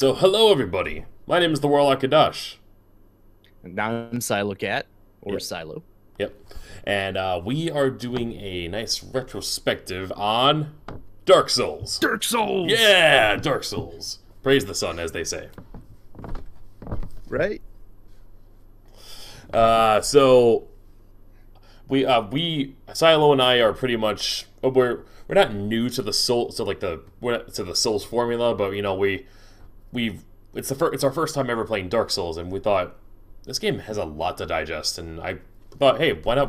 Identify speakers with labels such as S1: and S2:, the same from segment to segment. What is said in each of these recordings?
S1: So, hello everybody. My name is the Warlock Kadash.
S2: And I'm Sylokat, or
S1: Yep,
S2: Silo.
S1: yep. And we are doing a nice retrospective on Dark Souls.
S2: Dark Souls!
S1: Yeah, Dark Souls. Praise the sun, as they say.
S2: Right?
S1: So we Silo and I are pretty much we're not new to the soul to like the to the Souls formula, but we've it's our first time ever playing Dark Souls, and we thought this game has a lot to digest, and I thought, hey, why not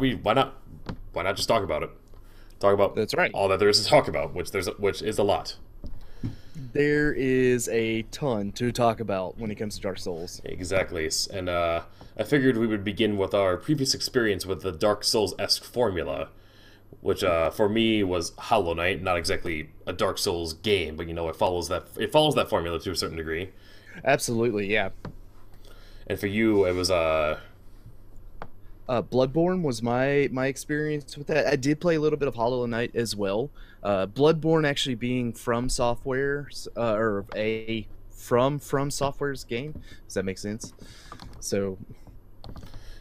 S1: just talk about it? Talk about
S2: That's right.
S1: all that there is to talk about, which is a lot.
S2: There is a ton to talk about when it comes to Dark Souls.
S1: Exactly, and I figured we would begin with our previous experience with the Dark Souls-esque formula, which for me was Hollow Knight. Not exactly a Dark Souls game, but it follows that formula to a certain degree.
S2: Absolutely, yeah.
S1: And for you, it was
S2: Bloodborne was my experience with that. I did play a little bit of Hollow Knight as well. Bloodborne actually being from Software, or a from Software's game. Does that make sense? So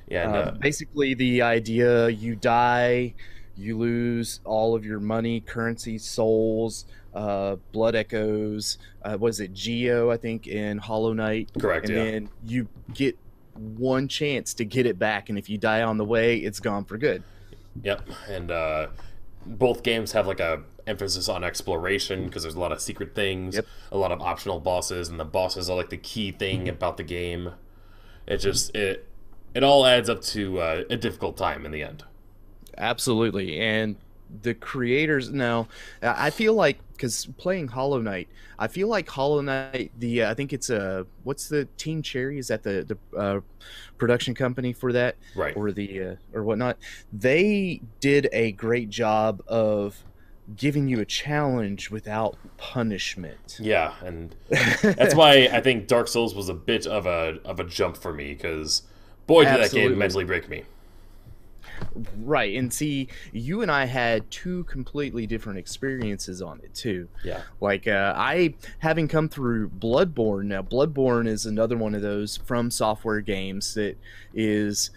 S1: yeah, and
S2: basically, the idea you die, you lose all of your money, currency, souls, blood echoes. Was it Geo? I think in Hollow Knight,
S1: correct,
S2: and
S1: yeah,
S2: then you get one chance to get it back, and if you die on the way, it's gone for good.
S1: yep, and both games have like a emphasis on exploration because there's a lot of secret things,
S2: Yep.
S1: a lot of optional bosses, and the bosses are like the key thing about the game. It all adds up to a difficult time in the end.
S2: Absolutely. And the creators now, I feel like, because playing Hollow Knight, I feel like Hollow Knight, the I think it's what's the Team Cherry? Is that the production company for that,
S1: Right.
S2: or the or whatnot? They did a great job of giving you a challenge without punishment.
S1: Yeah, and that's why I think Dark Souls was a bit of a jump for me because boy did that game
S2: Absolutely.
S1: mentally break me.
S2: Right. And see, you and I had two completely different experiences on it too.
S1: Yeah.
S2: Like I having come through Bloodborne. Now Bloodborne is another one of those from software games that is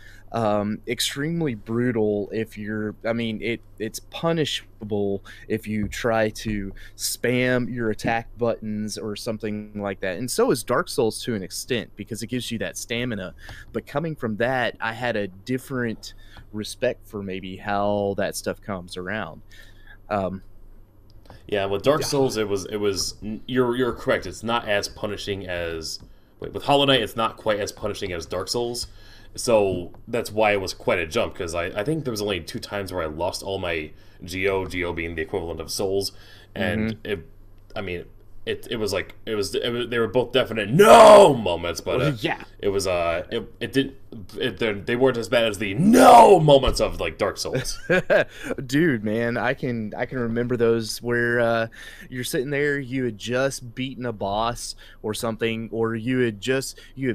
S2: extremely brutal if you're, I mean, it's punishable if you try to spam your attack buttons or something like that. And so is Dark Souls to an extent because it gives you that stamina. But coming from that, I had a different respect for maybe how that stuff comes around. Um,
S1: Yeah, with Dark Souls, it was you're correct. It's not as punishing as with Hollow Knight. It's not quite as punishing as Dark Souls, so that's why it was quite a jump. Because I think there was only two times where I lost all my Geo being the equivalent of souls, and
S2: mhm.
S1: I mean, it was like they were both definite no moments, but
S2: Well, yeah.
S1: it was it didn't they weren't as bad as the no moments of like Dark Souls.
S2: Dude, man, I can remember those where you're sitting there, you had just beaten a boss or something, or you had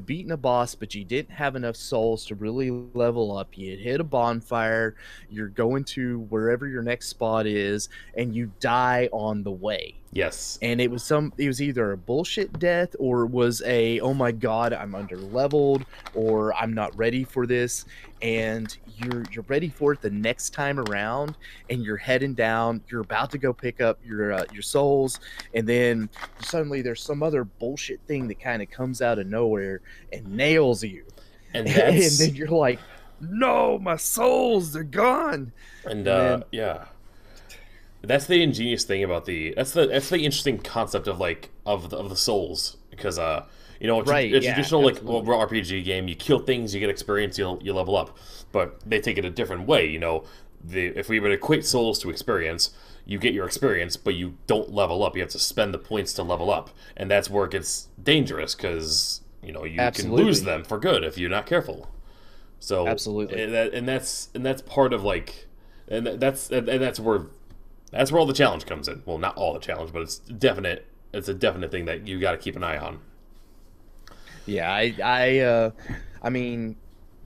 S2: beaten a boss, but you didn't have enough souls to really level up. You had hit a bonfire, you're going to wherever your next spot is, and you die on the way.
S1: Yes,
S2: And it was either a bullshit death or it was a, oh my god, I'm under leveled, or I'm not ready for this. And you're ready for it the next time around, and you're heading down, you're about to go pick up your souls, and then suddenly there's some other bullshit thing that kind of comes out of nowhere and nails you.
S1: and
S2: And
S1: that's
S2: then you're like, no, my souls, they're gone.
S1: and
S2: And then
S1: yeah. That's the ingenious thing about that's the interesting concept of like of the souls because
S2: right,
S1: a
S2: yeah,
S1: traditional like
S2: absolutely.
S1: RPG game, you kill things, you get experience, you level up, but they take it a different way. If we would equate souls to experience, you get your experience, but you don't level up. You have to spend the points to level up, and that's where it gets dangerous because you can lose
S2: Absolutely.
S1: them for good if you're not careful. So
S2: Absolutely.
S1: and that's part of like and that's where all the challenge comes in. Well, not all the challenge, but it's definite. It's a definite thing that you got to keep an eye on.
S2: Yeah, I mean,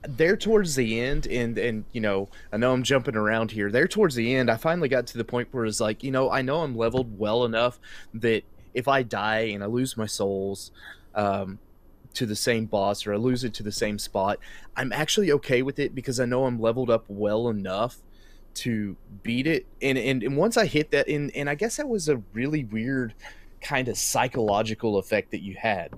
S2: there towards the end, and I know I'm jumping around here. There towards the end, I finally got to the point where it's like, I know I'm leveled well enough that if I die and I lose my souls to the same boss, or I lose it to the same spot, I'm actually okay with it because I know I'm leveled up well enough to beat it. And once I hit that, and I guess that was a really weird kind of psychological effect that you had.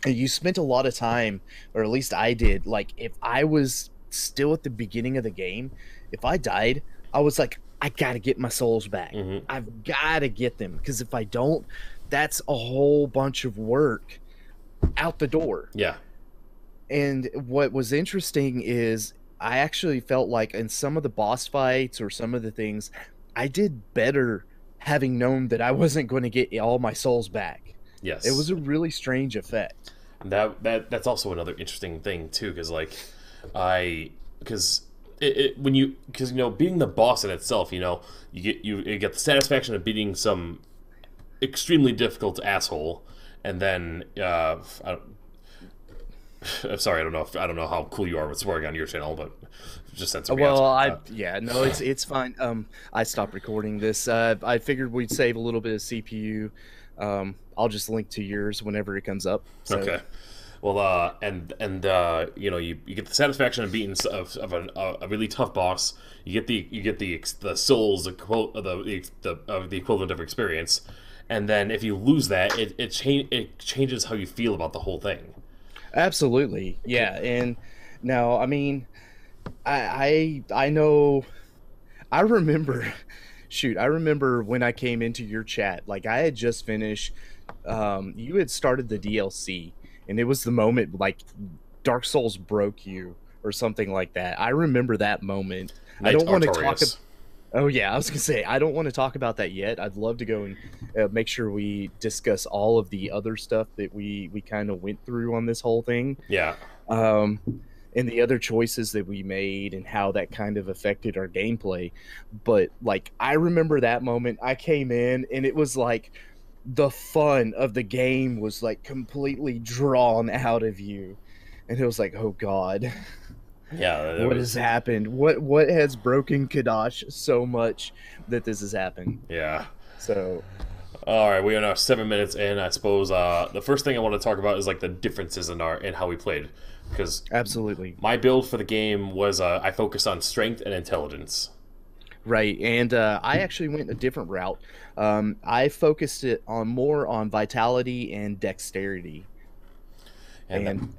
S2: And you spent a lot of time, or at least I did, like if I was still at the beginning of the game, if I died, I was like, I gotta get my souls back.
S1: Mm-hmm.
S2: I've gotta get them, because if I don't, that's a whole bunch of work out the door.
S1: Yeah.
S2: And what was interesting is I actually felt like in some of the boss fights or some of the things, I did better having known that I wasn't going to get all my souls back.
S1: Yes.
S2: It was a really strange effect.
S1: That's also another interesting thing too, because when you beating the boss in itself, you get the satisfaction of beating some extremely difficult asshole, and then I'm sorry, I don't know how cool you are with swearing on your channel, but just censor me
S2: Well,
S1: out.
S2: no, it's fine. I stopped recording this. I figured we'd save a little bit of CPU. I'll just link to yours whenever it comes up. So.
S1: Okay. Well, you get the satisfaction of beating a really tough boss. You get the souls, the equivalent of experience, and then if you lose that, it changes how you feel about the whole thing.
S2: Absolutely, yeah. And now, I mean, I know, I remember, shoot, I remember when I came into your chat, like I had just finished. You had started the DLC, and it was the moment like Dark Souls broke you or something like that. I remember that moment. I don't want to talk. Oh yeah, I was gonna say I don't want to talk about that yet. I'd love to go and make sure we discuss all of the other stuff that we kind of went through on this whole thing.
S1: Yeah.
S2: And the other choices that we made and how that kind of affected our gameplay. But like I remember that moment. I came in and it was like the fun of the game was like completely drawn out of you, and it was like, oh god.
S1: Yeah,
S2: what has happened? What has broken Kadash so much that this has happened?
S1: Yeah.
S2: So,
S1: all right, we are now 7 minutes in. I suppose the first thing I want to talk about is like the differences in how we played, because
S2: absolutely,
S1: my build for the game was I focused on strength and intelligence.
S2: Right, and I actually went a different route. I focused it more on vitality and dexterity, and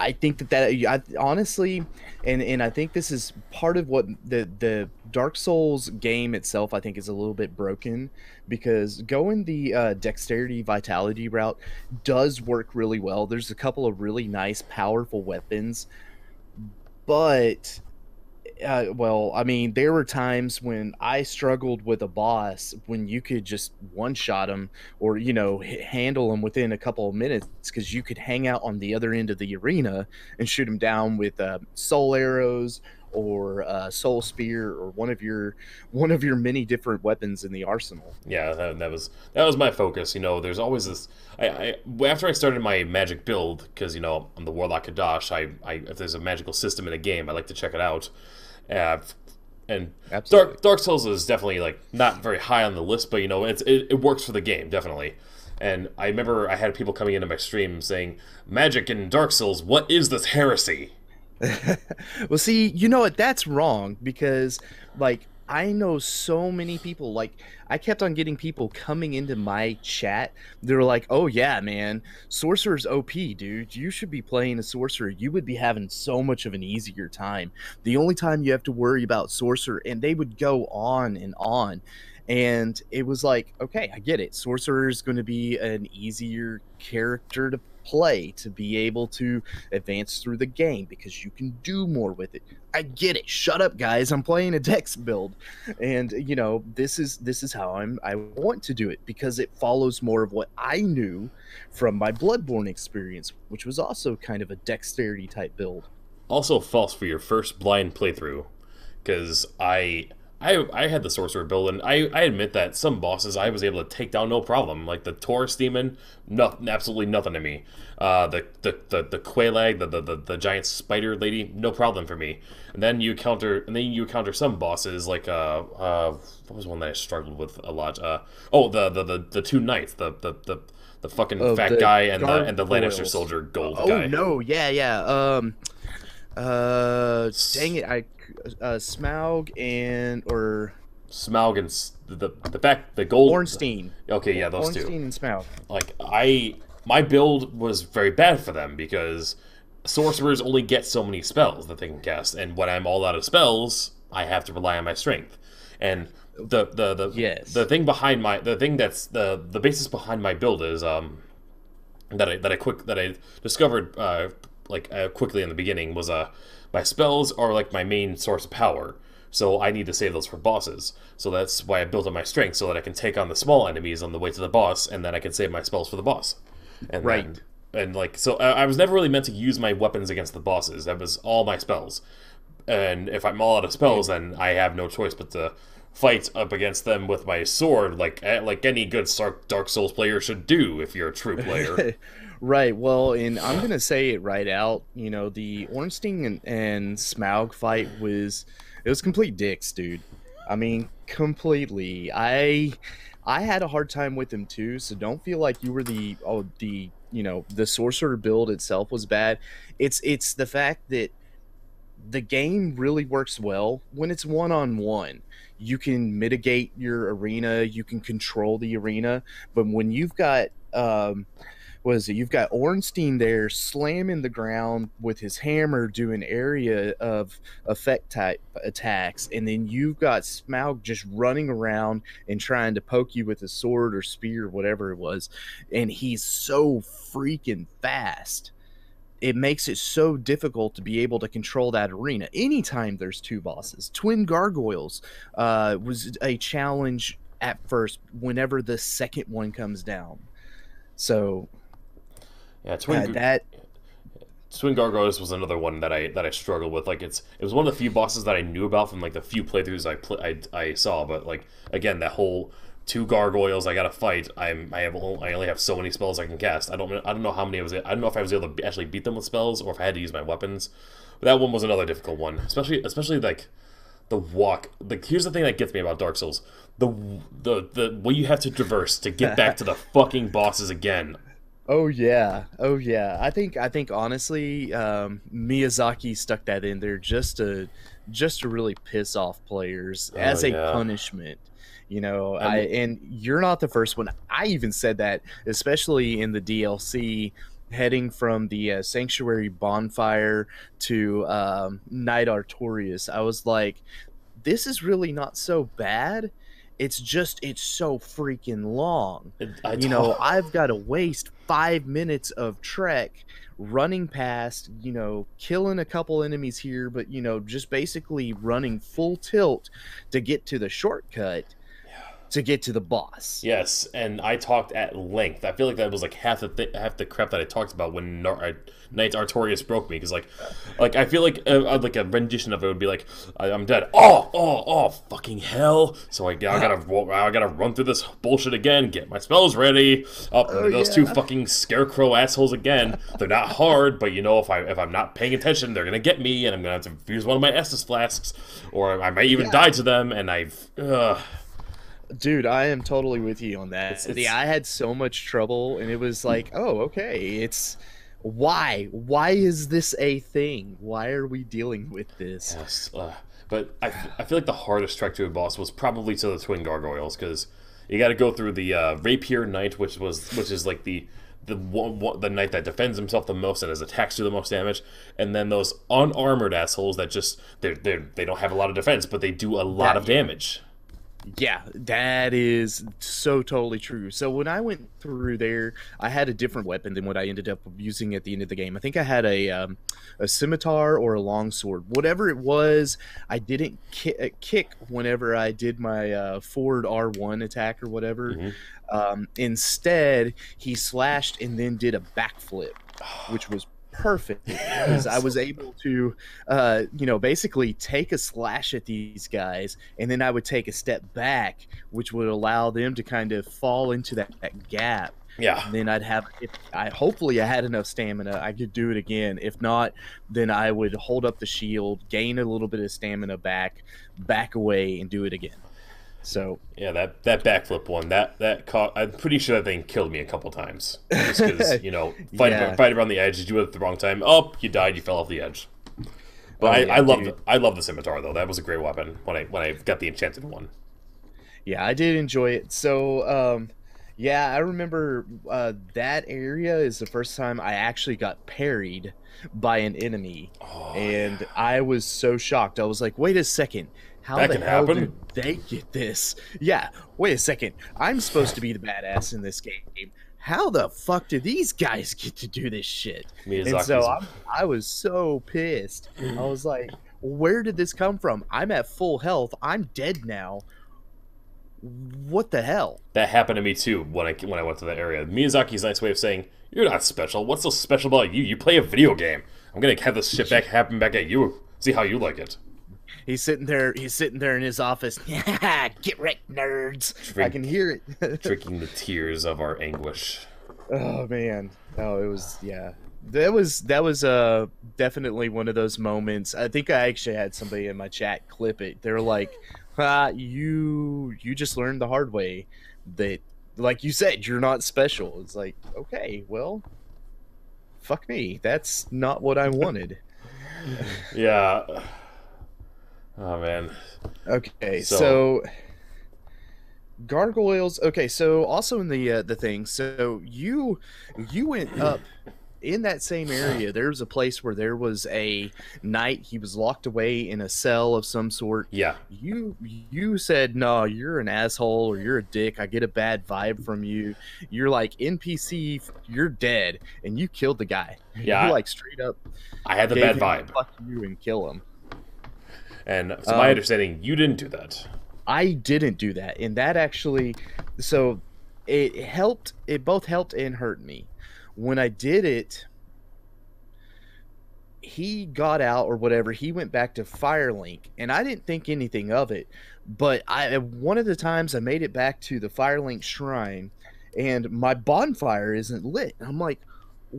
S2: I think I honestly, and I think this is part of what the Dark Souls game itself, I think, is a little bit broken, because going the dexterity vitality route does work really well. There's a couple of really nice, powerful weapons, but well, I mean, there were times when I struggled with a boss when you could just one-shot him or, handle him within a couple of minutes, because you could hang out on the other end of the arena and shoot him down with soul arrows or soul spear or one of your many different weapons in the arsenal.
S1: Yeah, that was my focus. There's always this. After I started my magic build, because I'm the Warlock Kadash. If there's a magical system in a game, I like to check it out. And Dark Souls is definitely like not very high on the list, but it works for the game definitely. And I remember I had people coming into my stream saying, "Magic in Dark Souls, what is this heresy?"
S2: Well, see, you know what? That's wrong, because like I know so many people, like I kept on getting people coming into my chat. They were like, oh yeah, man, Sorcerer's OP, dude. You should be playing a Sorcerer. You would be having so much of an easier time. The only time you have to worry about Sorcerer, and they would go on and on. And it was like, okay, I get it. Sorcerer is going to be an easier character to play, to be able to advance through the game, because you can do more with it. I get it. Shut up, guys. I'm playing a Dex build, and this is how I want to do it, because it follows more of what I knew from my Bloodborne experience, which was also kind of a dexterity type build.
S1: Also false for your first blind playthrough, because I I had the sorcerer build, and I admit that some bosses I was able to take down no problem. Like the Taurus demon, absolutely nothing to me. The Quelaag, the giant spider lady, no problem for me. And then you encounter some bosses like what was one that I struggled with a lot? The two knights, the fucking fat guy and the Lannister soldier gold guy.
S2: Oh no, yeah. Dang it, Smaug
S1: and the gold
S2: Ornstein.
S1: Okay, yeah, those
S2: Ornstein
S1: two.
S2: and Smaug.
S1: Like my build was very bad for them because sorcerers only get so many spells that they can cast, and when I'm all out of spells, I have to rely on my strength. And the thing behind the basis behind my build is that I discovered quickly in the beginning was my spells are like my main source of power, so I need to save those for bosses. So that's why I built up my strength, so that I can take on the small enemies on the way to the boss, and then I can save my spells for the boss. And
S2: right.
S1: I was never really meant to use my weapons against the bosses. That was all my spells. And if I'm all out of spells, then I have no choice but to fight up against them with my sword, like any good Dark Souls player should do if you're a true player.
S2: Right. Well, and I'm gonna say it right out. You know, the Ornstein and Smaug fight was complete dicks, dude. I mean, completely. I had a hard time with him too. So don't feel like you were the sorcerer build itself was bad. It's the fact that the game really works well when it's one-on-one. You can mitigate your arena, you can control the arena, but when you've got you've got Ornstein there slamming the ground with his hammer doing area of effect type attacks, and then you've got Smaug just running around and trying to poke you with a sword or spear, whatever it was, and he's so freaking fast. It makes it so difficult to be able to control that arena. Anytime there's two bosses, twin gargoyles was a challenge at first whenever the second one comes down. So
S1: yeah, twin gargoyles was another one that I struggled with. Like it was one of the few bosses that I knew about from like the few playthroughs I saw. But like again, that whole two gargoyles I gotta fight. I only have so many spells I can cast. I don't know how many I don't know if I was able to actually beat them with spells or if I had to use my weapons. But that one was another difficult one, especially like the walk. Like here's the thing that gets me about Dark Souls: the way you have to traverse to get back to the fucking bosses again.
S2: Oh yeah. I think honestly, Miyazaki stuck that in there just to really piss off players as a punishment. You know, and you're not the first one. I even said that, especially in the DLC, heading from the Sanctuary Bonfire to Knight Artorias. I was like, this is really not so bad. It's just, it's so freaking long. I've got to waste 5 minutes of trek running past, killing a couple enemies here, but, just basically running full tilt to get to the shortcut to get to the boss.
S1: Yes, and I talked at length. I feel like that was like half the crap that I talked about when Knight Artorias broke me, because like I feel like a rendition of it would be like, I'm dead. Oh, fucking hell! So I gotta run through this bullshit again. Get my spells ready. Those two fucking scarecrow assholes again. They're not hard, but if I'm not paying attention, they're gonna get me, and I'm gonna have to use one of my Estus flasks, or I might even die to them. And
S2: Dude, I am totally with you on that. I had so much trouble, and it was like, oh, okay, it's why is this a thing? Why are we dealing with this?
S1: Yes, but I feel like the hardest trek to a boss was probably to the twin gargoyles, because you got to go through the rapier knight, which is like the knight that defends himself the most and has attacks do the most damage, and then those unarmored assholes that just they don't have a lot of defense, but they do a lot of damage.
S2: Yeah, that is so totally true. So when I went through there, I had a different weapon than what I ended up using at the end of the game. I think I had a scimitar or a longsword. Whatever it was, I didn't kick whenever I did my forward R1 attack or whatever. Mm-hmm. Instead, he slashed and then did a backflip, which was perfect because I was able to, basically take a slash at these guys, and then I would take a step back, which would allow them to kind of fall into that gap.
S1: Yeah.
S2: And then I'd have, hopefully I had enough stamina, I could do it again. If not, then I would hold up the shield, gain a little bit of stamina back away, and do it again. So
S1: yeah, that backflip one, that caught. I'm pretty sure that thing killed me a couple times. Just because fight around the edge, you do it at the wrong time. Oh, you died. You fell off the edge. But I love the scimitar though. That was a great weapon when I got the enchanted one.
S2: Yeah, I did enjoy it. So yeah, I remember that area is the first time I actually got parried by an enemy, and I was so shocked. I was like, "Wait a second, how the hell did they get this?" Yeah, wait a second. I'm supposed to be the badass in this game. How the fuck did these guys get to do this shit? And so I was so pissed. I was like, "Where did this come from? I'm at full health. I'm dead now. What the hell?"
S1: That happened to me too when I went to that area. Miyazaki's nice way of saying, "You're not special. What's so special about you? You play a video game. I'm gonna have this shit happen back at you. See how you like it."
S2: He's sitting there in his office. Get wrecked, nerds. I can hear it.
S1: Drinking the tears of our anguish.
S2: Oh man. Oh, it was, yeah. That was definitely one of those moments. I think I actually had somebody in my chat clip it. They're like, you just learned the hard way that, like you said, you're not special. It's like, okay, well, fuck me. That's not what I wanted.
S1: Yeah. Oh man.
S2: Okay, so gargoyles. Okay, so also in the thing. So you went up in that same area. There was a place where there was a knight. He was locked away in a cell of some sort.
S1: Yeah.
S2: You said, "No, you're an asshole or you're a dick. I get a bad vibe from you. You're like NPC. You're dead," and you killed the guy.
S1: Yeah.
S2: You like straight up.
S1: I had the bad vibe.
S2: Fuck you and kill him.
S1: And to my understanding, you didn't do that.
S2: I didn't do that, and that actually, so it helped. It both helped and hurt me. When I did it, he got out or whatever. He went back to Firelink, and I didn't think anything of it. But one of the times I made it back to the Firelink shrine, and my bonfire isn't lit. I'm like,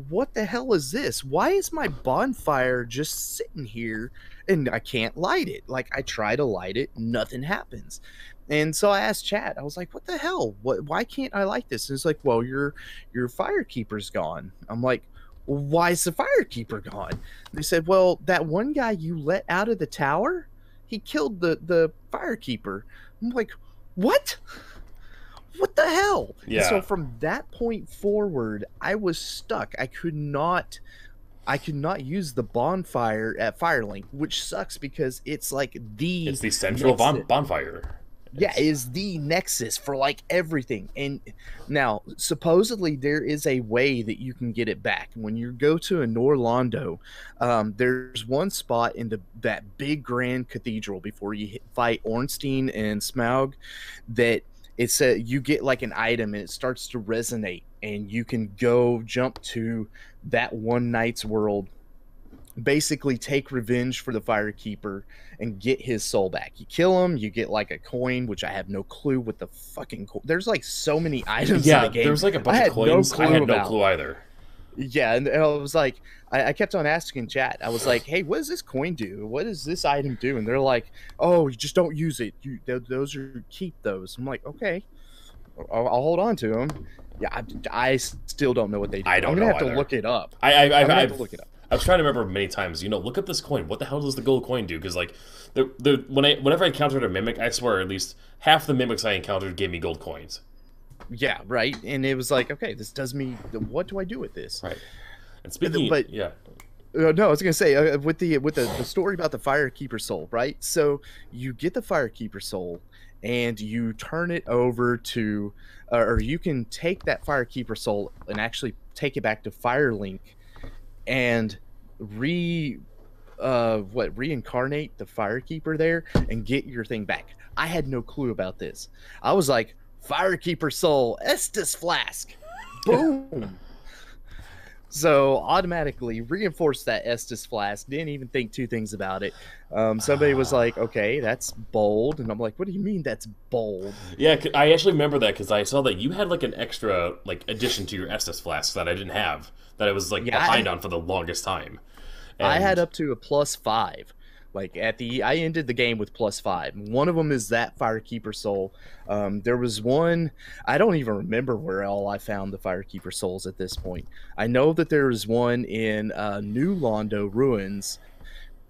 S2: what the hell is this? Why is my bonfire just sitting here and I can't light it? Like, I try to light it, nothing happens. And so I asked chat, I was like, what the hell? Why can't I light this? And it's like, well, your firekeeper's gone. I'm like, why is the firekeeper gone? They said, well, that one guy you let out of the tower, he killed the firekeeper. I'm like, what? What the hell?
S1: Yeah.
S2: And so from that point forward, I was stuck. I could not use the bonfire at Firelink, which sucks because it's like it's
S1: the central bonfire.
S2: Yeah, it is the nexus for like everything. And now supposedly there is a way that you can get it back. When you go to a Norlondo, there's one spot in that big grand cathedral before you fight Ornstein and Smaug that it's you get like an item and it starts to resonate, and you can go jump to that one knight's world, basically take revenge for the firekeeper and get his soul back. You kill him, you get like a coin, which I have no clue what the fucking there's like so many items in the game.
S1: There's like a bunch of coins. I had no clue either.
S2: Yeah, and I was like, I kept on asking chat. I was like, hey, what does this coin do? What does this item do? And they're like, oh, you just don't use it. Those are, keep those. I'm like, okay, I'll hold on to them. Yeah, I still don't know what they do.
S1: I don't know.
S2: I'm gonna have to look it up.
S1: I'm gonna have to look it up. I was trying to remember many times. Look up this coin. What the hell does the gold coin do? Because like, whenever I encountered a mimic, I swear at least half the mimics I encountered gave me gold coins.
S2: Yeah, right. And it was like, okay, this does me. What do I do with this?
S1: Right. And speaking, yeah.
S2: No, I was gonna say with the story about the firekeeper soul, right? So you get the firekeeper soul, and you turn it over to, or you can take that firekeeper soul and actually take it back to Firelink, and reincarnate the firekeeper there and get your thing back. I had no clue about this. I was like, firekeeper soul, Estus flask, boom. So automatically reinforced that Estus flask. Didn't even think two things about it. Somebody was like, "Okay, that's bold," and I'm like, "What do you mean that's bold?"
S1: Yeah, I actually remember that because I saw that you had like an extra like addition to your Estus flasks that I didn't have, that I was like
S2: Yeah,
S1: behind on for the longest time.
S2: I had
S1: And
S2: up to a +5. Like I ended the game with +5. One of them is that Firekeeper soul. There was one, I don't even remember where all I found the Firekeeper souls at this point. I know that there was one in New Londo ruins,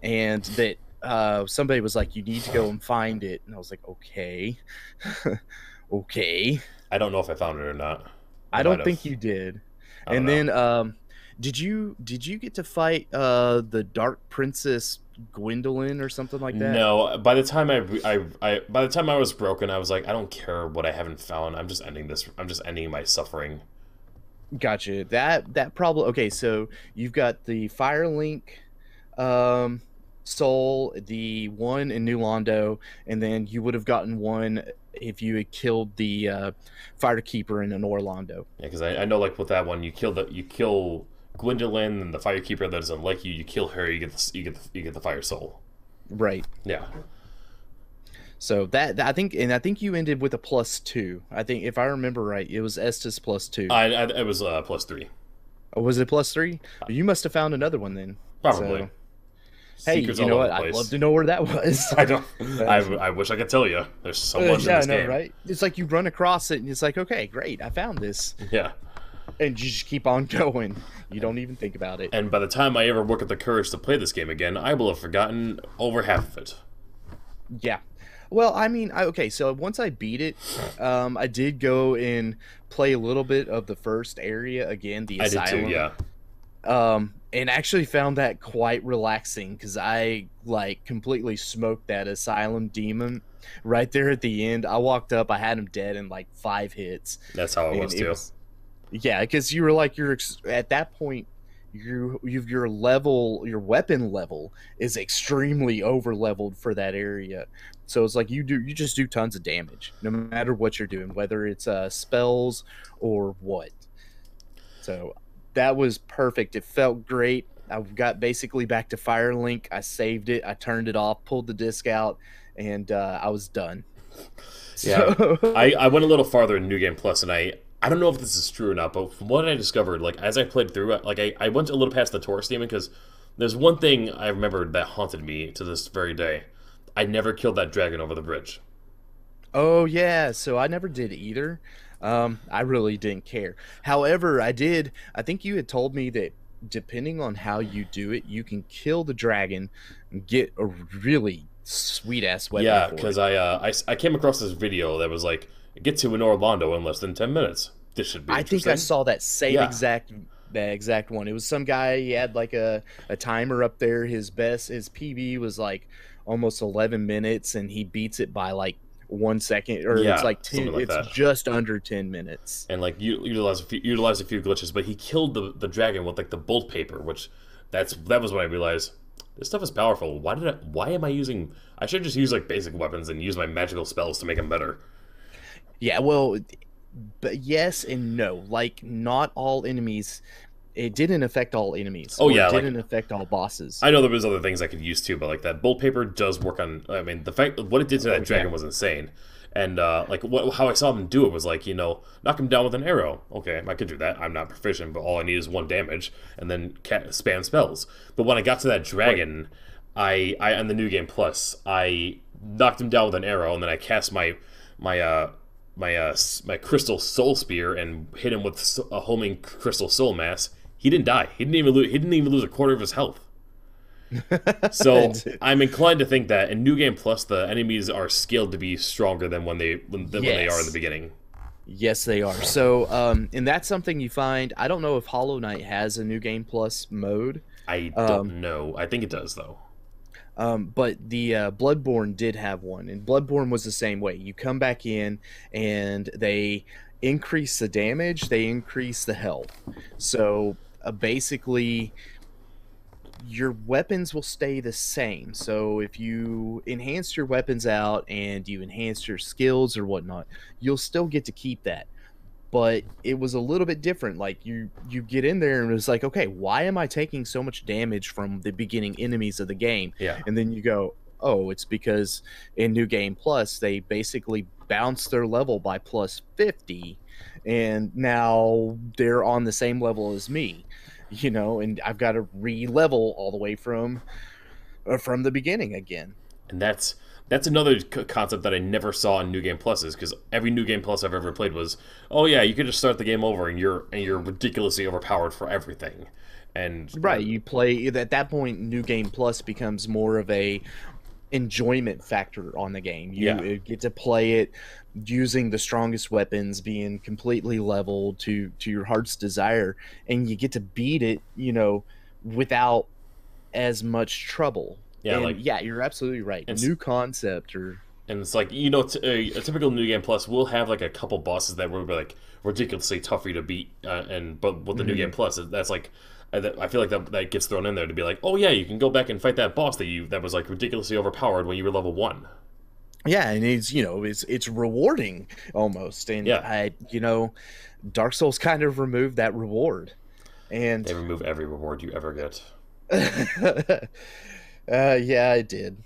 S2: and that somebody was like, "You need to go and find it," and I was like, "Okay, okay."
S1: I don't know if I found it or not. I
S2: I
S1: might
S2: don't
S1: have.
S2: think you did.
S1: I don't
S2: And
S1: know.
S2: then did you get to fight the Dark Princess Gwendolyn or something like that?
S1: No, by the time by the time I was broken, I was like, I don't care what I haven't found. I'm just ending this. I'm just ending my suffering.
S2: Gotcha. That problem. Okay, so you've got the Firelink um soul, the one in New Londo, and then you would have gotten one if you had killed the Firekeeper in an Orlando.
S1: Yeah, because I know like with that one, you kill Gwendolyn and the Firekeeper that doesn't like you. You kill her, you get the Fire Soul.
S2: Right.
S1: Yeah,
S2: So I think you ended with a +2. I think if I remember right, it was Estus +2.
S1: I it was +3
S2: Oh, was it +3? You must have found another one then.
S1: probably.
S2: So, hey,
S1: Secrets
S2: you
S1: all
S2: know
S1: over
S2: what?
S1: the
S2: I'd love
S1: place.
S2: to know where that was.
S1: I don't.
S2: Uh,
S1: I wish I could tell you. There's so much in
S2: yeah, I
S1: this
S2: know,
S1: game.
S2: right? It's like you run across it and it's like, okay, great, I found this.
S1: Yeah.
S2: And you just keep on going. You don't even think about it.
S1: And by the time I ever work up the courage to play this game again, I will have forgotten over half of it.
S2: Yeah. Well, I mean, okay, so once I beat it, I did go and play a little bit of the first area again, the
S1: I did too.
S2: Asylum.
S1: Yeah.
S2: And actually found that quite relaxing because I like completely smoked that Asylum demon right there at the end. I walked up, I had him dead in like 5 hits,
S1: That's how it
S2: and
S1: was
S2: it
S1: too.
S2: was yeah, because you were like at that point your level, your weapon level is extremely over leveled for that area. So it's like you just do tons of damage no matter what you're doing, whether it's spells or what. So that was perfect. It felt great. I got basically back to Firelink. I saved it. I turned it off, pulled the disc out, and I was done.
S1: Yeah,
S2: So
S1: I went a little farther in New Game Plus, and I don't know if this is true or not, but from what I discovered, like as I played through it, like I went a little past the Taurus demon because there's one thing I remembered that haunted me to this very day. I never killed that dragon over the bridge.
S2: oh yeah, so I never did either. I really didn't care. However, I did. I think you had told me that depending on how you do it, you can kill the dragon and get a really sweet ass weapon
S1: Yeah,
S2: for
S1: because
S2: it.
S1: I came across this video that was like get to an Orlando in less than 10 minutes. This should be
S2: I think I
S1: interesting.
S2: saw that same
S1: Yeah,
S2: exact one. It was some guy, he had like a timer up there. His PB was like almost 11 minutes and he beats it by like 1 second, or it's
S1: yeah,
S2: like 10,
S1: something like
S2: it's
S1: that.
S2: just under 10 minutes.
S1: And like you utilize a few glitches, but he killed the dragon with like the bolt paper, which that was when I realized this stuff is powerful. Why am I using? I should just use like basic weapons and use my magical spells to make them better.
S2: Yeah, well, but yes and no. Like not all enemies, it didn't affect all enemies,
S1: Oh
S2: or it
S1: yeah, like
S2: didn't affect all bosses.
S1: I know there was other things I could use too, but like that bolt paper does work on. I mean, the fact what it did to
S2: Oh
S1: that
S2: yeah.
S1: dragon was insane. And like how I saw him do it was like knock him down with an arrow. Okay, I could do that. I'm not proficient, but all I need is one damage, and then spam spells. But when I got to that
S2: Right.
S1: dragon, I on the new game plus I knocked him down with an arrow, and then I cast my my crystal soul spear and hit him with a homing crystal soul mass. He didn't die. He didn't even lose a quarter of his health. So I'm inclined to think that in New Game Plus, the enemies are scaled to be stronger than when they are in the
S2: Yes.
S1: beginning.
S2: Yes, they are. So, and that's something you find. I don't know if Hollow Knight has a New Game Plus mode,
S1: I
S2: um,
S1: don't know. I think it does though.
S2: but the Bloodborne did have one, and Bloodborne was the same way. You come back in, and they increase the damage, they increase the health. So, basically, your weapons will stay the same. So if you enhance your weapons out and you enhance your skills or whatnot, you'll still get to keep that. but it was a little bit different. Like you get in there and it's like, okay, why am I taking so much damage from the beginning enemies of the game?
S1: Yeah.
S2: And then you go, oh, it's because in New Game Plus they basically bounce their level by plus 50, and now they're on the same level as me, and I've got to re-level all the way from the beginning again.
S1: And that's another concept that I never saw in New Game Pluses, because every New Game Plus I've ever played was, oh yeah, you could just start the game over and you're ridiculously overpowered for everything. And
S2: Right, you play at that point. New Game Plus becomes more of a enjoyment factor on the game. You get to play it using the strongest weapons, being completely leveled to your heart's desire, and you get to beat it, without as much trouble.
S1: Yeah,
S2: And
S1: like
S2: yeah, you're absolutely right. New concept,
S1: and it's like, a typical New Game Plus will have like a couple bosses that were like ridiculously tough for you to beat, but with the New Game Plus, that's like, I feel like that gets thrown in there to be like, oh yeah, you can go back and fight that boss that was like ridiculously overpowered when you were level 1.
S2: Yeah, and it's rewarding almost, and
S1: yeah,
S2: Dark Souls kind of removed that reward, and
S1: they remove every reward you ever get.
S2: Yeah, it did.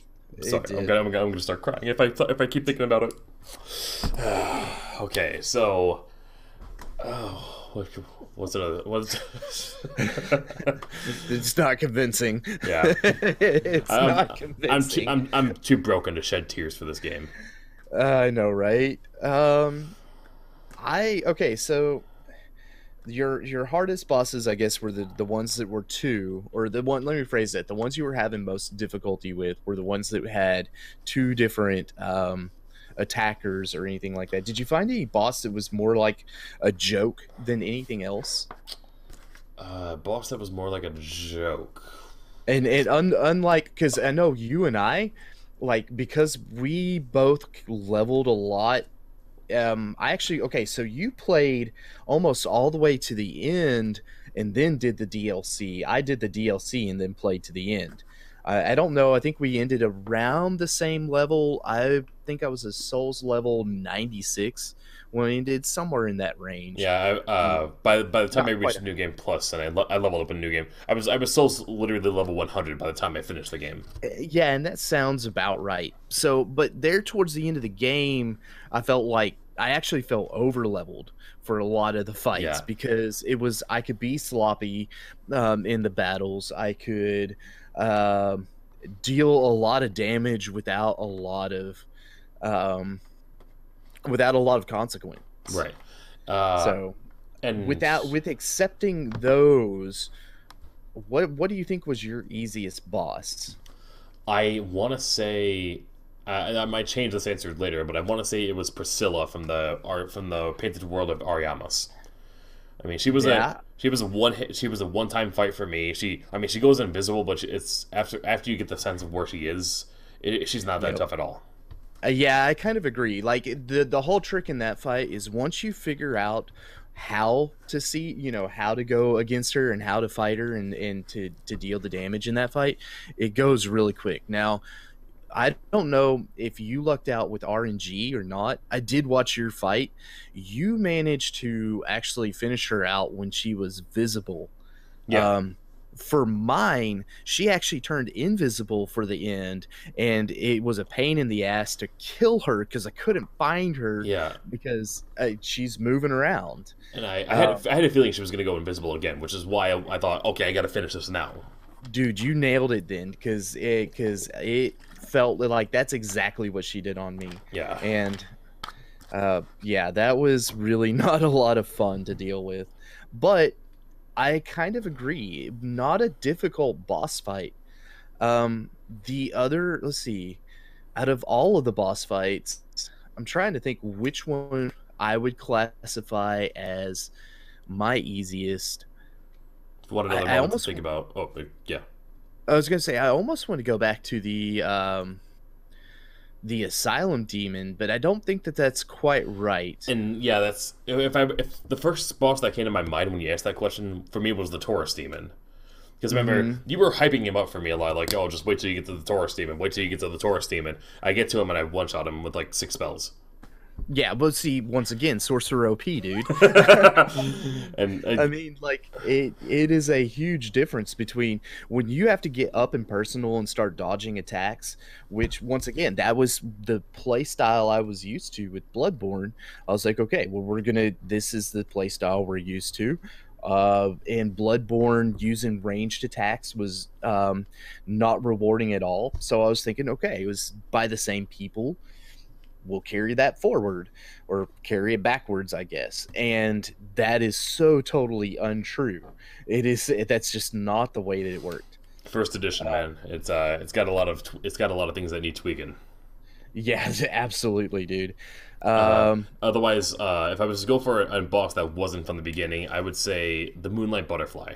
S1: Sorry, I'm gonna start crying if I keep thinking about it. Okay, so, what's another?
S2: It's not convincing.
S1: Yeah,
S2: it's not convincing.
S1: I'm too broken to shed tears for this game.
S2: I know, right? Okay, so your hardest bosses, I guess, were the ones that were two, or the one. Let me phrase it: the ones you were having most difficulty with were the ones that had two different attackers or anything like that. Did you find any boss that was more like a joke than anything else?
S1: Boss that was more like a joke.
S2: And unlike, because I know you and I, like, because we both leveled a lot. Okay, so you played almost all the way to the end and then did the DLC. I did the DLC and then played to the end. I don't know. I think we ended around the same level. I think I was a Souls level 96 when we ended, somewhere in that range.
S1: Yeah. By the time I reached New Game Plus and I leveled up in New Game, I was Souls literally level 100 by the time I finished the game.
S2: Yeah, and that sounds about right. So, but there towards the end of the game, I felt like I actually felt over leveled for a lot of the fights, because I could be sloppy in the battles. I could deal a lot of damage without a lot of consequence.
S1: Right.
S2: And with accepting those, what do you think was your easiest boss?
S1: I want to say, I might change this answer later, but I want to say it was Priscilla from the Painted World of Ariamis. I mean, she was a one-time fight for me. She goes invisible, but it's after you get the sense of where she is, she's not that tough at all.
S2: Yeah, I kind of agree. Like, the whole trick in that fight is once you figure out how to see, how to go against her and how to fight her and to deal the damage in that fight, it goes really quick. Now, I don't know if you lucked out with RNG or not. I did watch your fight. You managed to actually finish her out when she was visible.
S1: Yeah.
S2: For mine, she actually turned invisible for the end, and it was a pain in the ass to kill her because I couldn't find her.
S1: Yeah.
S2: Because she's moving around.
S1: And I had a feeling she was going to go invisible again, which is why I thought, okay, I got to finish this now.
S2: Dude, you nailed it then, because it felt like that's exactly what she did on me.
S1: Yeah.
S2: And yeah, that was really not a lot of fun to deal with. But I kind of agree. Not a difficult boss fight. Let's see, out of all of the boss fights, I'm trying to think which one I would classify as my easiest.
S1: What another moment to think about. Oh, yeah.
S2: I was gonna say I almost want to go back to the Asylum Demon, but I don't think that's quite right.
S1: And yeah, that's if the first boss that came to my mind when you asked that question for me was the Taurus Demon. Because remember, you were hyping him up for me a lot, like, oh, just wait till you get to the Taurus Demon. Wait till you get to the Taurus Demon. I get to him and I one-shot him with like 6 spells.
S2: Yeah, but see, once again, sorcerer OP, dude.
S1: And
S2: I mean, like it is a huge difference between when you have to get up and personal and start dodging attacks, which once again, that was the play style I was used to with Bloodborne. I was like, okay, well, this is the play style we're used to. And Bloodborne using ranged attacks was not rewarding at all. So I was thinking, okay, it was by the same people, we'll carry that forward or carry it backwards, I guess. And that is so totally untrue. That's just not the way that it worked.
S1: first edition, man, it's got a lot of things that need tweaking.
S2: Yeah, absolutely, dude.
S1: Otherwise, if I was to go for a boss that wasn't from the beginning, I would say the Moonlight Butterfly.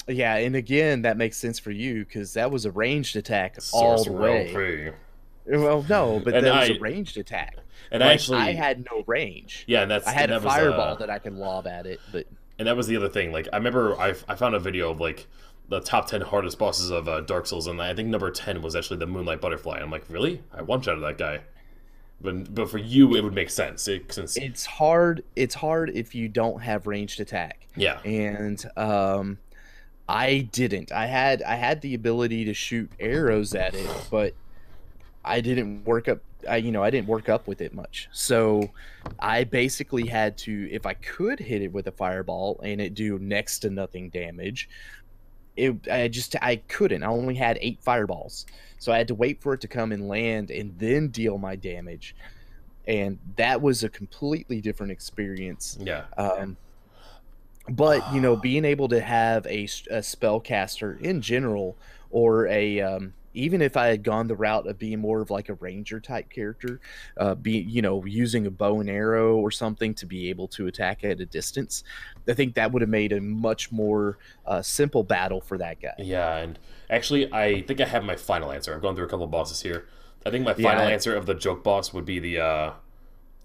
S2: Yeah, and again, that makes sense for you because that was a ranged attack all the
S1: Sorcerer
S2: way.
S1: OP.
S2: Well, no, but
S1: And
S2: that was a ranged attack.
S1: And
S2: Like,
S1: actually,
S2: I had no range.
S1: yeah, and that's
S2: I had
S1: and
S2: a
S1: that was,
S2: fireball that I could lob at it, but
S1: and that was the other thing. Like I remember, I found a video of like the top 10 hardest bosses of Dark Souls, and I think number 10 was actually the Moonlight Butterfly. I'm like, really? I one-shotted that guy. But for you, it would make sense since
S2: it's hard. It's hard if you don't have ranged attack.
S1: yeah,
S2: And I didn't. I had the ability to shoot arrows at it, but I didn't work up. I didn't work up with it much. So I basically had to, if I could hit it with a fireball and it do next to nothing damage, I couldn't. I only had 8 fireballs, so I had to wait for it to come and land and then deal my damage, and that was a completely different experience.
S1: yeah.
S2: But being able to have a spellcaster in general, or even if I had gone the route of being more of like a ranger type character, using a bow and arrow or something to be able to attack at a distance, I think that would have made a much more simple battle for that guy.
S1: Yeah, and actually, I think I have my final answer. I've gone through a couple of bosses here. I think my final answer of the joke boss would be the I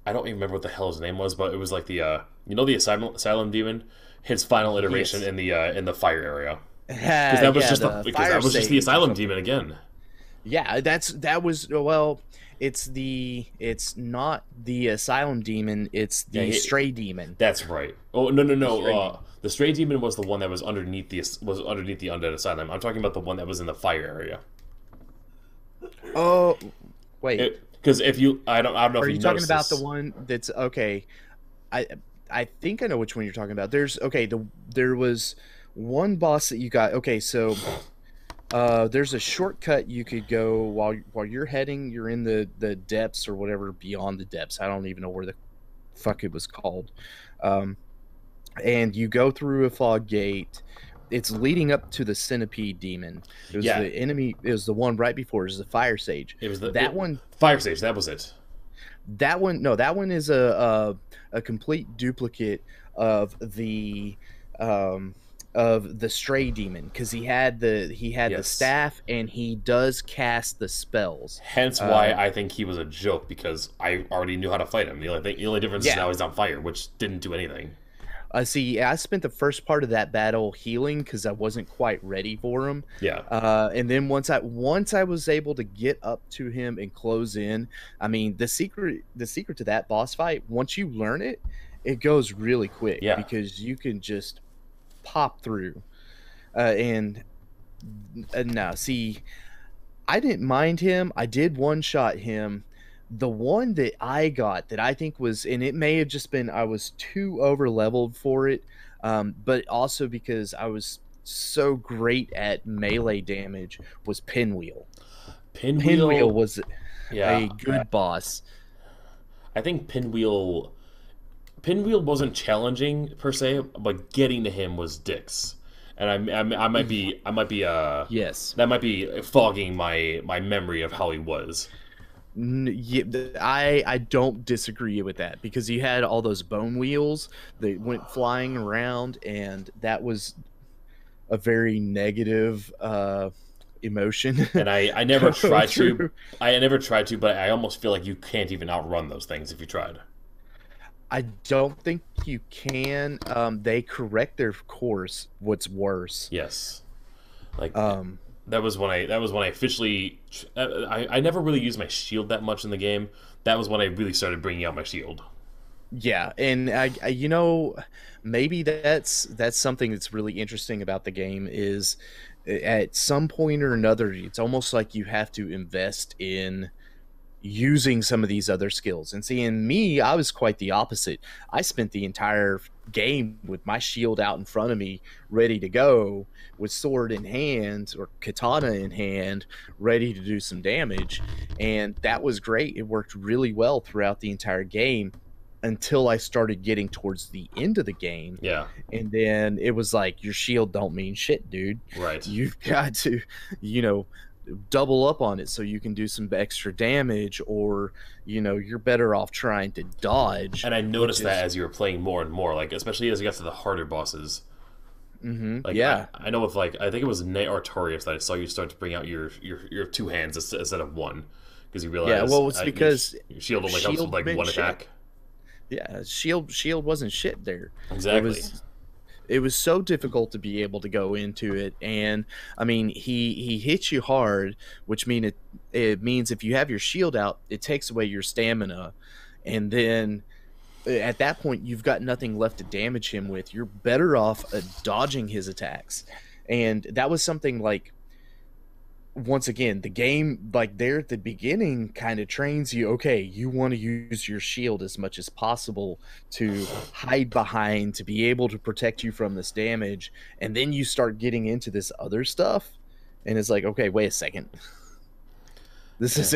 S1: don't even remember what the hell his name was, but it was like the the asylum demon. His final iteration
S2: Yes.
S1: In the fire area, because that was just the asylum demon again.
S2: Yeah, it's not the asylum demon, it's the stray demon.
S1: That's right. Oh no.
S2: Demon.
S1: The stray demon was the one that was underneath the undead asylum. I'm talking about the one that was in the fire area.
S2: Oh, wait.
S1: Because if you, I don't know.
S2: Are
S1: if
S2: you talking about
S1: this.
S2: the one that's okay? I think I know which one you're talking about. There was one boss that you got. Okay, so there's a shortcut you could go while you're in the depths or whatever, beyond the depths. I don't even know where the fuck it was called. And you go through a fog gate. It's leading up to the centipede demon. It was the enemy. It was the one right before. It was the fire sage.
S1: It was
S2: one.
S1: Fire sage. That was it.
S2: That one. No, that one is a complete duplicate of the stray demon, because he had the staff and he does cast the spells.
S1: Hence why I think he was a joke, because I already knew how to fight him. The only difference is now he's on fire, which didn't do anything.
S2: See, I spent the first part of that battle healing because I wasn't quite ready for him.
S1: Yeah.
S2: And then once I was able to get up to him and close in, I mean, the secret to that boss fight, once you learn it, it goes really quick.
S1: Yeah.
S2: Because you can just pop through. And now, see, I didn't mind him. I did one-shot him. The one that I got that I think was, and it may have just been I was too over leveled for it, but also because I was so great at melee damage, was Pinwheel. Pinwheel was a good boss.
S1: I think Pinwheel wasn't challenging per se, but getting to him was dicks. And I might be
S2: Yes,
S1: that might be fogging my memory of how he was.
S2: Yeah, I don't disagree with that, because you had all those bone wheels that went flying around, and that was a very negative emotion.
S1: And I never tried to. I never tried to, but I almost feel like you can't even outrun those things if you tried.
S2: I don't think you can. They correct their course. What's worse?
S1: Yes. Like that was when I officially I never really used my shield that much in the game. That was when I really started bringing out my shield.
S2: Yeah, and maybe that's something that's really interesting about the game is at some point or another, it's almost like you have to invest in using some of these other skills. And seeing me, I was quite the opposite. I spent the entire game with my shield out in front of me, ready to go, with sword in hand or katana in hand, ready to do some damage. And that was great. It worked really well throughout the entire game until I started getting towards the end of the game.
S1: Yeah.
S2: And then it was like, your shield don't mean shit, dude.
S1: Right.
S2: You've got to, you know, double up on it so you can do some extra damage, or you're better off trying to dodge.
S1: And I noticed that as you were playing more and more, like especially as you got to the harder bosses. Like,
S2: yeah,
S1: I know with like I think it was Nate Artorias that I saw you start to bring out your two hands instead of one, because you realized,
S2: yeah, well, it's because
S1: your shield only helps with like one attack.
S2: Yeah, shield wasn't shit there.
S1: Exactly.
S2: It was so difficult to be able to go into it. And I mean, he hits you hard, which it means if you have your shield out, it takes away your stamina, and then at that point you've got nothing left to damage him with. You're better off dodging his attacks. And that was something like, once again, the game, like there at the beginning, kind of trains you, okay, you want to use your shield as much as possible to hide behind, to be able to protect you from this damage. And then you start getting into this other stuff, and it's like, okay, wait a second, this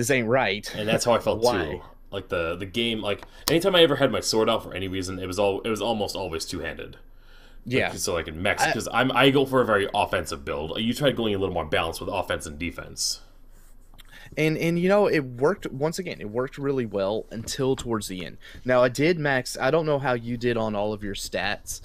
S2: ain't right.
S1: And that's how I felt too. Like the game, like anytime I ever had my sword out for any reason, it was almost always two-handed.
S2: Yeah.
S1: So I can max, because I go for a very offensive build. You try going a little more balanced with offense and defense.
S2: And it worked. Once again, it worked really well until towards the end. Now, I did max. I don't know how you did on all of your stats.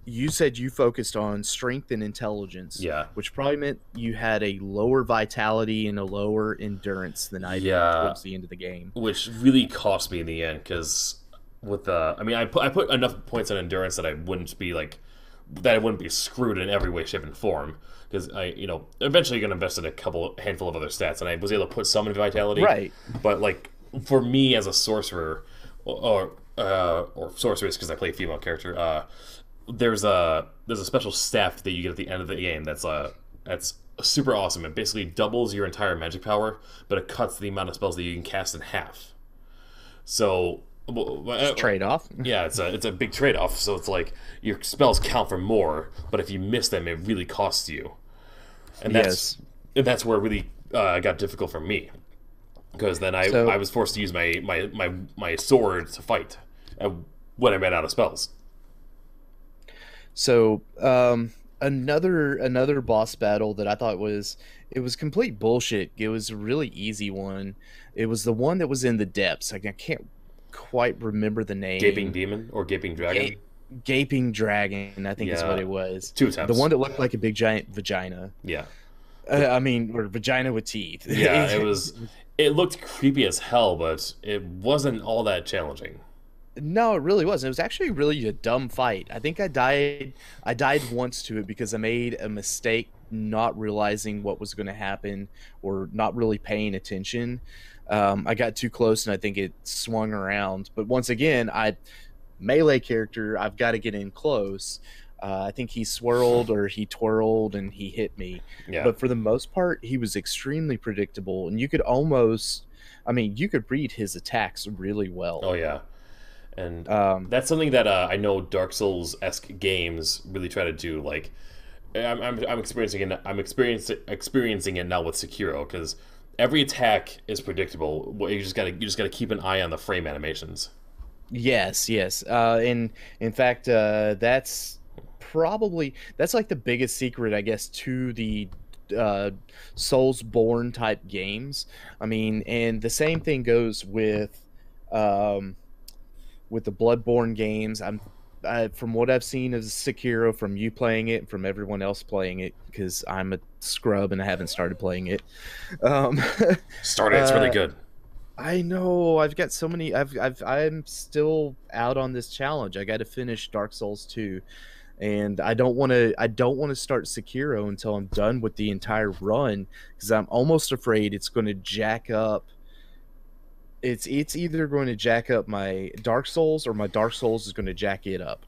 S2: You said you focused on strength and intelligence.
S1: Yeah.
S2: Which probably meant you had a lower vitality and a lower endurance than I did towards the end of the game.
S1: Which really cost me in the end, because with I put enough points on endurance that I wouldn't be screwed in every way, shape, and form, because I eventually going to invest in a handful of other stats, and I was able to put some in vitality,
S2: right? But
S1: like for me as a sorcerer or sorceress, because I play a female character, there's a special staff that you get at the end of the game that's super awesome. It basically doubles your entire magic power, but it cuts the amount of spells that you can cast in half. So
S2: trade-off.
S1: Yeah, it's a big trade-off. So it's like your spells count for more, but if you miss them, it really costs you. And that's where it really got difficult for me, because then I was forced to use my sword to fight when I ran out of spells.
S2: So another boss battle that I thought was complete bullshit. It was a really easy one. It was the one that was in the depths. I can't quite remember the name.
S1: Gaping Demon or Gaping Dragon?
S2: Gaping Dragon, I think is what it was.
S1: 2 attempts.
S2: The one that looked like a big giant vagina.
S1: Yeah.
S2: Or vagina with teeth.
S1: Yeah, it looked creepy as hell, but it wasn't all that challenging.
S2: No, it really wasn't. It was actually really a dumb fight. I think I died once to it because I made a mistake not realizing what was going to happen, or not really paying attention. I got too close and I think it swung around. But once again, melee character, I've got to get in close. I think he swirled or he twirled and he hit me.
S1: Yeah.
S2: But for the most part, he was extremely predictable, and you could read his attacks really well.
S1: Oh yeah. And that's something that I know Dark Souls-esque games really try to do. Like, I'm experiencing it. I'm experiencing it now with Sekiro, because every attack is predictable. You just gotta keep an eye on the frame animations.
S2: Yes. In fact, that's like the biggest secret, I guess, to the Soulsborne type games. I mean, and the same thing goes with the Bloodborne games. From what I've seen of Sekiro, from you playing it, from everyone else playing it, because I'm a scrub and I haven't started playing it.
S1: Started, it's really good.
S2: I know. I've got so many. I'm still out on this challenge. I got to finish Dark Souls 2. and I don't want to start Sekiro until I'm done with the entire run, because I'm almost afraid it's going to jack up. It's either going to jack up my Dark Souls, or my Dark Souls is going to jack it up.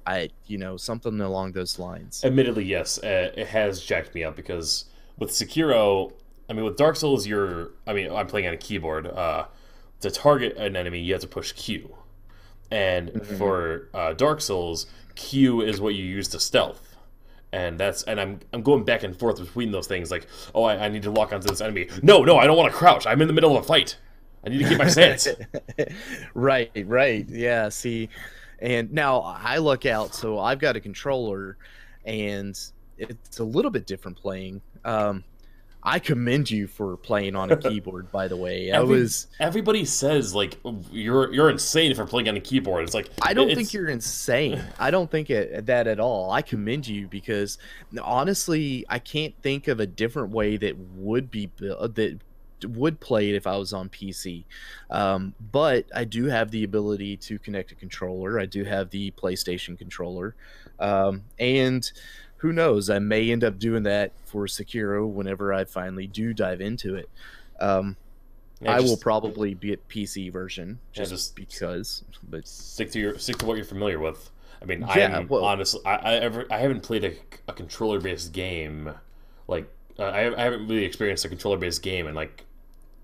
S2: Something along those lines.
S1: Admittedly, yes, it has jacked me up because with Sekiro, I mean, with Dark Souls, I'm playing on a keyboard. To target an enemy, you have to push Q, and for Dark Souls, Q is what you use to stealth. And I'm going back and forth between those things. Like, oh, I need to lock onto this enemy. No, I don't want to crouch. I'm in the middle of a fight. I need to keep my stance.
S2: Right, yeah. See, and now I look out, so I've got a controller, and it's a little bit different playing. I commend you for playing on a keyboard, by the way.
S1: Everybody says like you're insane for playing on a keyboard. It's like
S2: I don't think you're insane. I don't think that at all. I commend you, because honestly, I can't think of a different way that would play it if I was on PC. But I do have the ability to connect a controller. I do have the PlayStation controller. And who knows, I may end up doing that for Sekiro whenever I finally do dive into it. I will probably be at PC version just because. But
S1: stick to what you're familiar with. I mean, honestly, I haven't played a controller based game. Like I haven't really experienced a controller based game in like,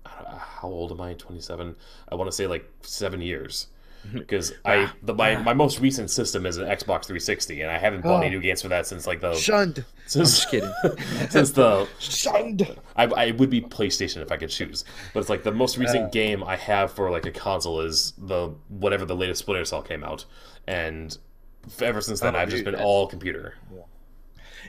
S1: how old am I? 27. I want to say like 7 years. Because my most recent system is an Xbox 360, and I haven't bought any new games for that since like the
S2: shunned. I'm just kidding.
S1: Since the
S2: shunned.
S1: I would be PlayStation if I could choose, but it's like the most recent game I have for like a console is whatever the latest Splinter Cell came out, and ever since then I've just been all computer.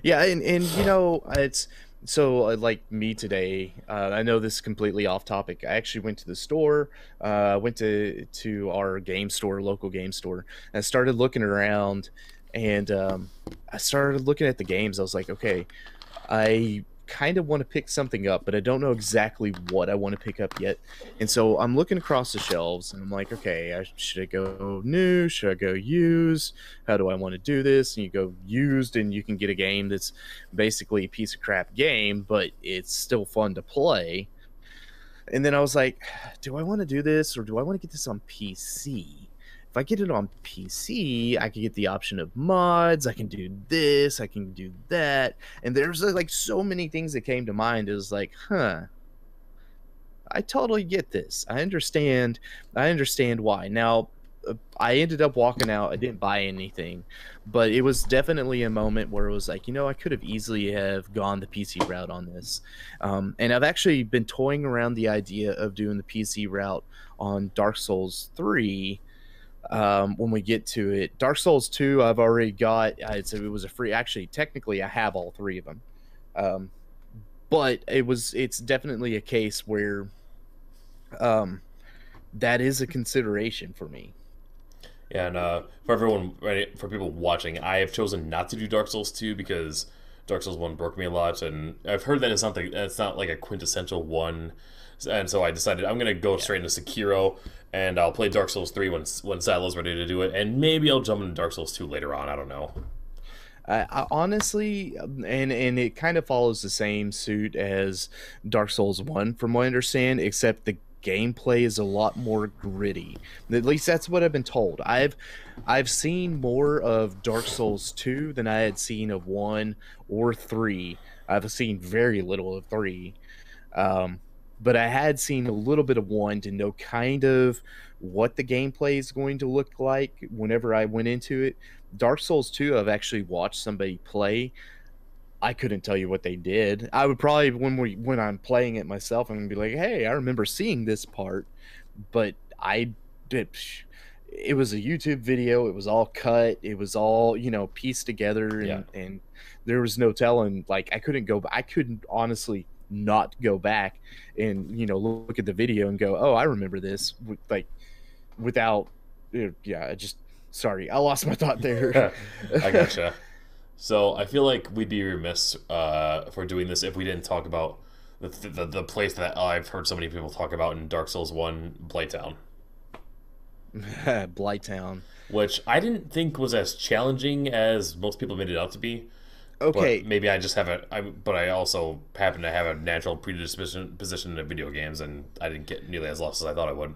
S2: Yeah, and it's. So, like me today, I know this is completely off topic. I actually went to the store, went to our game store, local game store, and I started looking around, and I started looking at the games. I was like, okay, I kind of want to pick something up, but I don't know exactly what I want to pick up yet. And so I'm looking across the shelves, and I'm like, okay, should I go new? Should I go used? How do I want to do this? And you go used, and you can get a game that's basically a piece of crap game, but it's still fun to play. And then I was like, do I want to do this, or do I want to get this on PC? If I get it on PC, I can get the option of mods. I can do this. I can do that. And there's like so many things that came to mind. It was like, I totally get this. I understand why. Now, I ended up walking out. I didn't buy anything, but it was definitely a moment where it was like, I could have easily have gone the PC route on this. And I've actually been toying around the idea of doing the PC route on Dark Souls 3. When we get to it. Dark Souls 2, I've already got. It was a free. Actually, technically, I have all 3 of them. But it's definitely a case where that is a consideration for me.
S1: Yeah, and for people watching, I have chosen not to do Dark Souls 2 because Dark Souls 1 broke me a lot, and I've heard that it's not like a quintessential one. And so I decided I'm going to go straight into Sekiro, and I'll play Dark Souls 3 when Silo's ready to do it, and maybe I'll jump into Dark Souls 2 later on. I don't know.
S2: I honestly, and it kind of follows the same suit as Dark Souls 1, from what I understand, except the gameplay is a lot more gritty. At least that's what I've been told. I've seen more of Dark Souls 2 than I had seen of 1 or 3. I've seen very little of 3. But I had seen a little bit of 1 to know kind of what the gameplay is going to look like whenever I went into it. Dark Souls 2, I've actually watched somebody play. I couldn't tell you what they did. I would probably, when I'm playing it myself, I'm going to be like, hey, I remember seeing this part. But I did. It was a YouTube video. It was all cut. It was all, pieced together. And there was no telling. Like, I couldn't honestly not go back and look at the video and go, oh, I remember this, without sorry, I lost my thought there.
S1: I gotcha. So I feel like we'd be remiss for doing this if we didn't talk about the place that I've heard so many people talk about in Dark Souls 1, Blighttown.
S2: Blighttown.
S1: which I didn't think was as challenging as most people made it out to be. But
S2: Okay,
S1: maybe I just have but I also happen to have a natural predisposition to video games, and I didn't get nearly as lost as I thought I would.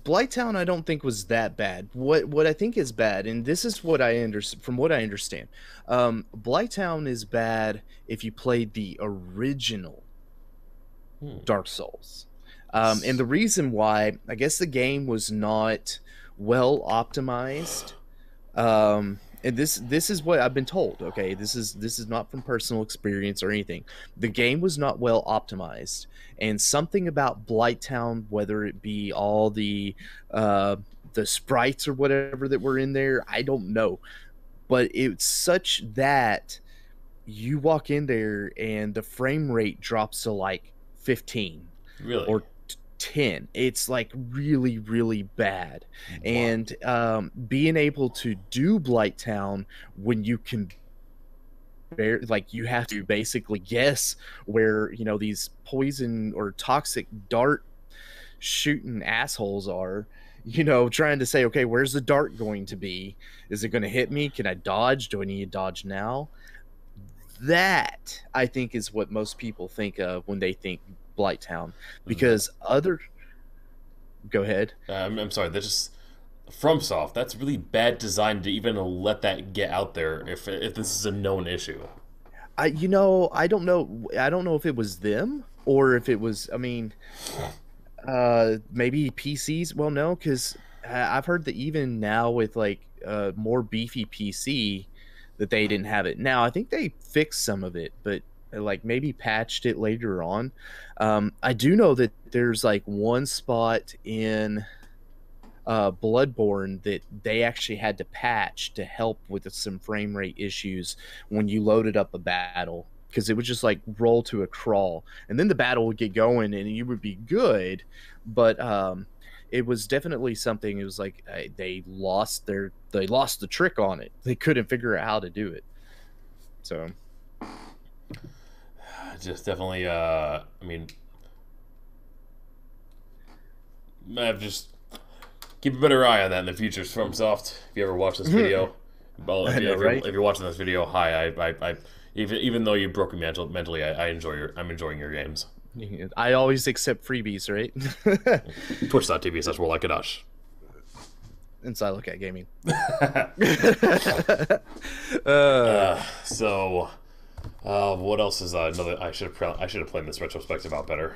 S2: Blighttown I don't think was that bad. What I think is bad, and this is what I from what I understand, Blighttown is bad if you played the original
S1: Hmm.
S2: Dark Souls. And the reason why, I guess the game was not well optimized. And this is what I've been told. Okay, this is not from personal experience or anything. The game was not well optimized, and something about Blighttown, whether it be all the sprites or whatever that were in there, I don't know, but it's such that you walk in there and the frame rate drops to like 15
S1: Really?
S2: or 10. It's like really really bad.
S1: Wow.
S2: And being able to do Blighttown when you can like you have to basically guess where these poison or toxic dart shooting assholes are, trying to say, okay, where's the dart going to be? Is it going to hit me? Can I dodge? Do I need to dodge now? That I think is what most people think of when they think Blighttown,
S1: That,
S2: because other go ahead.
S1: I'm sorry. That's just FromSoft. That's really bad design to even let that get out there. If this is a known issue.
S2: I don't know. I don't know if it was them or if it was. I mean, maybe PCs. Well, no, because I've heard that even now with like more beefy PC, that they didn't have it. Now I think they fixed some of it, but like maybe patched it later on. I do know that there's like one spot in Bloodborne that they actually had to patch to help with some frame rate issues when you loaded up a battle, because it would just like roll to a crawl and then the battle would get going and you would be good. But it was definitely something. It was like they lost the trick on it. They couldn't figure out how to do it. So
S1: Just definitely. I mean, I've just keep a better eye on that in the future, FromSoft. If you ever watch this video, well,
S2: I know, right?
S1: if you're watching this video, hi. Even though you broke me mentally, I'm enjoying your games.
S2: I always accept freebies, right?
S1: Twitch.tv/Warlock Kadash.
S2: And Sylokat Gaming.
S1: So, what else is another? I should have planned this retrospective out better.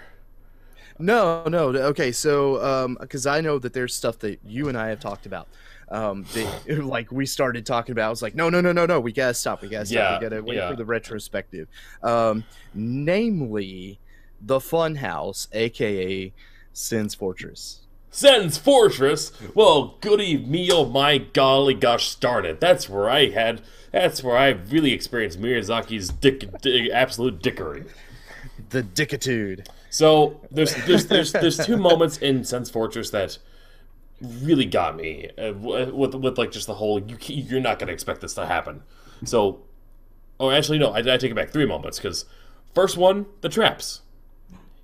S2: No, no. Okay, so because I know that there's stuff that you and I have talked about. That, like we started talking about. I was like, no, no, no, no, no. We gotta stop. We gotta stop.
S1: Yeah,
S2: We gotta wait
S1: yeah.
S2: for the retrospective. Namely, the Funhouse, aka Sin's Fortress.
S1: Sen's Fortress. Well, goody me, oh my golly gosh, started. That's where I really experienced Miyazaki's absolute dickery.
S2: The Dickitude.
S1: So there's two moments in Sen's Fortress that really got me with like just the whole you're not gonna expect this to happen. So, oh, actually no, I take it back. Three moments, because first one, the traps.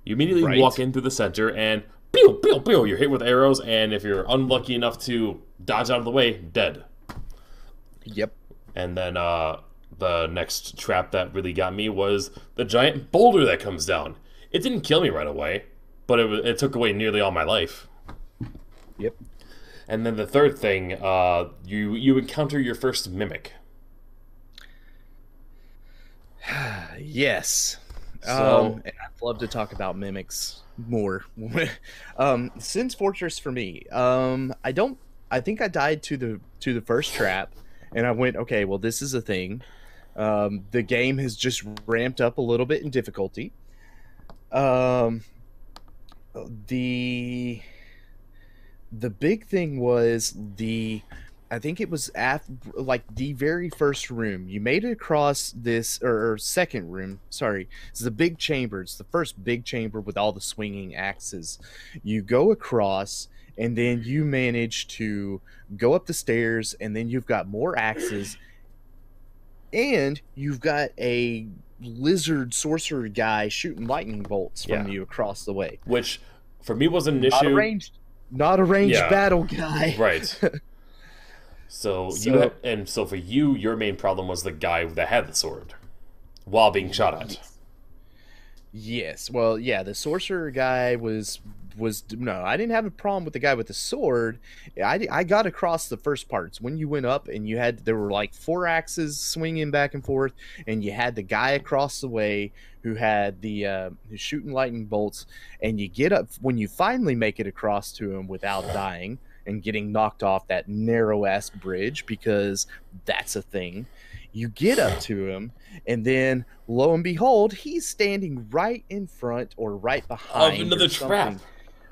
S1: You immediately
S2: Right.
S1: walk in through the center and pew pew pew. You're hit with arrows, and if you're unlucky enough to dodge out of the way, dead.
S2: Yep.
S1: And then the next trap that really got me was the giant boulder that comes down. It didn't kill me right away, but it took away nearly all my life.
S2: Yep.
S1: And then the third thing, you encounter your first mimic.
S2: Yes.
S1: So
S2: And I'd love to talk about mimics more. Sin's Fortress for me. I don't. I think I died to the first trap, and I went, okay, well, this is a thing. The game has just ramped up a little bit in difficulty. Um, the big thing was I think it was like the very first room you made it across this, or second room, sorry. It's the big chamber. It's the first big chamber with all the swinging axes. You go across and then you manage to go up the stairs, and then you've got more axes, and you've got a lizard sorcerer guy shooting lightning bolts from
S1: yeah,
S2: you across the way.
S1: which for me wasn't an
S2: Not a
S1: issue.
S2: ranged not a ranged
S1: Yeah.
S2: battle guy.
S1: Right. So,
S2: So
S1: so for you, your main problem was the guy that had the sword while being shot at.
S2: yes, well, yeah, the sorcerer guy was no, I didn't have a problem with the guy with the sword. I got across the first parts when you went up and there were like 4 axes swinging back and forth, and you had the guy across the way who had the who's shooting lightning bolts, and you get up when you finally make it across to him without dying and getting knocked off that narrow ass bridge, because that's a thing. You get up to him, and then lo and behold, he's standing right in front or right behind
S1: Of another
S2: or something.
S1: trap.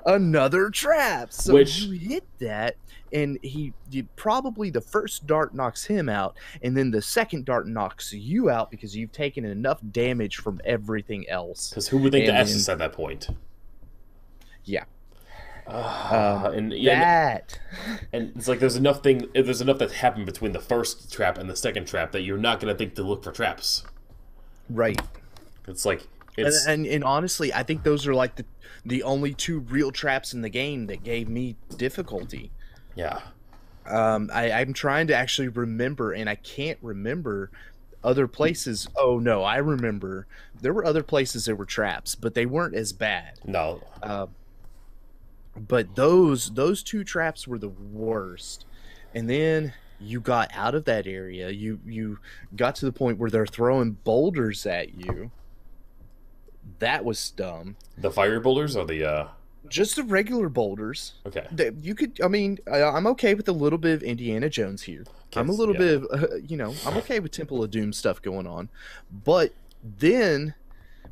S2: Another trap. So
S1: Which-
S2: you hit that, and probably the first dart knocks him out, and then the second dart knocks you out because you've taken enough damage from everything else.
S1: Because who would think to
S2: And
S1: Estus at that point?
S2: Yeah.
S1: And it's like there's enough that happened between the first trap and the second trap that you're not gonna think to look for traps.
S2: Right.
S1: It's like it's
S2: And honestly, I think those are like the only 2 real traps in the game that gave me difficulty.
S1: yeah.
S2: I'm trying to actually remember, and I can't remember other places. Oh no, I remember. There were other places that were traps, but they weren't as bad.
S1: No.
S2: But those 2 traps were the worst. And then you got out of that area. You got to the point where they're throwing boulders at you. That was dumb.
S1: The fire boulders or the
S2: Just the regular boulders.
S1: okay.
S2: You could, I mean, I'm okay with a little bit of Indiana Jones here. I'm a
S1: Yes,
S2: little
S1: yeah.
S2: bit of, I'm okay with Temple of Doom stuff going on. But then,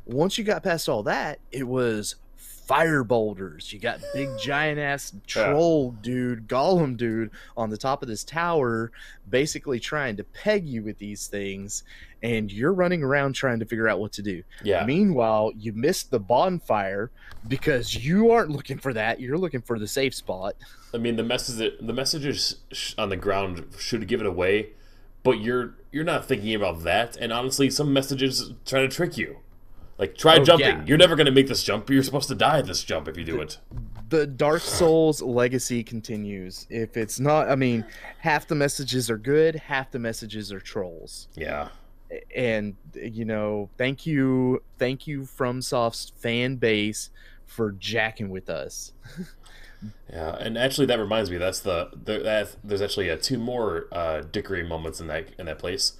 S2: once you got past all that, it was fire boulders. You got big giant ass troll dude, golem dude on the top of this tower, basically trying to peg you with these things, and you're running around trying to figure out what to do.
S1: Yeah.
S2: Meanwhile, you missed the bonfire because you aren't looking for that. You're looking for the safe spot.
S1: I mean, the messages on the ground should give it away, but you're not thinking about that. And honestly, some messages try to trick you. Like, try jumping.
S2: yeah.
S1: You're never going to make this jump. You're supposed to die at this jump if you do it.
S2: The Dark Souls legacy continues. If it's not, I mean, half the messages are good, half the messages are trolls.
S1: Yeah.
S2: And thank you FromSoft's fan base for jacking with us.
S1: Yeah, and actually that reminds me, there's actually 2 more dickery moments in that place.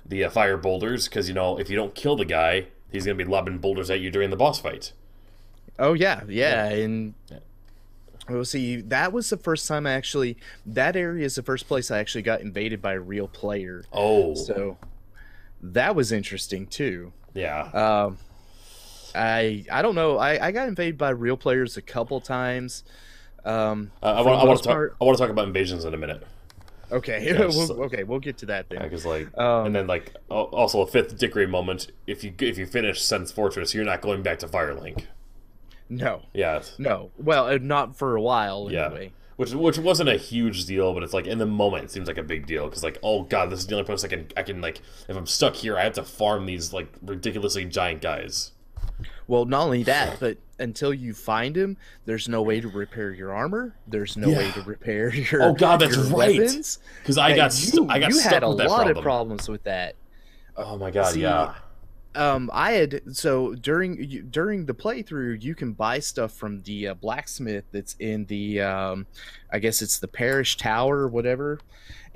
S1: The fire boulders, because if you don't kill the guy, he's gonna be lobbing boulders at you during the boss fight.
S2: Oh yeah, and we'll see. That was the first time that area is the first place I actually got invaded by a real player.
S1: Oh,
S2: So that was interesting too.
S1: yeah.
S2: I don't know. I got invaded by real players a couple times.
S1: I want to talk about invasions in a minute.
S2: Okay,
S1: Yeah, so-
S2: okay, we'll get to that then.
S1: Because and then also a 5th dickery moment. If you finish Sen's Fortress, you're not going back to Firelink.
S2: No,
S1: Yeah.
S2: no. Well, not for a while
S1: Yeah.
S2: anyway.
S1: Which wasn't a huge deal, but it's like in the moment it seems like a big deal because oh god, this is the only place I can if I'm stuck here I have to farm these ridiculously giant guys.
S2: Well, not only that, but until you find him, there's no way to repair your armor. There's no way to repair your
S1: Oh god, that's
S2: your
S1: right.
S2: weapons.
S1: Because I got
S2: You
S1: stuck
S2: had a
S1: with that
S2: lot
S1: problem.
S2: of problems with that.
S1: Oh my god,
S2: See,
S1: yeah.
S2: I had during the playthrough, you can buy stuff from the blacksmith that's in the I guess it's the parish tower or whatever,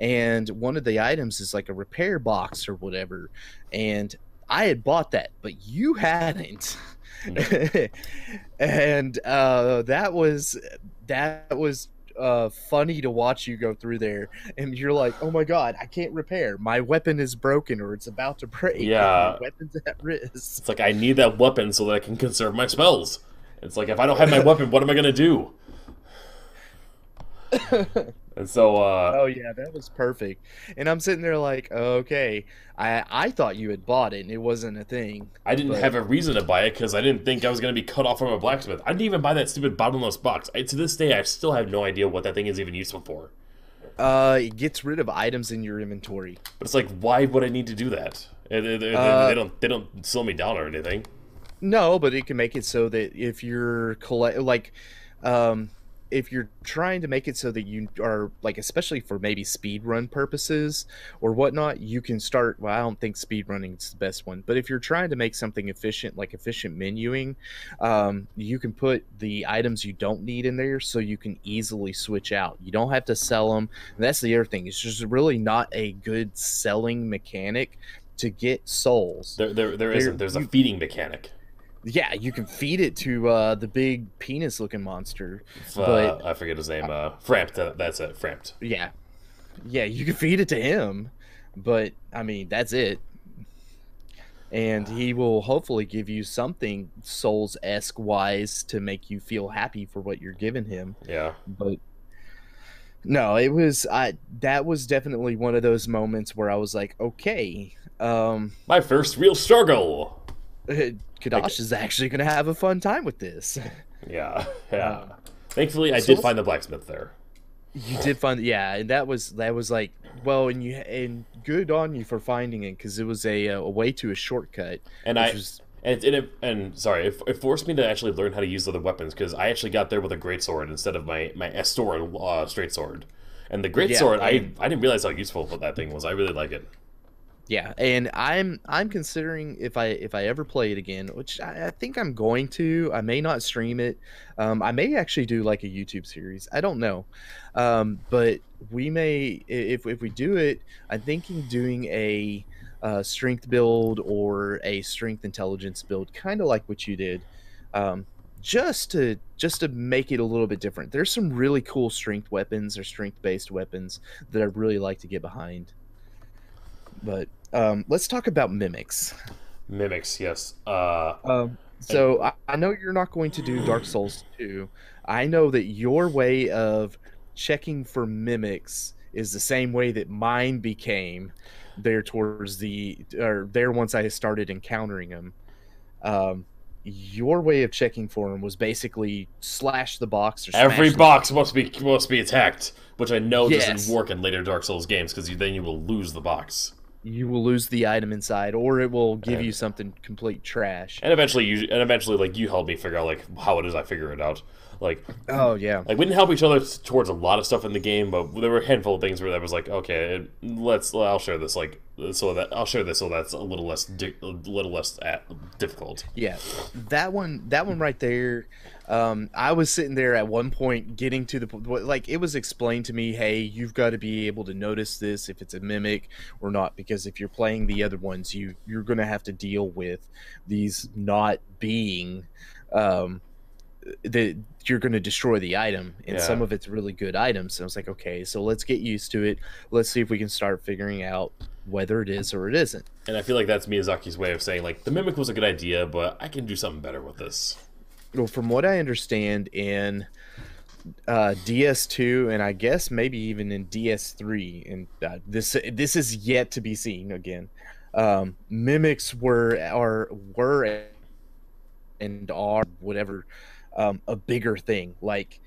S2: and one of the items is like a repair box or whatever, and I had bought that, but you hadn't.
S1: No.
S2: And that was funny to watch you go through there, and you're like, oh my god, I can't repair, my weapon is broken or it's about to break.
S1: Yeah.
S2: My weapon's at risk.
S1: It's like I need that weapon so that I can conserve my spells. It's like if I don't have my weapon, what am I gonna do? And so
S2: Oh yeah, that was perfect. And I'm sitting there like, okay, I thought you had bought it and it wasn't a thing.
S1: I didn't
S2: but-
S1: have a reason to buy it because I didn't think I was going to be cut off from a blacksmith. I didn't even buy that stupid bottomless box. To this day, I still have no idea what that thing is even useful for.
S2: It gets rid of items in your inventory.
S1: But it's like, why would I need to do that? They don't slow me down or anything.
S2: No, but it can make it so that if you're if you're trying to make it so that you are like, especially for maybe speed run purposes or whatnot, you can start. Well, I don't think speed running is the best one, but if you're trying to make something efficient, like efficient menuing, you can put the items you don't need in there so you can easily switch out. You don't have to sell them. And that's the other thing. It's just really not a good selling mechanic to get souls.
S1: There isn't. There's a feeding mechanic.
S2: Yeah, you can feed it to the big penis-looking monster, but
S1: I forget his name. Frampt. That's it. Frampt.
S2: yeah, yeah, you can feed it to him, but I mean that's it. And he will hopefully give you something Souls-esque wise to make you feel happy for what you're giving him.
S1: Yeah.
S2: But no, that was definitely one of those moments where I was like, okay,
S1: My first real struggle.
S2: Kadash is actually going to have a fun time with this.
S1: Yeah. Thankfully, I did find the blacksmith there.
S2: You did find, yeah, and that was like, well, and good on you for finding it, because it was a way to a shortcut.
S1: And sorry, it forced me to actually learn how to use other weapons, because I actually got there with a greatsword instead of my S-sword straight sword. And the greatsword, I didn't realize how useful that thing was. I really like it.
S2: Yeah, and I'm considering if I ever play it again, which I think I'm going to. I may not stream it. I may actually do like a YouTube series. I don't know, but we may, if we do it. I'm thinking doing a strength build or a strength intelligence build, kind of like what you did, just to make it a little bit different. There's some really cool strength weapons or strength based weapons that I really like to get behind. But let's talk about mimics.
S1: Mimics, yes.
S2: So I know you're not going to do Dark Souls 2. I know that your way of checking for mimics is the same way that mine became there once I started encountering them. Your way of checking for them was basically slash the box or
S1: every box must be attacked, which I know
S2: Yes.
S1: doesn't work in later Dark Souls games, because then you will lose the box.
S2: You will lose the item inside, or it will give you something complete trash.
S1: And eventually, like, you helped me figure out like how it is I figure it out. Like,
S2: oh yeah,
S1: like we didn't help each other towards a lot of stuff in the game, but there were a handful of things where that was like, okay, I'll share this so that's a little less difficult.
S2: Yeah, that one right there. I was sitting there at one point getting to the like, it was explained to me, hey, you've got to be able to notice this if it's a mimic or not, because if you're playing the other ones, you're going to have to deal with these not being that you're going to destroy the item, and some of it's really good items. So I was like, okay, so let's get used to it. Let's see if we can start figuring out whether it is or it isn't.
S1: And I feel like that's Miyazaki's way of saying, like, the mimic was a good idea, but I can do something better with this.
S2: Well, from what I understand in DS2, and I guess maybe even in DS3, and this is yet to be seen again. Mimics were and are whatever, a bigger thing. Like,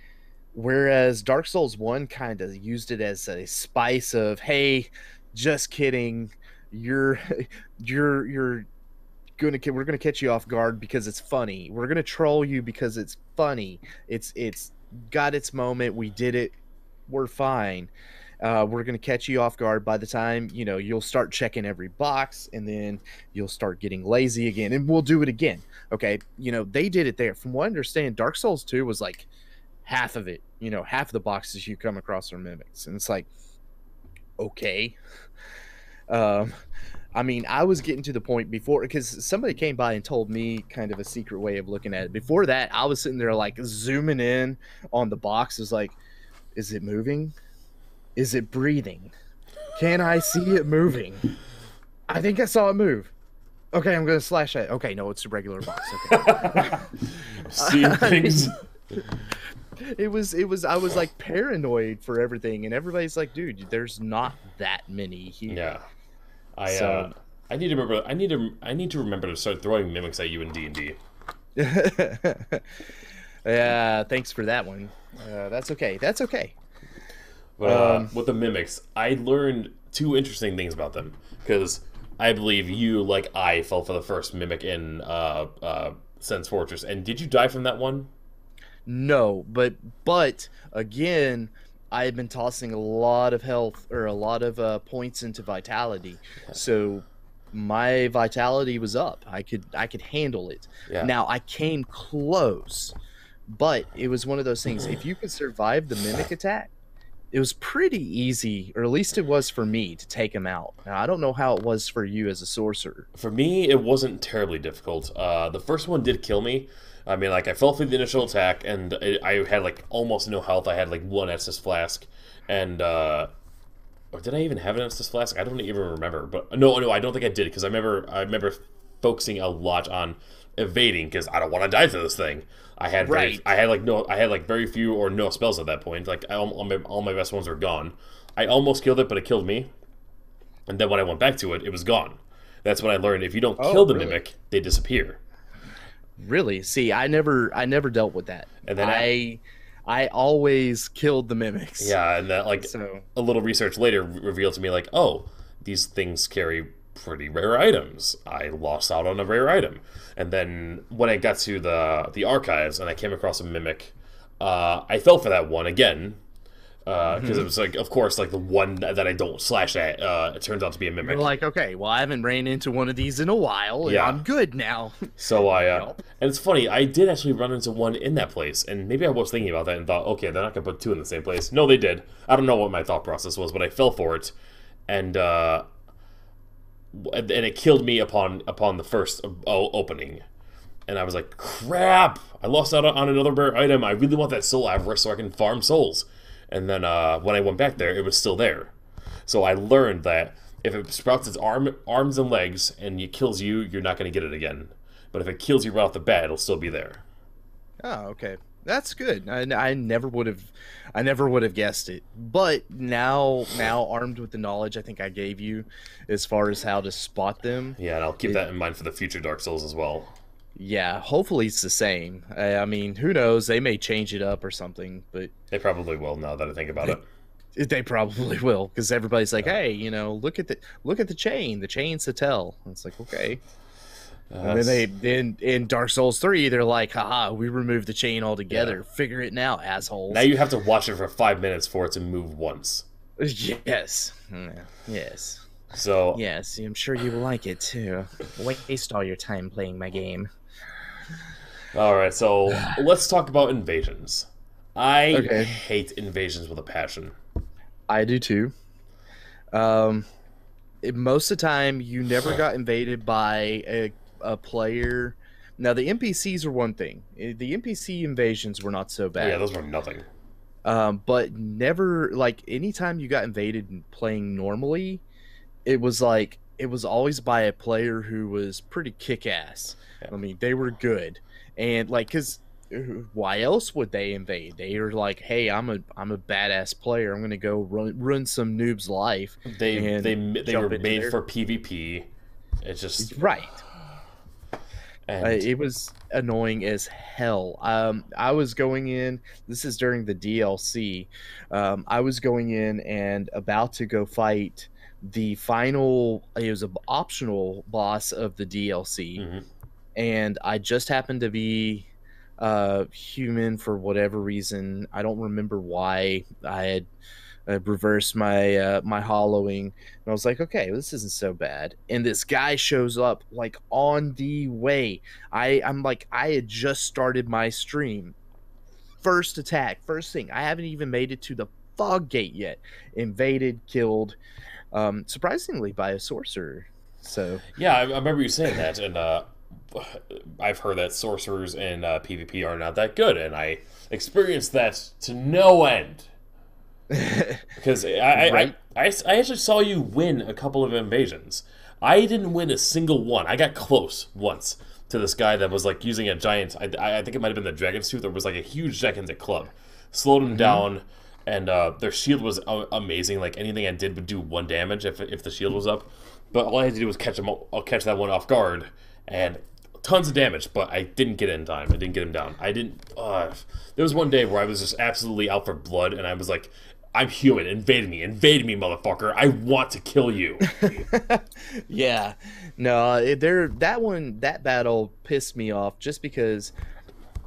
S2: whereas Dark Souls 1 kind of used it as a spice of, hey, just kidding, we're gonna catch you off guard because it's funny. We're gonna troll you because it's funny. It's got its moment. We did it. We're fine. We're gonna catch you off guard. By the time you'll start checking every box, and then you'll start getting lazy again, and we'll do it again. Okay, they did it there. From what I understand, Dark Souls 2 was like half of it. Half of the boxes you come across are mimics, and it's like, okay. I mean, I was getting to the point before, because somebody came by and told me kind of a secret way of looking at it. Before that, I was sitting there like zooming in on the box. Is like, is it moving? Is it breathing? Can I see it moving? I think I saw it move. Okay, I'm gonna slash it. Okay, no, it's a regular box. Okay.
S1: Seeing things.
S2: It was. I was like paranoid for everything, and everybody's like, "Dude, there's not that many here."
S1: Yeah. I need to remember. I need to remember to start throwing mimics at you in D&D.
S2: Yeah, thanks for that one. That's okay. That's okay.
S1: But with the mimics, I learned two interesting things about them, because I believe you, like I, fell for the first mimic in Sen's Fortress. And did you die from that one?
S2: No, but again, I had been tossing a lot of health or a lot of points into vitality, so my vitality was up. I could handle it.
S1: Yeah.
S2: Now I came close, but it was one of those things. If you could survive the mimic attack, it was pretty easy, or at least it was for me to take him out. Now I don't know how it was for you as a sorcerer.
S1: For me, it wasn't terribly difficult. The first one did kill me. I mean, like, I fell through the initial attack, and I had, like, almost no health. I had, like, one Estus Flask, and, or did I even have an Estus Flask? I don't even remember, but, no, I don't think I did, because I remember focusing a lot on evading, because I don't want to die to this thing. I had very few or no spells at that point. Like, all my best ones are gone. I almost killed it, but it killed me, and then when I went back to it, it was gone. That's when I learned if you don't kill the mimic, they disappear.
S2: Really? See, I never dealt with that.
S1: And then
S2: I always killed the mimics.
S1: Yeah, and that, like, a little research later revealed to me, like, oh, these things carry pretty rare items. I lost out on a rare item. And then when I got to the archives and I came across a mimic, I fell for that one again. Because it was, like, of course, like, the one that I don't slash at, it turns out to be a mimic.
S2: You're like, okay, well, I haven't ran into one of these in a while, and I'm good now.
S1: So and it's funny, I did actually run into one in that place, and maybe I was thinking about that and thought, okay, they're not going to put two in the same place. No, they did. I don't know what my thought process was, but I fell for it, and it killed me upon the first opening. And I was like, crap! I lost out on another rare item. I really want that soul avarice so I can farm souls. And then when I went back there, it was still there. So I learned that if it sprouts its arms and legs and it kills you, you're not going to get it again. But if it kills you right off the bat, it'll still be there.
S2: Oh, okay. That's good. I never would have guessed it. But now armed with the knowledge I think I gave you as far as how to spot them.
S1: Yeah, and I'll keep that in mind for the future Dark Souls as well.
S2: Yeah, hopefully it's the same. I mean, who knows? They may change it up or something, but
S1: they probably will. Now that I think about it,
S2: they probably will, because everybody's like, "Hey, look at the chain. The chain's to tell." And it's like, okay. And then in Dark Souls 3, they're like, "Haha, we removed the chain altogether. Yeah. Figure it out, assholes."
S1: Now you have to watch it for 5 minutes for it to move once.
S2: Yes. Yes.
S1: So
S2: yes, I'm sure you will like it too. Waste all your time playing my game.
S1: All right, so let's talk about invasions. I hate invasions with a passion.
S2: I do too. Most of the time, you never got invaded by a player. Now, the NPCs are one thing. The NPC invasions were not so bad.
S1: Yeah, those were nothing.
S2: But never, like, anytime you got invaded and playing normally, it was always by a player who was pretty kick-ass. Yeah. I mean, they were good. And, like, because why else would they invade? They are like, hey, I'm a badass player. I'm going to go run some noob's life.
S1: They were made for PvP. It's just...
S2: Right. It was annoying as hell. I was going in, this is during the DLC, I was going in and about to go fight the final, it was an optional boss of the DLC, and I just happened to be human for whatever reason. I don't remember why. I had reversed my my hollowing, and I was like, okay, this isn't so bad. And this guy shows up like on the way. I'm like, I had just started my stream. First attack, first thing. I haven't even made it to the fog gate yet. Invaded, killed, surprisingly by a sorcerer. So
S1: yeah, I remember you saying that, and I've heard that sorcerers in PvP are not that good, and I experienced that to no end. Because I actually saw you win a couple of invasions. I didn't win a single one. I got close once to this guy that was like using a giant, I think it might have been the Dragon's Tooth, or was like a huge gigantic club. Slowed him down, and their shield was amazing. Like anything I did would do 1 damage if the shield was up. But all I had to do was catch that one off guard, and tons of damage, but I didn't get it in time. I didn't get him down. There was one day where I was just absolutely out for blood, and I was like, I'm human. Invade me, motherfucker. I want to kill you.
S2: Yeah. No, that battle pissed me off just because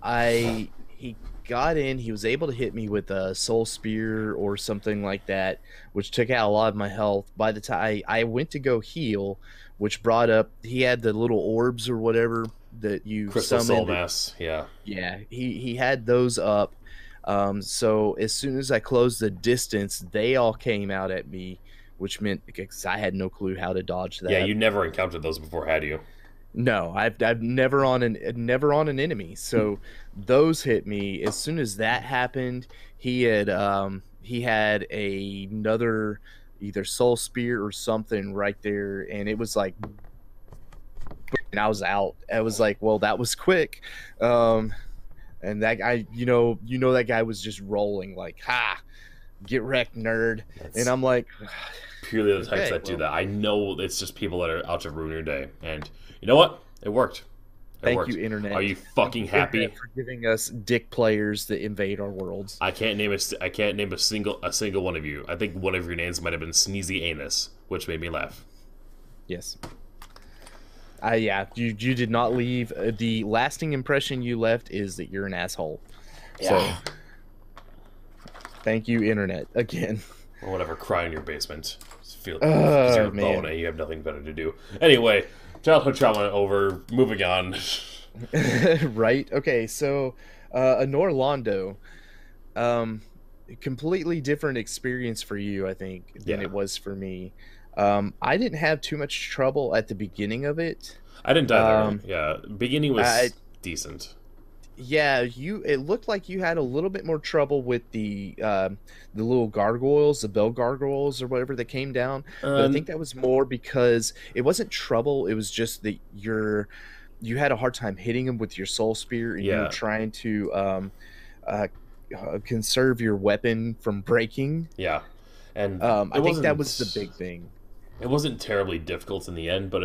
S2: he got in. He was able to hit me with a soul spear or something like that, which took out a lot of my health. By the time I went to go heal, which brought up, he had the little orbs or whatever that you
S1: Crystal Soul
S2: summoned.
S1: Mass, yeah.
S2: Yeah, he had those up. So as soon as I closed the distance, they all came out at me, which meant because I had no clue how to dodge
S1: Yeah,
S2: that.
S1: you never encountered those before, had you?
S2: No, I've never on an enemy. So those hit me. As soon as that happened, he had another either soul spear or something right there, and it was like, and I was out. I was like, well, that was quick. Um, and that guy, that guy was just rolling like, ha, get wrecked, nerd. And
S1: That's
S2: I'm like,
S1: purely the types
S2: okay,
S1: that do
S2: well,
S1: that. I know it's just people that are out to ruin your day. And you know what? It worked. It
S2: thank
S1: worked.
S2: you, internet.
S1: Are you
S2: Thank
S1: fucking
S2: you,
S1: happy?
S2: internet, for giving us dick players that invade our worlds.
S1: I can't name a single one of you. I think one of your names might have been Sneezy Anus, which made me laugh.
S2: Yes. Yeah, you did not leave. The lasting impression you left is that you're an asshole.
S1: Yeah.
S2: So, thank you, internet, again.
S1: Or whatever, cry in your basement. Just feel because you're a
S2: Man.
S1: bone and you have nothing better to do. Anyway, childhood trauma over. Moving on.
S2: Right? Okay, so in Orlando, completely different experience for you, I think, than
S1: Yeah.
S2: it was for me. I didn't have too much trouble at the beginning of it.
S1: I didn't die there.
S2: Um,
S1: Yeah, beginning
S2: I
S1: was decent.
S2: Yeah, it looked like you had a little bit more trouble with the little gargoyles, the bell gargoyles or whatever that came down. But I think that was more because it wasn't trouble, it was just that you had a hard time hitting them with your soul spear and you were
S1: Yeah,
S2: trying to uh, conserve your weapon from breaking.
S1: yeah, and
S2: I think that was the big thing.
S1: it wasn't terribly difficult in the end, but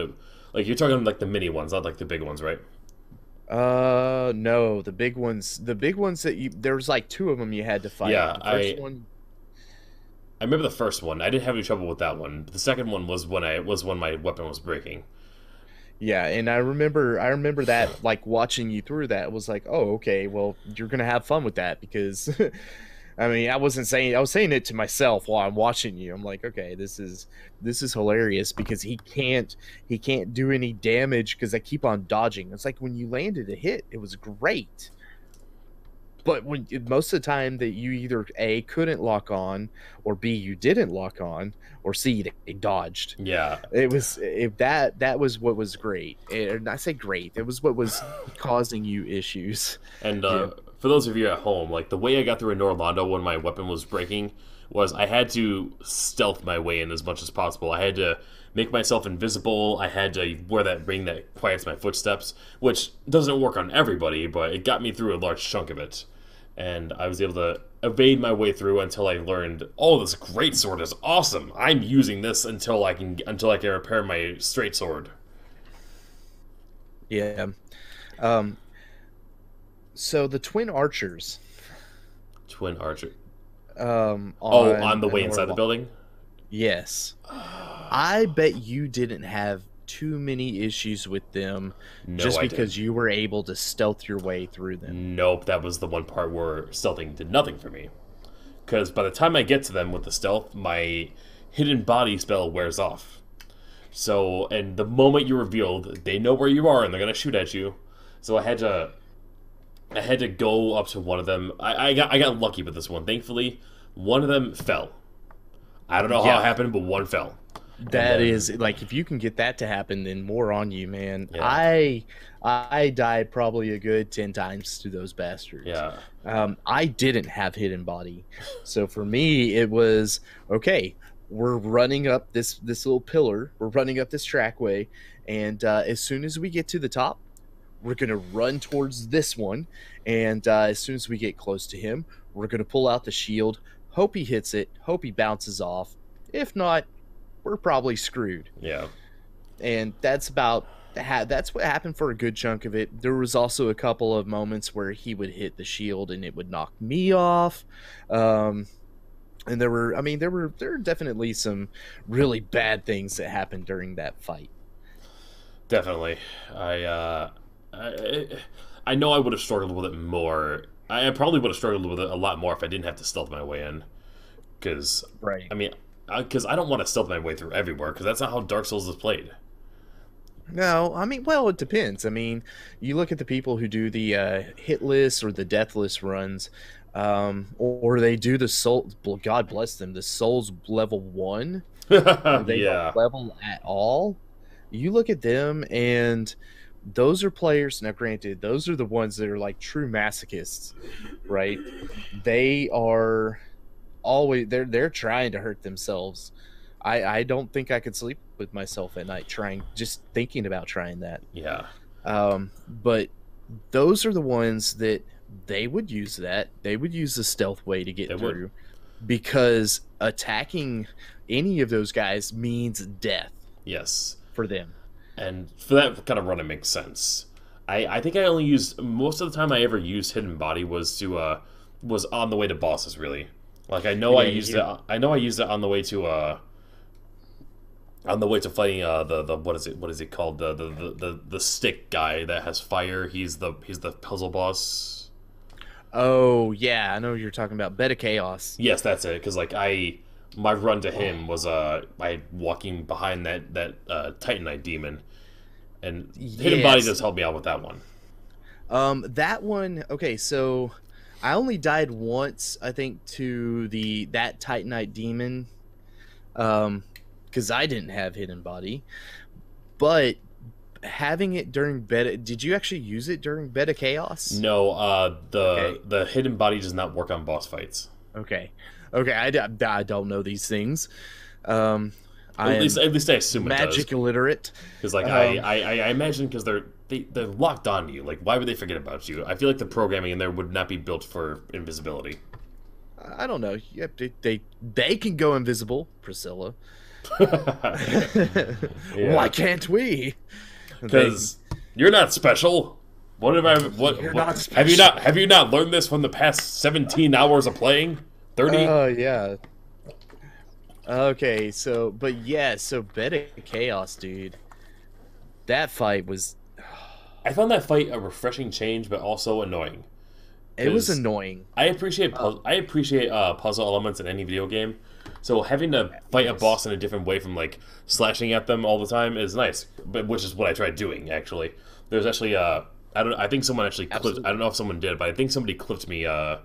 S1: like you're talking like the mini ones, not like the big ones, right?
S2: No, the big ones there was like two of them you had to fight.
S1: Yeah,
S2: The first one.
S1: I remember the first one. I didn't have any trouble with that one. The second one was when my weapon was breaking.
S2: Yeah, and I remember that, like, watching you through that, it was like, oh, okay, well, you're gonna have fun with that because I mean, I was saying it to myself while I'm watching you. I'm like, okay, this is hilarious because he can't do any damage because I keep on dodging. It's like when you landed a hit, it was great. But when most of the time that you either A, couldn't lock on, or B, you didn't lock on, or C, they dodged.
S1: Yeah,
S2: That was what was great. And I say great. It was what was causing you issues.
S1: and
S2: Yeah.
S1: for those of you at home, like the way I got through in Orlando when my weapon was breaking was I had to stealth my way in as much as possible. I had to make myself invisible. I had to wear that ring that quiets my footsteps, which doesn't work on everybody, but it got me through a large chunk of it. And I was able to evade my way through until I learned, oh, this great sword is awesome. I'm using this until I can repair my straight sword.
S2: Yeah. Um. So the twin archers.
S1: Twin archer.
S2: On
S1: On the way
S2: an
S1: inside the
S2: Orlo-
S1: building.
S2: Yes. I bet you didn't have too many issues with them
S1: No,
S2: just
S1: I
S2: because
S1: didn't.
S2: you were able to stealth your way through them.
S1: Nope, that was the one part where stealthing did nothing for me. Because by the time I get to them with the stealth, my hidden body spell wears off. So, and the moment you're revealed, they know where you are and they're gonna shoot at you. So I had to go up to one of them. I got lucky with this one. Thankfully, one of them fell. I don't know how
S2: Yeah.
S1: it happened, but one fell.
S2: That
S1: then-
S2: is like, if you can get that to happen, then more on you, man.
S1: Yeah.
S2: I died probably a good 10 times to those bastards.
S1: Yeah.
S2: I didn't have hidden body, so for me it was okay. We're running up this little pillar. We're running up this trackway, and as soon as we get to the top, we're gonna run towards this one. And as soon as we get close to him, we're gonna pull out the shield. Hope he hits it. Hope he bounces off. If not, we're probably screwed.
S1: Yeah.
S2: And that's what happened for a good chunk of it. There was also a couple of moments where he would hit the shield and it would knock me off. And there were definitely some really bad things that happened during that fight.
S1: Definitely. I know I would have struggled with it more I probably would have struggled with it a lot more if I didn't have to stealth my way in. Because,
S2: Right.
S1: I mean, because I don't want to stealth my way through everywhere, because that's not how Dark Souls is played.
S2: No, I mean, well, it depends. I mean, you look at the people who do the hit list or the death list runs, or they do the soul. God bless them. The Souls level 1, where they
S1: Yeah.
S2: don't level at all. You look at them, and those are players. Now, granted, those are the ones that are like true masochists, right? They are always they're trying to hurt themselves. I don't think I could sleep with myself at night just thinking about trying that.
S1: Yeah.
S2: But those are the ones that they would use the stealth way to get
S1: They
S2: through,
S1: would.
S2: because attacking any of those guys means death
S1: Yes.
S2: for them.
S1: And for that kind of run, it makes sense. I think I only used, most of the time I ever used Hidden Body was on the way to bosses, really. Like, I know I used it on the way to fighting the what is it called, the stick guy that has fire. He's the puzzle boss.
S2: Oh yeah, I know what you're talking about. Bed of Chaos.
S1: Yes, that's it. Because like my run to him was by walking behind that Titanite demon, and Hidden Body does help me out with that one.
S2: That one. Okay, so I only died once, I think, to that Titanite demon, because I didn't have Hidden Body, but having it during Beta. Did you actually use it during Beta Chaos?
S1: No, the Hidden Body does not work on boss fights.
S2: Okay, I don't know these things.
S1: At least I assume it does.
S2: Magic illiterate.
S1: Because like I imagine, because they're locked onto you. Like, why would they forget about you? I feel like the programming in there would not be built for invisibility.
S2: I don't know. Yep, they can go invisible, Priscilla.
S1: Yeah.
S2: Why can't we?
S1: Because you're not special. What have I? What?
S2: You're
S1: what
S2: not
S1: have you not learned this from the past 17 hours of playing? 30?
S2: Oh yeah. Okay, so Beta Chaos, dude. That fight was.
S1: I found that fight a refreshing change, but also annoying.
S2: It was annoying.
S1: I appreciate puzzle elements in any video game, so having to fight a boss in a different way from like slashing at them all the time is nice. But which is what I tried doing actually. There's actually I think someone actually clipped.
S2: Absolutely.
S1: I don't know if someone did, but I think somebody clipped me. I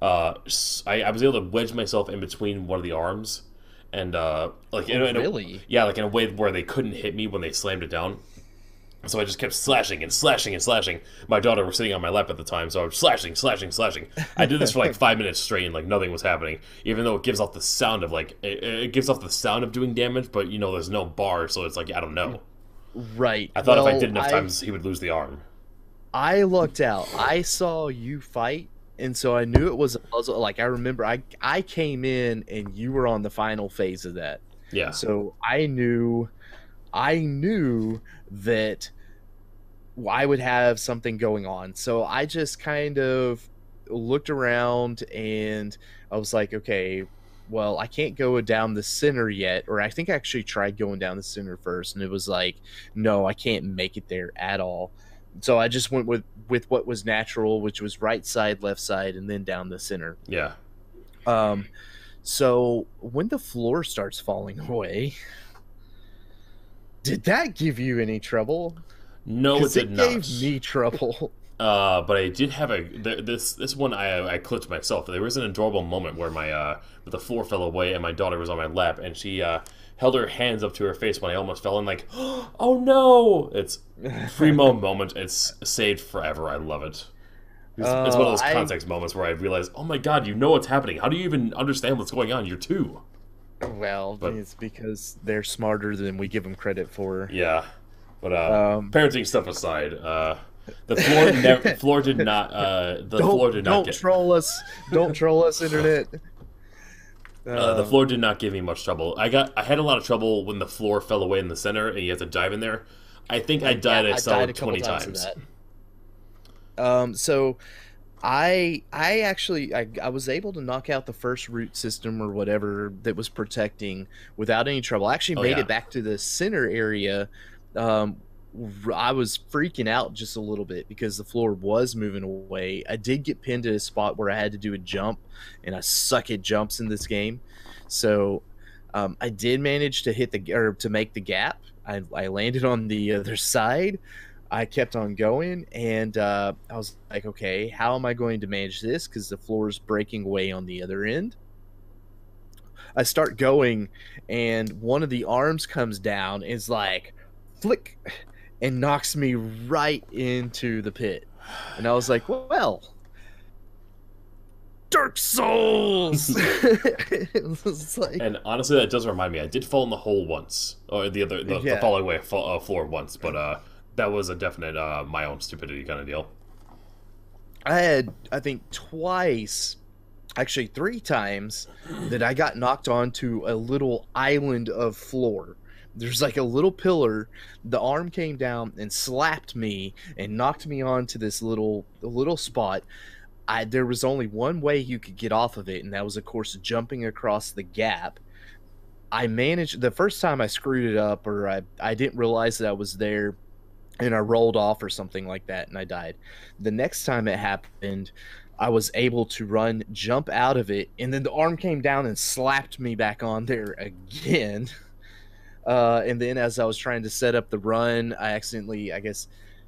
S1: was able to wedge myself in between one of the arms, and
S2: Really?
S1: like in a way where they couldn't hit me when they slammed it down. So I just kept slashing and slashing and slashing. My daughter was sitting on my lap at the time, so I was slashing. I did this for like 5 minutes straight, and like nothing was happening. Even though it gives off the sound of like it gives off the sound of doing damage, but there's no bar, so it's like I don't know.
S2: Right.
S1: I thought if I did enough times, he would lose the arm.
S2: I lucked out. I saw you fight, and so I knew it was a puzzle. Like I remember, I came in, and you were on the final phase of that.
S1: Yeah.
S2: So I knew that I would have something going on. So I just kind of looked around, and I was like, okay, well, I can't go down the center yet. Or I think I actually tried going down the center first, and it was like, no, I can't make it there at all. So I just went with what was natural, which was right side, left side, and then down the center.
S1: Yeah.
S2: So when the floor starts falling away, did that give you any trouble?
S1: No, it did not.
S2: It gave me trouble.
S1: But I did have this one I clipped myself. There was an adorable moment where the floor fell away and my daughter was on my lap, and she held her hands up to her face when I almost fell, and like, oh no! It's primo moment. It's saved forever. I love it. It's one of those context moments where I realize, oh my god, you know what's happening. How do you even understand what's going on? You're two.
S2: Well, it's because they're smarter than we give them credit for.
S1: Yeah, but parenting stuff aside, the floor did not.
S2: Don't troll us. Don't troll us, internet.
S1: The floor did not give me much trouble. I had a lot of trouble when the floor fell away in the center and you had to dive in there. I think I died a solid 20 times.
S2: So I actually was able to knock out the first root system or whatever that was protecting without any trouble. I actually made it back to the center area I was freaking out just a little bit because the floor was moving away. I did get pinned at a spot where I had to do a jump, and I suck at jumps in this game. So I did manage to hit the or to make the gap. I landed on the other side. I kept on going, and I was like, okay, how am I going to manage this? Because the floor is breaking away on the other end. I start going, and one of the arms comes down, is like, flick, and knocks me right into the pit. And I was like, well, Dark Souls. It's like,
S1: And honestly, that does remind me. I did fall in the hole once, or the falling way floor once, but that was a definite my own stupidity kind of deal.
S2: I had, I think, twice, actually 3 times, that I got knocked onto a little island of floor. There's like a little pillar. The arm came down and slapped me and knocked me onto this little spot. There was only one way you could get off of it, and that was, of course, jumping across the gap. I managed the first time I screwed it up, or I didn't realize that I was there, and I rolled off or something like that, and I died. The next time it happened, I was able to run, jump out of it, and then the arm came down and slapped me back on there again. And then as I was trying to set up the run, I accidentally, I guess,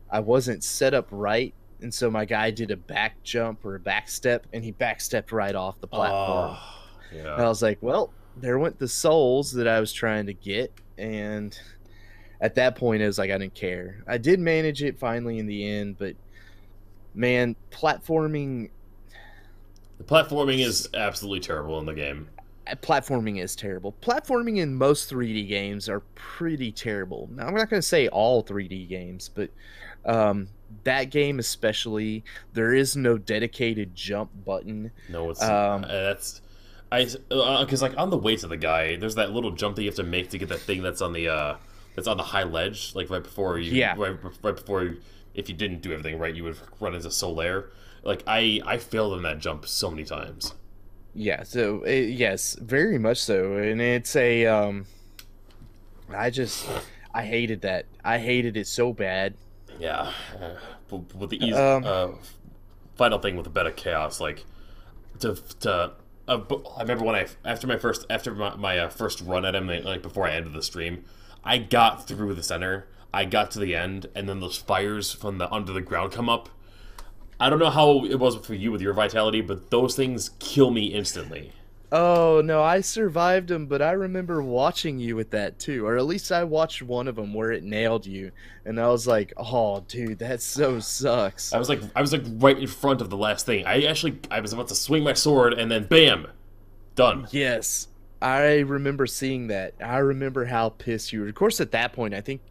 S2: I wasn't set up right, and so my guy did a back jump or a back step, and he backstepped right off the platform.
S1: Yeah.
S2: And I was like, well, there went the souls that I was trying to get, and at that point, it was like I didn't care. I did manage it finally in the end, but man,
S1: The platforming is absolutely terrible in the game.
S2: platforming is terrible. Platforming in most 3D games are pretty terrible. Now, I'm not going to say all 3D games, but that game especially, there is no dedicated jump button.
S1: No, it's that's because like on the way to the guy, there's that little jump that you have to make to get that thing that's on the high ledge, like right before you, right before if you didn't do everything right, you would run into Solaire. Like I failed in that jump so many times.
S2: Yeah, so yes, very much so, and it's a I hated that. I hated it so bad.
S1: Yeah, with the easy final thing with the Beta Chaos, like I remember when after my first run at him, like before I ended the stream, I got through the center, I got to the end, and then those fires from the under the ground come up. I don't know how it was for you with your vitality, but those things kill me instantly.
S2: Oh no, I survived them, but I remember watching you with that too, or at least I watched one of them where it nailed you, and I was like, "Oh, dude, that so sucks."
S1: I was like right in front of the last thing. I was about to swing my sword, and then bam, done.
S2: Yes, I remember seeing that. I remember how pissed you were. Of course, at that point, I think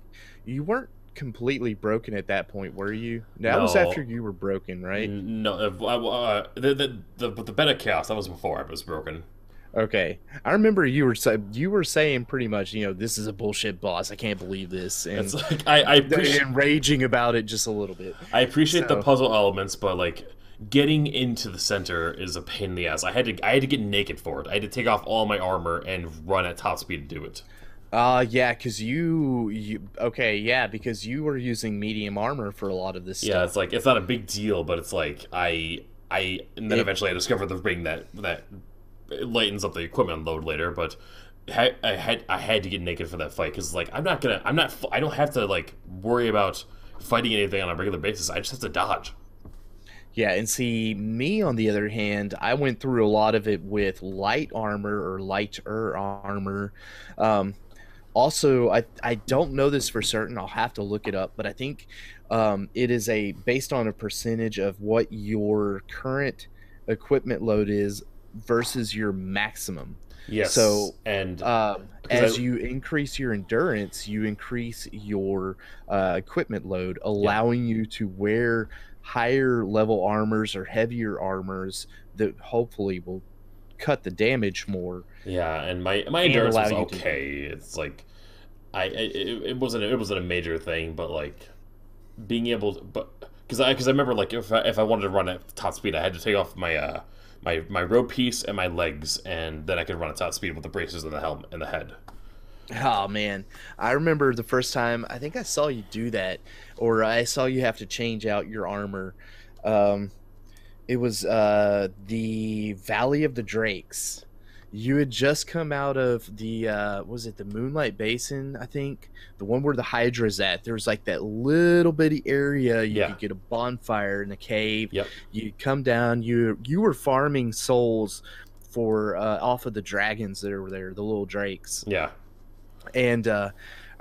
S2: you weren't completely broken at that point, were you? That was after you were broken, right?
S1: No, the Beta Chaos, that was before I was broken.
S2: Okay, I remember you were saying pretty much, this is a bullshit boss. I can't believe this, and
S1: it's like I appreciate
S2: raging about it just a little bit.
S1: I appreciate the puzzle elements, but like getting into the center is a pain in the ass. I had to get naked for it. I had to take off all my armor and run at top speed to do it.
S2: Yeah, because because you were using medium armor for a lot of this stuff.
S1: Yeah, it's like it's not a big deal, but it's like and then eventually I discovered the ring that lightens up the equipment load later. But I had to get naked for that fight because like I don't have to like worry about fighting anything on a regular basis. I just have to dodge.
S2: Yeah, and see, me on the other hand, I went through a lot of it with light armor or lighter armor. Also, I don't know this for certain. I'll have to look it up, but I think it is based on a percentage of what your current equipment load is versus your maximum.
S1: Yes.
S2: So,
S1: and
S2: as you increase your endurance, you increase your equipment load, allowing you to wear higher level armors or heavier armors that hopefully will cut the damage more.
S1: Yeah, and my endurance was okay. It's like it wasn't a major thing, but like being able to, because I remember like if I wanted to run at top speed, I had to take off my my robe piece and my legs, and then I could run at top speed with the braces and the helmet and the head.
S2: Oh man, I remember the first time I think I saw you do that, or I saw you have to change out your armor. Um, it was the Valley of the Drakes. You had just come out of the was it the Moonlight Basin, I think? The one where the Hydra's at. There was like that little bitty area you
S1: Yeah.
S2: could get a bonfire in a cave.
S1: Yep.
S2: You come down, you were farming souls for off of the dragons that were there, the little drakes.
S1: Yeah.
S2: And I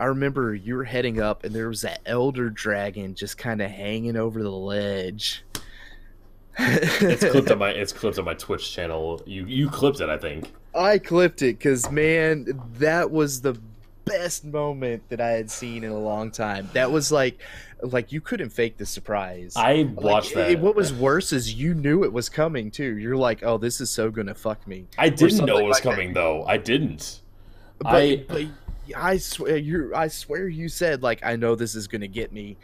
S2: remember you were heading up and there was that elder dragon just kind of hanging over the ledge.
S1: It's clipped on my Twitch channel. You clipped it, I think.
S2: I clipped it because, man, that was the best moment that I had seen in a long time. That was like you couldn't fake the surprise.
S1: I
S2: Like
S1: watched that.
S2: what was worse is you knew it was coming too. You're like, oh, this is so gonna fuck me.
S1: I
S2: Or
S1: didn't know
S2: something
S1: it was
S2: like that.
S1: coming though. I didn't.
S2: But I swear you said like, I know this is gonna get me,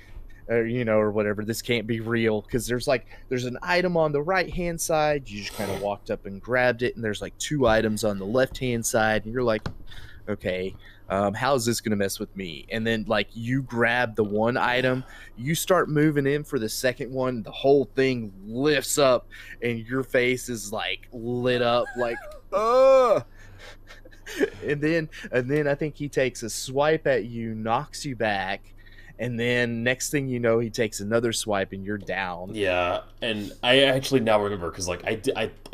S2: or or whatever. This can't be real because there's an item on the right hand side. You just kind of walked up and grabbed it, and there's like two items on the left hand side, and you're like, okay, how is this gonna mess with me? And then like you grab the one item, you start moving in for the second one, the whole thing lifts up, and your face is like lit up, like, oh. And then I think he takes a swipe at you, knocks you back, and then next thing you know, he takes another swipe and you're down.
S1: Yeah, and I actually now remember because like I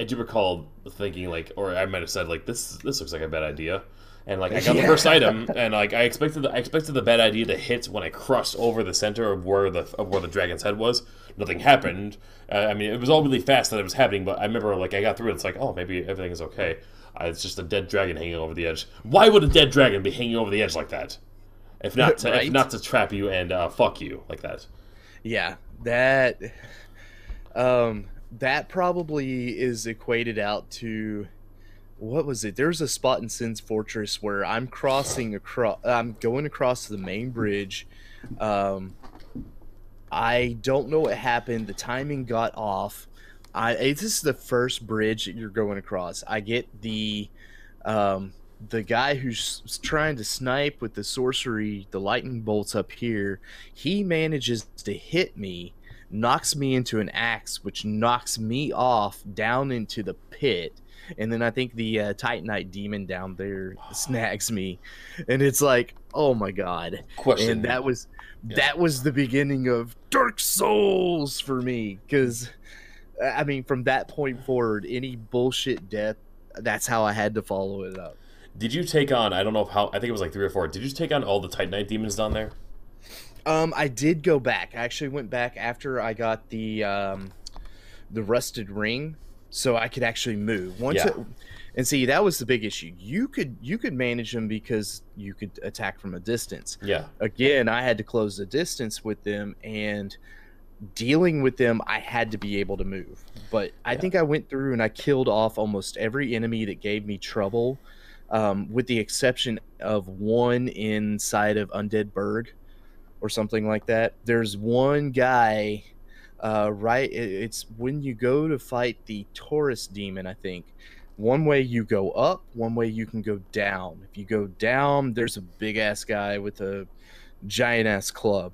S1: do recall thinking like, or I might have said like this looks like a bad idea, and like I got the first item, and like I expected the bad idea to hit when I crossed over the center of where the dragon's head was. Nothing happened. I mean, it was all really fast that it was happening, but I remember like I got through it. It's like, oh, maybe everything is okay. It's just a dead dragon hanging over the edge. Why would a dead dragon be hanging over the edge like that? If not to,
S2: Right?
S1: if not to trap you and fuck you like that.
S2: Yeah, that probably is equated out to, what was it? There's a spot in Sin's Fortress where I'm going across the main bridge. Um, I don't know what happened. The timing got off. This is the first bridge that you're going across. I get the guy who's trying to snipe with the sorcery, the lightning bolts up here. He manages to hit me, knocks me into an axe, which knocks me off down into the pit. And then I think the Titanite demon down there snags me, and it's like, oh my god!
S1: Question.
S2: And that was the beginning of Dark Souls for me, because I mean, from that point forward, any bullshit death, that's how I had to follow it up.
S1: Did you take on? I don't know how. I think it was like 3 or 4. Did you take on all the Titanite demons down there?
S2: I did go back. I actually went back after I got the rusted ring, so I could actually move. And see, that was the big issue. You could manage them because you could attack from a distance.
S1: Yeah.
S2: Again, I had to close the distance with them, and dealing with them, I had to be able to move. But I think I went through and I killed off almost every enemy that gave me trouble, with the exception of one inside of Undead Berg or something like that. There's one guy, right? It's when you go to fight the Taurus demon, I think. One way you go up, one way you can go down. If you go down, there's a big ass guy with a giant ass club.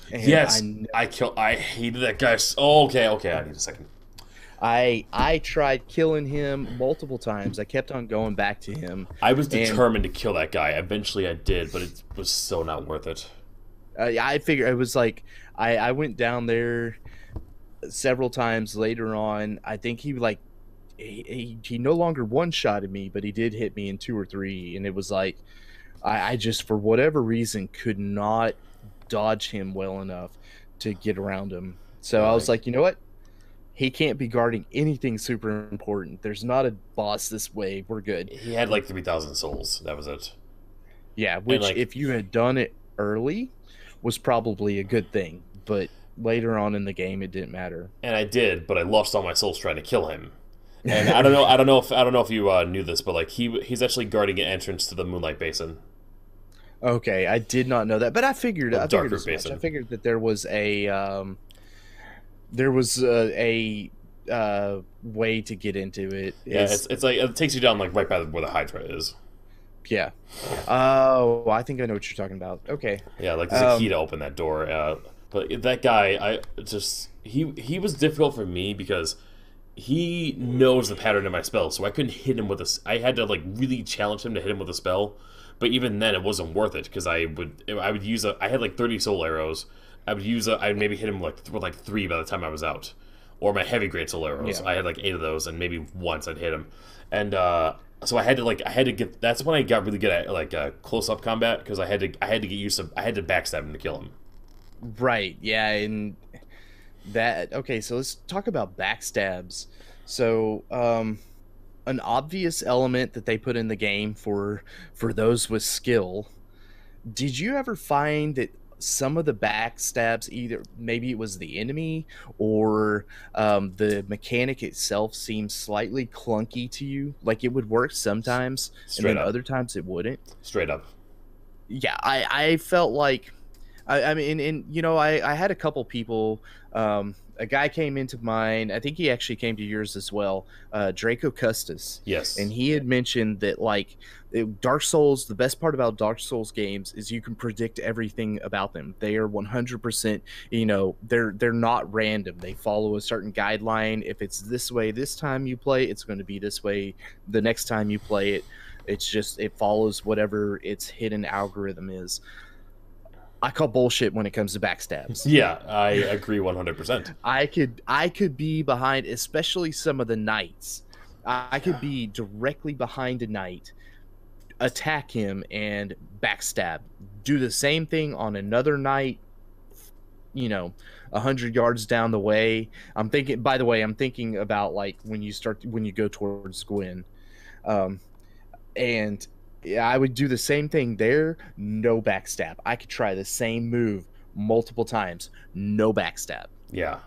S2: And
S1: Yes, I hated that guy. Oh, okay. I need a second.
S2: I tried killing him multiple times. I kept on going back to him.
S1: I was determined to kill that guy. Eventually, I did, but it was so not worth it.
S2: I figured it was like I went down there several times later on. I think he no longer one-shotted me, but he did hit me in 2 or 3, and it was like I just, for whatever reason, could not dodge him well enough to get around him. So I was like, you know what? He can't be guarding anything super important. There's not a boss this way. We're good.
S1: He had like 3,000 souls. That was it.
S2: Yeah, which if you had done it early was probably a good thing, but later on in the game it didn't matter.
S1: And I did, but I lost all my souls trying to kill him. And I don't know if you knew this, but like he's actually guarding an entrance to the Moonlight Basin.
S2: Okay, I did not know that, but I figured as much. I figured that there was a way to get into it.
S1: Yeah, it's like it takes you down like right by where the Hydra is.
S2: Yeah. Oh, I think I know what you're talking about. Okay.
S1: Yeah, like there's a key to open that door. But that guy, I just he was difficult for me because he knows the pattern of my spell, so I couldn't hit him with a. I had to like really challenge him to hit him with a spell, but even then it wasn't worth it because I would use a. I had like 30 soul arrows. I'd maybe hit him with like 3 by the time I was out, or my heavy great soul arrows.
S2: Yeah.
S1: I had like 8 of those, and maybe once I'd hit him, and so I had to get. That's when I got really good at like close up combat because I had to get used to. I had to backstab him to kill him.
S2: Right. Yeah, and that okay, so let's talk about backstabs. So, an obvious element that they put in the game for those with skill. Did you ever find that some of the backstabs, either maybe it was the enemy or the mechanic itself, seemed slightly clunky to you? Like it would work sometimes, and
S1: Straight
S2: then
S1: up,
S2: other times it wouldn't.
S1: straight up.
S2: Yeah, I felt like I mean, and you know, I had a couple people. A guy came into mine. I think he actually came to yours as well. Draco Custis,
S1: Yes,
S2: and he had mentioned that like Dark Souls. The best part about Dark Souls games is you can predict everything about them. They are 100%. You know, they're not random. They follow a certain guideline. If it's this way this time you play, it's going to be this way the next time you play it. It's just it follows whatever its hidden algorithm is. I call bullshit when it comes to backstabs.
S1: yeah, I agree 100%.
S2: I could be behind, especially some of the knights. I could be directly behind a knight, attack him and backstab. Do the same thing on another knight, you know, 100 yards down the way. I'm thinking. By the way, I'm thinking about like when you go towards Gwyn. Um, and yeah, I would do the same thing there. No backstab. I could try the same move multiple times. No backstab.
S1: Yeah,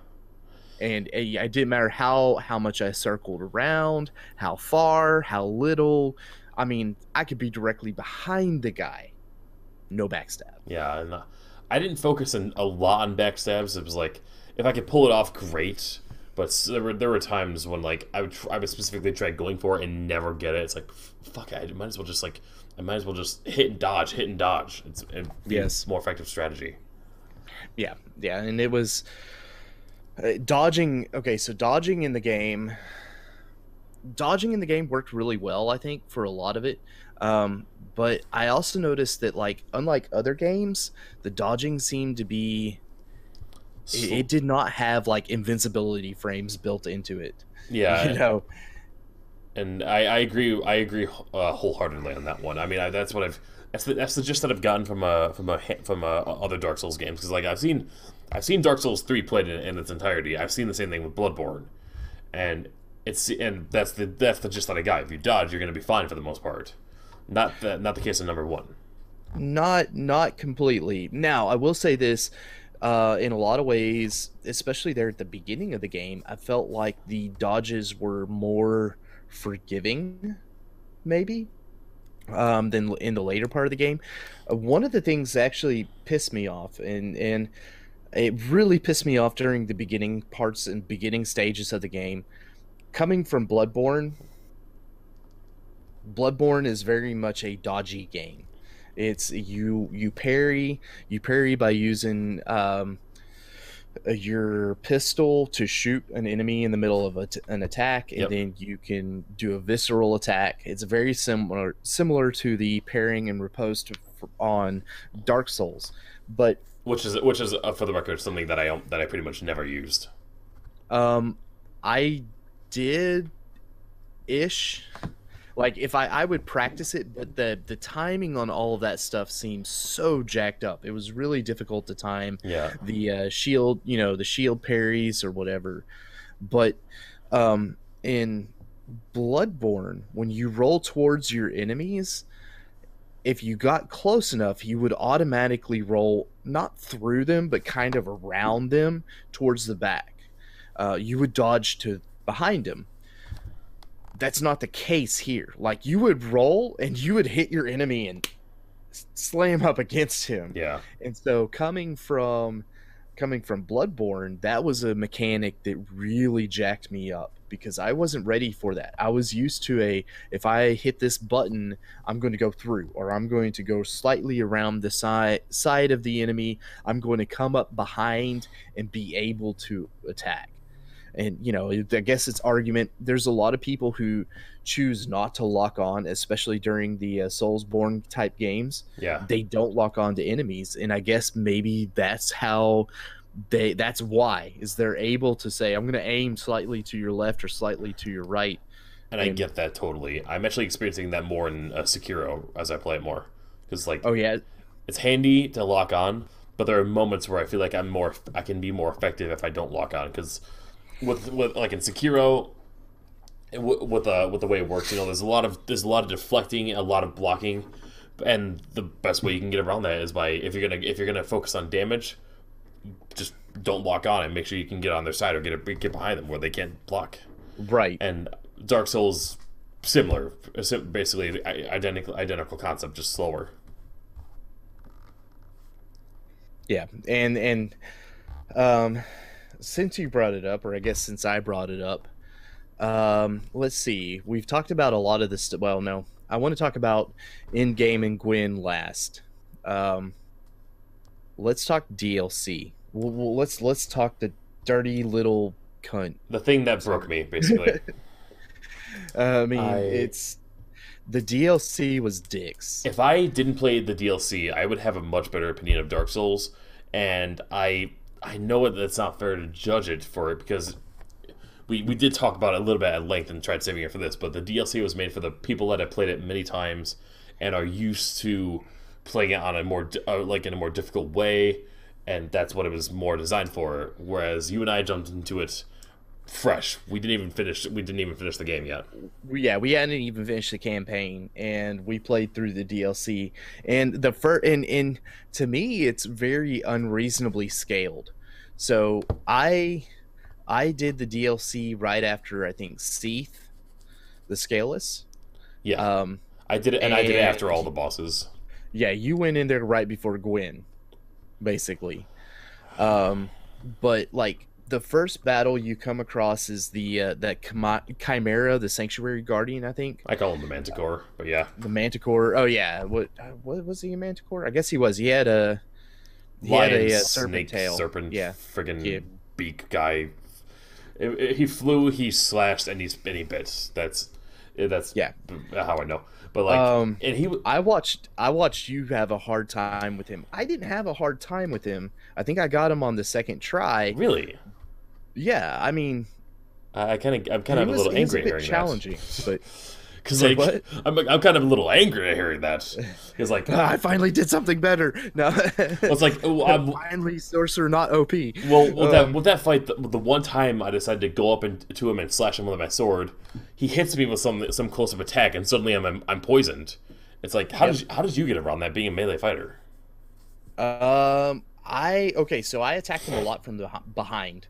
S2: And it didn't matter how much I circled around, how far, how little. I mean, I could be directly behind the guy. No backstab.
S1: yeah, and I didn't focus a lot on backstabs. It was like if I could pull it off, great. But there were times when like I would specifically try going for it and never get it. It's like fuck, I might as well just hit and dodge. It'd be
S2: Yes.
S1: more effective strategy.
S2: Yeah, yeah, and it was dodging. Okay, so dodging in the game worked really well, I think, for a lot of it. But I also noticed that, like, unlike other games, the dodging seemed to be it did not have like invincibility frames built into it.
S1: Yeah,
S2: You know,
S1: and I agree. I agree wholeheartedly on that one. I mean, that's what I've that's the gist that I've gotten from other Dark Souls games because like I've seen Dark Souls 3 played in its entirety. I've seen the same thing with Bloodborne, and that's the gist that I got. If you dodge, you're going to be fine for the most part. Not the case in number 1.
S2: not completely. Now, I will say this. In a lot of ways, especially there at the beginning of the game, I felt like the dodges were more forgiving, maybe, than in the later part of the game. One of the things that actually pissed me off, and it really pissed me off during the beginning parts and beginning stages of the game, coming from Bloodborne. Bloodborne is very much a dodgy game. It's you parry by using your pistol to shoot an enemy in the middle of an attack, and
S1: Yep.
S2: then you can do a visceral attack. It's very similar to the parrying and riposte on Dark Souls, but
S1: Which is for the record something that I pretty much never used.
S2: I did ish. Like if I would practice it, but the timing on all of that stuff seems so jacked up. It was really difficult to time
S1: Yeah,
S2: the shield, the shield parries or whatever. But in Bloodborne, when you roll towards your enemies, if you got close enough, you would automatically roll not through them, but kind of around them towards the back. You would dodge to behind them. That's not the case here. Like you would roll and you would hit your enemy and slam up against him.
S1: yeah,
S2: And so coming from Bloodborne, that was a mechanic that really jacked me up because I wasn't ready for that. I was used to if I hit this button, I'm going to go through, or I'm going to go slightly around the side of the enemy. I'm going to come up behind and be able to attack. And I guess it's argument. There's a lot of people who choose not to lock on, especially during the Soulsborne type games.
S1: Yeah.
S2: They don't lock on to enemies, and I guess maybe that's how that's why is they're able to say, I'm going to aim slightly to your left or slightly to your right.
S1: And I get that totally. I'm actually experiencing that more in Sekiro as I play it more, because
S2: oh yeah,
S1: it's handy to lock on, but there are moments where I feel like I can be more effective if I don't lock on, because with like in Sekiro, with the way it works, there's a lot of deflecting, a lot of blocking, and the best way you can get around that is by if you're gonna focus on damage, just don't lock on and make sure you can get on their side or get behind them where they can't block.
S2: Right.
S1: And Dark Souls, similar, basically identical concept, just slower.
S2: Yeah, and since you brought it up, or I guess since I brought it up, let's see. We've talked about a lot of this. Well, no, I want to talk about in-game and Gwyn last. Let's talk DLC. Let's talk the dirty little cunt.
S1: The thing that broke me, basically.
S2: It's the DLC was dicks.
S1: If I didn't play the DLC, I would have a much better opinion of Dark Souls, and I know that it's not fair to judge it for it because we did talk about it a little bit at length and tried saving it for this, but the DLC was made for the people that have played it many times and are used to playing it on a more in a more difficult way, and that's what it was more designed for. Whereas you and I jumped into it fresh. We didn't even finish the game yet.
S2: Yeah, we hadn't even finished the campaign, and we played through the DLC. And the first, and to me, it's very unreasonably scaled. So I did the DLC right after I think Seath, the Scaleless.
S1: Yeah, I did it, and I did it after all the bosses.
S2: Yeah, you went in there right before Gwyn, basically. But like the first battle you come across is that Chimera, the Sanctuary Guardian, I think.
S1: I call him the Manticore, but yeah,
S2: the Manticore. Oh yeah, what was he, a Manticore? I guess he was. He had a serpent tail,
S1: yeah, friggin' beak guy. He flew, he slashed, and he bit. That's
S2: yeah,
S1: how I know. But like, and
S2: I watched you have a hard time with him. I didn't have a hard time with him. I think I got him on the second try.
S1: Really?
S2: Yeah, I mean,
S1: I'm kind of a little angry hearing
S2: challenging,
S1: that.
S2: But
S1: because like what? I'm kind of a little angry at hearing that. It's like
S2: I finally did something better. No,
S1: it's like
S2: finally sorcerer, not OP.
S1: Well, with that fight, the one time I decided to go up to him and slash him with my sword, he hits me with some close up attack, and suddenly I'm poisoned. It's like how did you get around that being a melee fighter?
S2: So I attacked him a lot from the behind,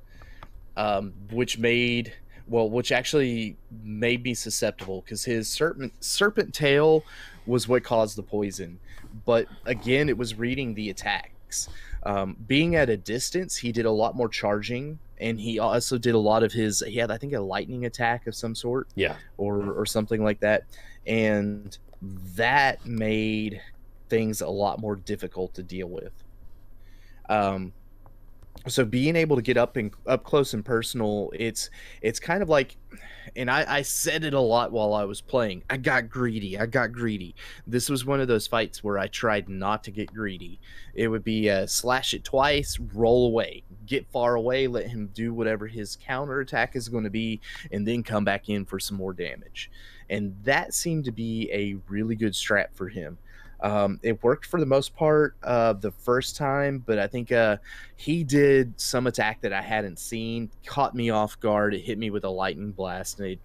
S2: which actually made me susceptible because his serpent tail was what caused the poison. But again, it was reading the attacks. Being at a distance, he did a lot more charging, and he also did a lot of he had, I think, a lightning attack of some sort.
S1: Yeah.
S2: Or something like that. And that made things a lot more difficult to deal with. So being able to get up close and personal, it's kind of like, and I said it a lot while I was playing, I got greedy. This was one of those fights where I tried not to get greedy. It would be slash it twice, roll away, get far away, let him do whatever his counter attack is going to be, and then come back in for some more damage. And that seemed to be a really good strat for him. It worked for the most part the first time, but I think he did some attack that I hadn't seen, caught me off guard. It hit me with a lightning blast, and it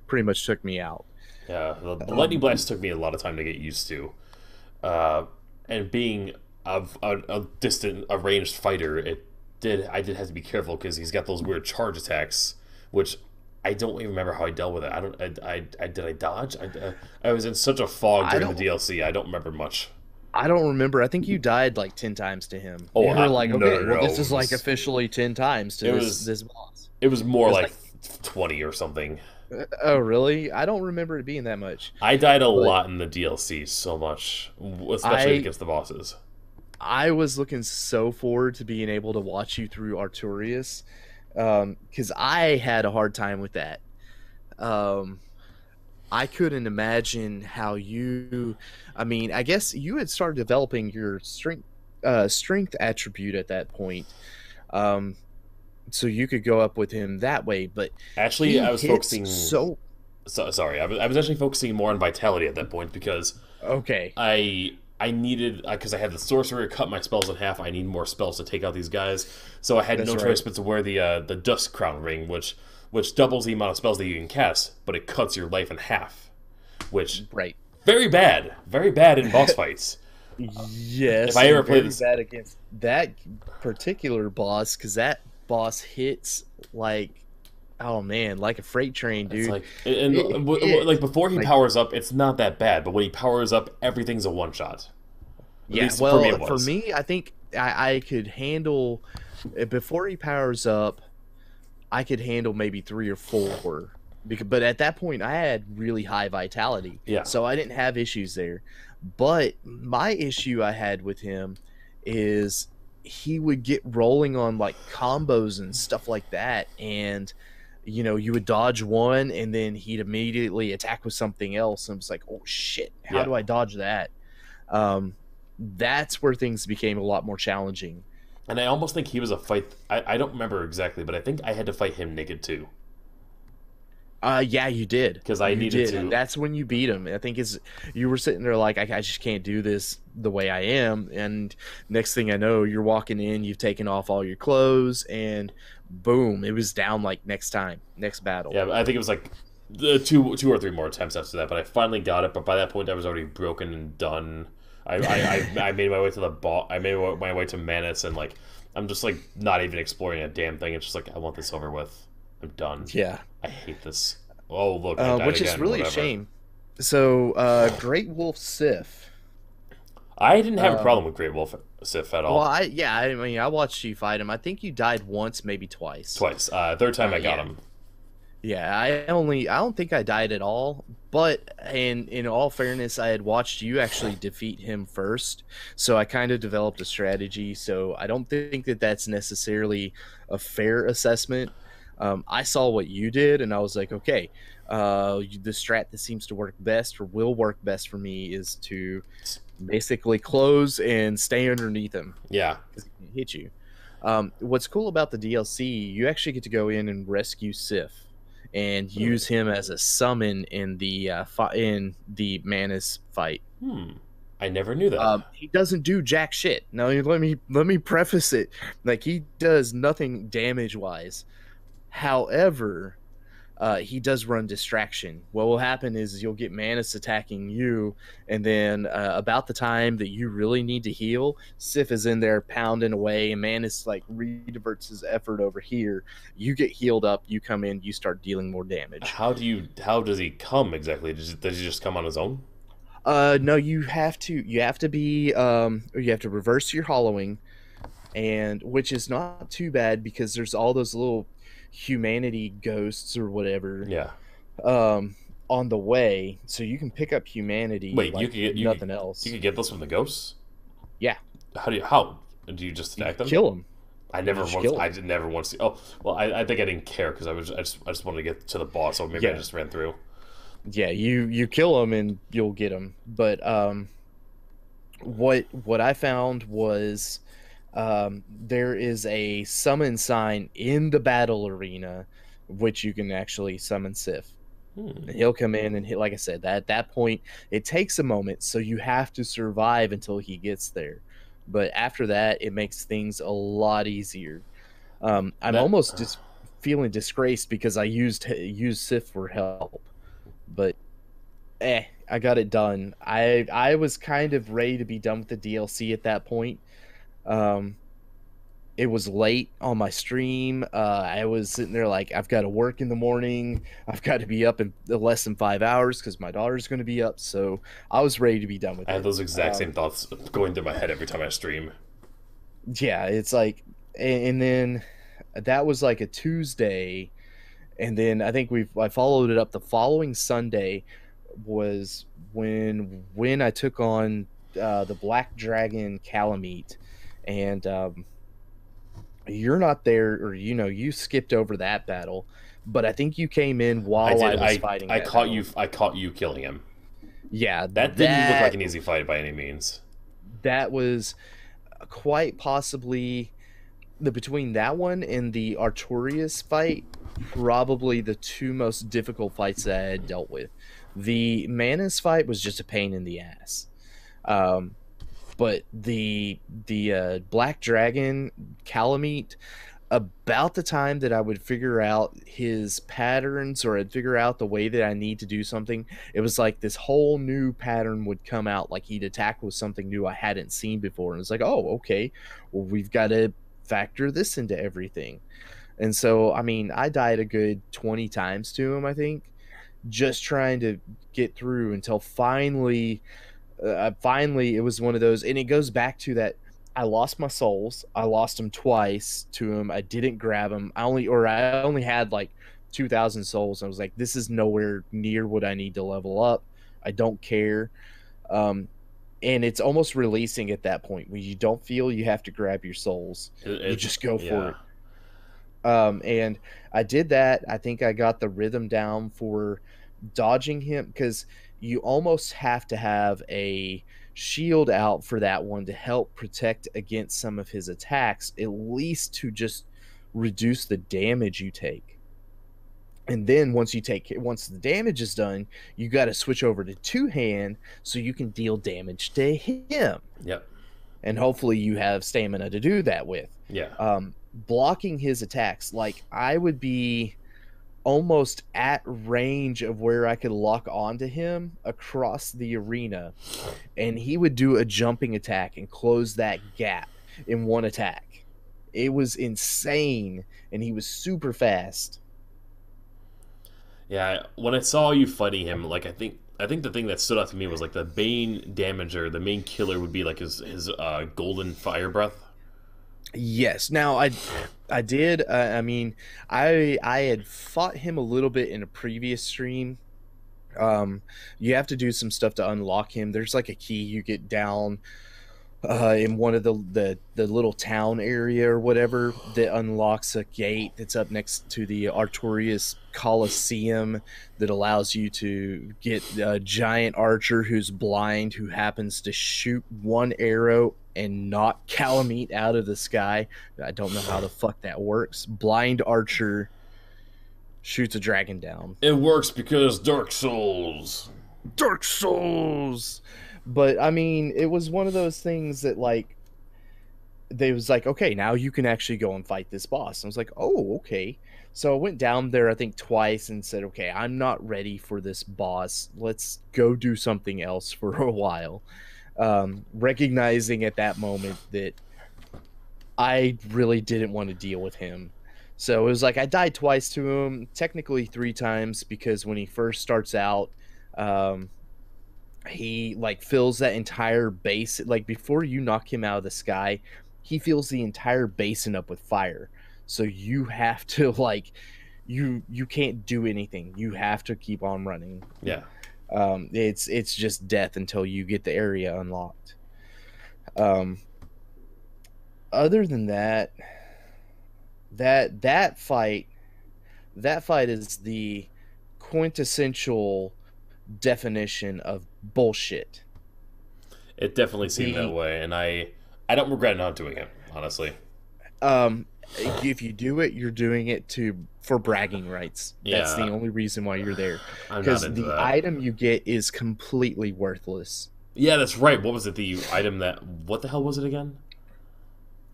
S2: pretty much took me out.
S1: Yeah, the lightning blast took me a lot of time to get used to. And being a ranged fighter, I did have to be careful because he's got those weird charge attacks, which I don't even remember how I dealt with it. Did I dodge? I was in such a fog during the DLC. I don't remember much.
S2: I don't remember. I think you died like 10 times to him.
S1: Oh,
S2: You were like,
S1: no,
S2: okay,
S1: no,
S2: well, this
S1: no.
S2: is like officially 10 times to
S1: It
S2: this
S1: was
S2: this boss.
S1: it was
S2: It
S1: more
S2: was
S1: like
S2: like,
S1: 20 or something.
S2: oh, really? I don't remember it being that much.
S1: I died a
S2: But
S1: lot in the DLC, so much, especially
S2: I
S1: against the bosses.
S2: I was looking so forward to being able to watch you through Artorias, because I had a hard time with that. Um, I couldn't imagine how you. I mean, I guess you had started developing your strength attribute at that point, um, so you could go up with him that way. But
S1: Actually,
S2: he
S1: I was
S2: hits
S1: focusing.
S2: so
S1: Sorry, I was actually focusing more on vitality at that point because
S2: okay.
S1: I needed because I had the sorcerer cut my spells in half. I need more spells to take out these guys, so I had
S2: That's
S1: no
S2: right.
S1: choice but to wear the dust crown ring, which doubles the amount of spells that you can cast, but it cuts your life in half, which
S2: Right.
S1: very bad in boss fights. If
S2: Yes,
S1: I ever
S2: and
S1: play
S2: very
S1: this,
S2: bad against that particular boss because that boss hits like, oh man, like a freight train,
S1: it's
S2: dude.
S1: like and
S2: It
S1: like
S2: hits
S1: before he
S2: like,
S1: powers up, it's not that bad, but when he powers up, everything's a one shot. At
S2: yeah.
S1: least for me, it
S2: Well, for
S1: was.
S2: me, I think I could handle before he powers up. I could handle maybe three or four. Because, but at that point, I had really high vitality,
S1: Yeah,
S2: so I didn't have issues there. But my issue I had with him is he would get rolling on like combos and stuff like that, and you would dodge one, and then he'd immediately attack with something else, and it was like, oh shit, how
S1: yeah.
S2: do I dodge that? Um, that's where things became a lot more challenging.
S1: And I almost think he was a fight. I don't remember exactly, but I think I had to fight him naked too
S2: Yeah, you did.
S1: because I
S2: You
S1: needed
S2: did, and
S1: to.
S2: that's when you beat him. I think is you were sitting there like, I just can't do this the way I am. And next thing I know, you're walking in, you've taken off all your clothes, and boom, it was down like next battle.
S1: Yeah, I think it was like the two or three more attempts after that, but I finally got it. But by that point, I was already broken and done. I made my way to the ball. I made my way to Manus, and like I'm just like not even exploring a damn thing. It's just like I want this over with. I'm done.
S2: Yeah,
S1: I hate this. Oh look, I died
S2: which is
S1: again.
S2: really a
S1: Whatever.
S2: shame. So, Great Wolf Sif.
S1: I didn't have a
S2: Um,
S1: problem with Great Wolf Sif at
S2: well,
S1: all.
S2: I mean, I watched you fight him. I think you died once, maybe twice.
S1: Twice. Third time I got
S2: Yeah.
S1: him.
S2: Yeah, I don't think I died at all, but in all fairness, I had watched you actually defeat him first, so I kind of developed a strategy. So I don't think that that's necessarily a fair assessment. I saw what you did, and I was like, okay, the strat that seems to work best or will work best for me is to basically close and stay underneath him
S1: Yeah.
S2: because he can hit you. What's cool about the DLC, you actually get to go in and rescue Sif and
S1: Hmm.
S2: use him as a summon in the in the Manus fight.
S1: Hmm. I never knew that.
S2: He doesn't do jack shit. Now let me preface it, like he does nothing damage wise. However, he does run distraction. What will happen is you'll get Manus attacking you, and then about the time that you really need to heal, Sif is in there pounding away, and Manus like rediverts his effort over here. You get healed up, you come in, you start dealing more damage.
S1: How does he come exactly? Does he just come on his own?
S2: No, you have to be you have to reverse your hollowing, and which is not too bad because there's all those little humanity ghosts or whatever
S1: Yeah.
S2: um on the way, so you can pick up humanity
S1: Wait,
S2: like nothing else.
S1: you could get this from the ghosts?
S2: Yeah,
S1: How do you just
S2: you
S1: attack
S2: can
S1: them?
S2: kill them.
S1: I
S2: You
S1: never
S2: just
S1: once
S2: kill
S1: I
S2: them.
S1: did never once see. Oh well, I think I didn't care because I just wanted to get to the boss, so maybe I
S2: Yeah,
S1: just ran through.
S2: yeah, you kill them and you'll get them. But what I found was there is a summon sign in the battle arena which you can actually summon Sif.
S1: Hmm.
S2: He'll come in and hit, like I said, that at that point it takes a moment, so you have to survive until he gets there. But after that, it makes things a lot easier. I'm
S1: That
S2: almost just feeling disgraced because I used Sif for help, but I got it done. I was kind of ready to be done with the DLC at that point. Um, it was late on my stream. I was sitting there like, I've got to work in the morning. I've got to be up in less than 5 hours because my daughter's going to be up. So I was ready to be done with
S1: I have
S2: it.
S1: those exact same thoughts going through my head every time I stream.
S2: Yeah, it's like, and then that was like a Tuesday, and then I think I followed it up the following Sunday was when I took on the Black Dragon Calamite, and you're not there, or you skipped over that battle, but I think you came in
S1: I
S2: while
S1: did.
S2: I was fighting.
S1: I
S2: That
S1: caught
S2: battle.
S1: you. I caught you killing him.
S2: Yeah,
S1: That didn't look like an easy fight by any means.
S2: that was quite possibly between that one and the Artorias fight, probably the two most difficult fights that I had dealt with. The Manus fight was just a pain in the ass. Um, but the Black Dragon Calamite, about the time that I would figure out his patterns or I'd figure out the way that I need to do something, it was like this whole new pattern would come out. Like he'd attack with something new I hadn't seen before. And it's like, oh, okay, well, we've got to factor this into everything. And so, I mean, I died a good 20 times to him, I think, just trying to get through until finally it was one of those. And it goes back to that I lost my souls. I lost them twice to him. I didn't grab them. I only had like 2,000 souls. I was like, this is nowhere near what I need to level up. I don't care. And it's almost releasing at that point when you don't feel you have to grab your souls. You just go for it. And I did that. I think I got the rhythm down for dodging him, because you almost have to have a shield out for that one to help protect against some of his attacks, at least to just reduce the damage you take. And then once the damage is done, you got to switch over to two-hand so you can deal damage to him.
S1: Yep.
S2: And hopefully you have stamina to do that with.
S1: Yeah.
S2: Blocking his attacks, like I would be almost at range of where I could lock onto him across the arena, and he would do a jumping attack and close that gap in one attack. It was insane, and he was super fast.
S1: Yeah, when I saw you fighting him, like I think the thing that stood out to me was like the main damager, the main killer would be like his golden fire breath.
S2: Yes. Now I did. I mean, I had fought him a little bit in a previous stream. You have to do some stuff to unlock him. There's like a key you get down in one of the little town area or whatever that unlocks a gate that's up next to the Artorias Coliseum that allows you to get a giant archer who's blind, who happens to shoot one arrow and knock Calamite out of the sky. I don't know how the fuck that works. Blind archer shoots a dragon down.
S1: It works because Dark Souls.
S2: Dark Souls! But, I mean, it was one of those things that, like, they was like, okay, now you can actually go and fight this boss. And I was like, oh, okay. So I went down there, I think, twice and said, okay, I'm not ready for this boss. Let's go do something else for a while. Recognizing at that moment that I really didn't want to deal with him. So it was like I died twice to him, technically 3 times, because when he first starts out, he like fills that entire base. Like before you knock him out of the sky, he fills the entire basin up with fire. So you have to like you can't do anything. You have to keep on running.
S1: Yeah.
S2: It's just death until you get the area unlocked. Other than that, that fight is the quintessential definition of bullshit.
S1: It definitely seemed that way, and I don't regret not doing it, honestly.
S2: If you do it, you're doing it for bragging rights. That's the only reason why you're there. Because the item you get is completely worthless.
S1: Yeah, that's right. What was it? The item what the hell was it again?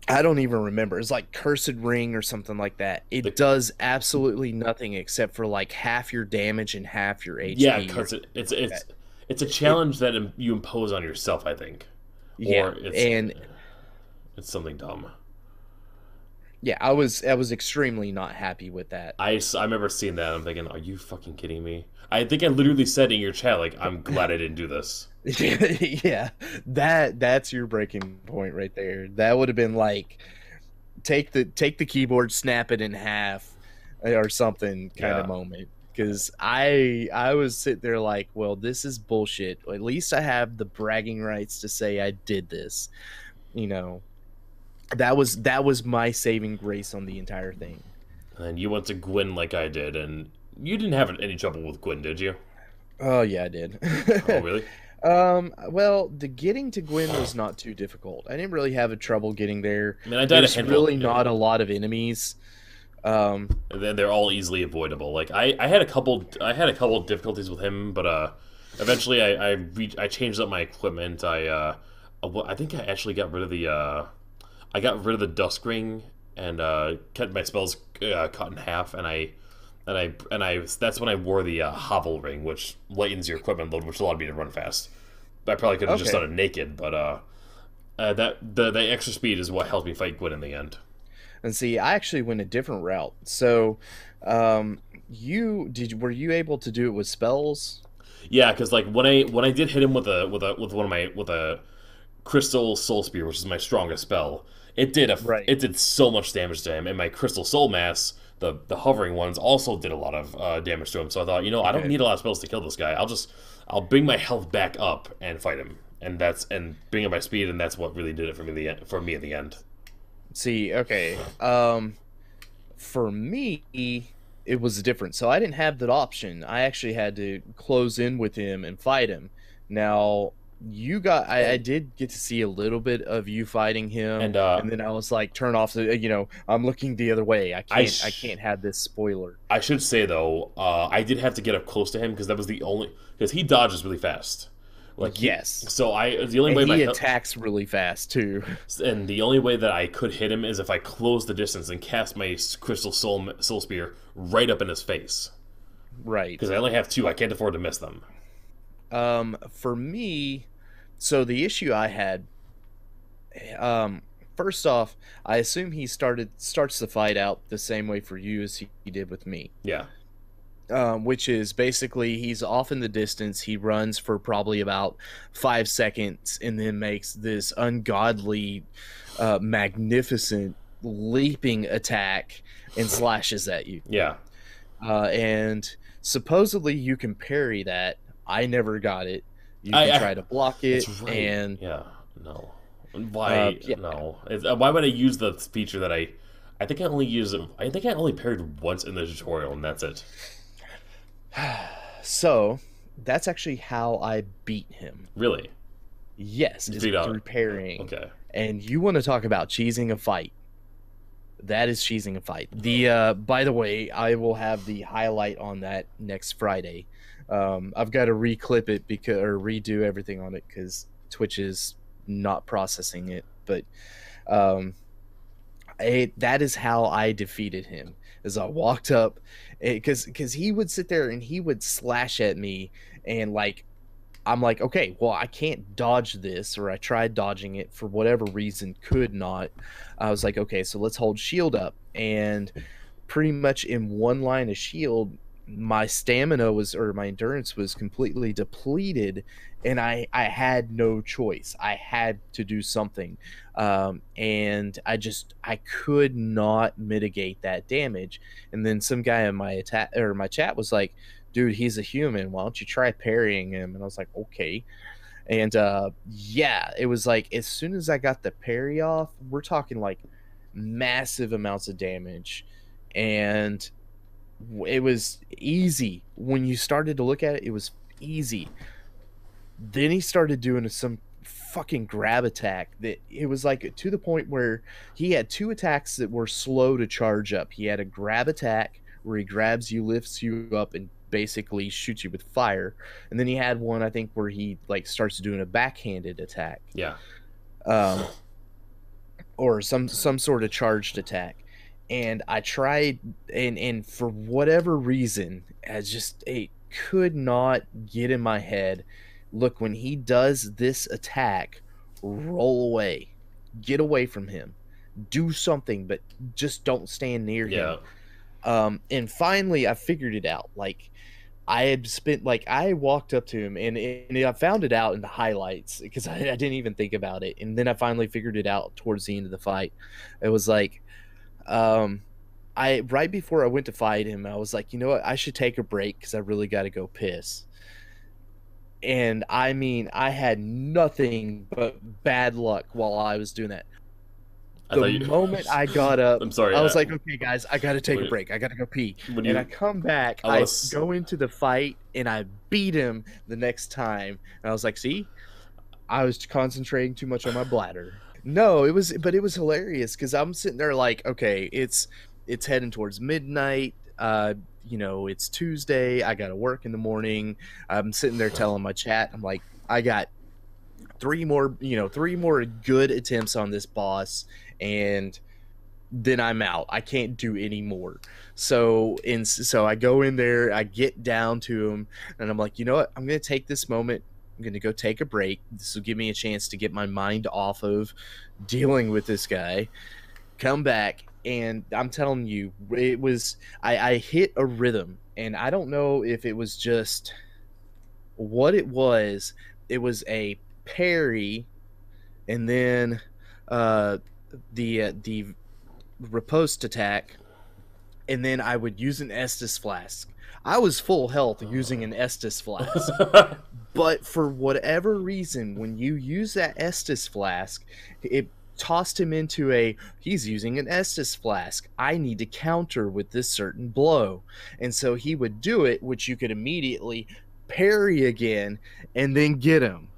S2: I don't even remember. It's like Cursed Ring or something like that. It does absolutely nothing except for like half your damage and half your HP.
S1: Yeah, because it's a challenge that you impose on yourself, I think.
S2: Yeah,
S1: or it's something dumb.
S2: Yeah, I was extremely not happy with that.
S1: I remember seeing that. I'm thinking, are you fucking kidding me? I think I literally said in your chat, like, I'm glad I didn't do this.
S2: Yeah, that's your breaking point right there. That would have been like take the keyboard, snap it in half, or something kind of
S1: Yeah.
S2: moment. Because I was sitting there like, well, this is bullshit. At least I have the bragging rights to say I did this. You know, that was my saving grace on the entire thing.
S1: And you went to Gwyn like I did, and you didn't have any trouble with Gwyn, did you?
S2: Oh yeah, I did.
S1: Oh, really?
S2: Well, the getting to Gwyn was not too difficult. I didn't really have a trouble getting there.
S1: I mean, I died a
S2: There's
S1: handful.
S2: really not a lot of enemies.
S1: They're all easily avoidable. Like I had a couple difficulties with him, but eventually I changed up my equipment. I think I actually got rid of the I got rid of the dusk ring and kept my spells cut in half, and I that's when I wore the hovel ring, which lightens your equipment load, which allowed me to run fast. I probably could have just
S2: Okay.
S1: done it naked, but that the extra speed is what helped me fight Gwyn in the end.
S2: And see, I actually went a different route. So, were you able to do it with spells?
S1: Yeah, because like when I did hit him with one of my with a crystal soul spear, which is my strongest spell,
S2: Right.
S1: it did so much damage to him, and my crystal soul mass, the hovering ones, also did a lot of damage to him. So I thought, I don't
S2: Okay.
S1: need a lot of spells to kill this guy. I'll bring my health back up and fight him, and bring up my speed, and that's what really did it for me in the end.
S2: See, okay. For me, it was different. So I didn't have that option. I actually had to close in with him and fight him. Now, I did get to see a little bit of you fighting him,
S1: And
S2: and then I was like, turn off I'm looking the other way. I can't have this spoiler.
S1: I should say though, I did have to get up close to him because that was the only because he dodges really fast.
S2: Yes.
S1: So I the only
S2: And
S1: way
S2: he attacks really fast too.
S1: and the only way that I could hit him is if I closed the distance and cast my crystal soul spear right up in his face.
S2: Right.
S1: Because I only have two, I can't afford to miss them.
S2: For me, so the issue I had, um, first off, I assume he starts the fight out the same way for you as he did with me.
S1: Yeah,
S2: Which is basically he's off in the distance. He runs for probably about 5 seconds and then makes this ungodly, magnificent leaping attack and slashes at you.
S1: yeah.
S2: And supposedly you can parry that. I never got it. You can try to block it,
S1: That's right.
S2: and
S1: Yeah, no. Why?
S2: yeah.
S1: No. Why would I use the feature that I think I only use it. I think I only parried once in the tutorial, and that's it.
S2: So that's actually how I beat him.
S1: Really?
S2: Yes,
S1: You
S2: is
S1: figured out.
S2: through parrying.
S1: Okay.
S2: And you want to talk about cheesing a fight? That is cheesing a fight. The by the way, I will have the highlight on that next Friday. I've got to reclip it because or redo everything on it because Twitch is not processing it. But um, that is how I defeated him. As I walked up, because he would sit there and he would slash at me, and like I'm like, okay, well, I can't dodge this, or I tried dodging it for whatever reason, could not. I was like, okay, so let's hold shield up, and pretty much in one line of shield, my stamina was or my endurance was completely depleted, and I had no choice. I had to do something, and I could not mitigate that damage. And then some guy in my attack or my chat was like, dude, he's a human, why don't you try parrying him? And I was like, okay. And yeah, it was like as soon as I got the parry off, we're talking like massive amounts of damage, and it was easy when you started to look at it. It was easy. Then he started doing some fucking grab attack that it was like to the point where he had two attacks that were slow to charge up. He had a grab attack where he grabs you, lifts you up, and basically shoots you with fire. And then he had one, I think, where he like starts doing a backhanded attack,
S1: Yeah.
S2: um, or some sort of charged attack. And I tried, and for whatever reason, it could not get in my head. Look, when he does this attack, roll away, get away from him. do something, but just don't stand near
S1: Yeah.
S2: him. And finally I figured it out. Like, I had spent like I walked up to him, and I found it out in the highlights because I didn't even think about it, and then I finally figured it out towards the end of the fight. It was like, um, I right before I went to fight him, I was like, you know what, I should take a break because I really got to go piss. And I mean, I had nothing but bad luck while I was doing that.
S1: I
S2: The
S1: thought you.
S2: moment I got up,
S1: I'm sorry.
S2: I was like, okay, guys, I got to take a
S1: When,
S2: break. I got to go pee.
S1: when
S2: And I
S1: you,
S2: come back,
S1: I
S2: I
S1: want to.
S2: go into the fight, and I beat him the next time. And I was like, see, I was concentrating too much on my bladder. No, but it was hilarious because I'm sitting there like, okay, it's heading towards midnight. It's Tuesday. I got to work in the morning. I'm sitting there telling my chat, I'm like, I got three more good attempts on this boss, and then I'm out. I can't do any more. So I go in there, I get down to him, and I'm like, you know what? I'm gonna take this moment. I'm gonna go take a break. This will give me a chance to get my mind off of dealing with this guy. Come back, and I'm telling you, it was I hit a rhythm, and I don't know if it was just what it was. It was a parry, and then uh, the riposte attack, and then I would use an Estus flask. I was full health using an Estus flask. But for whatever reason, when you use that Estus flask, it tossed him into he's using an Estus flask. I need to counter with this certain blow. And so he would do it, which you could immediately parry again and then get him.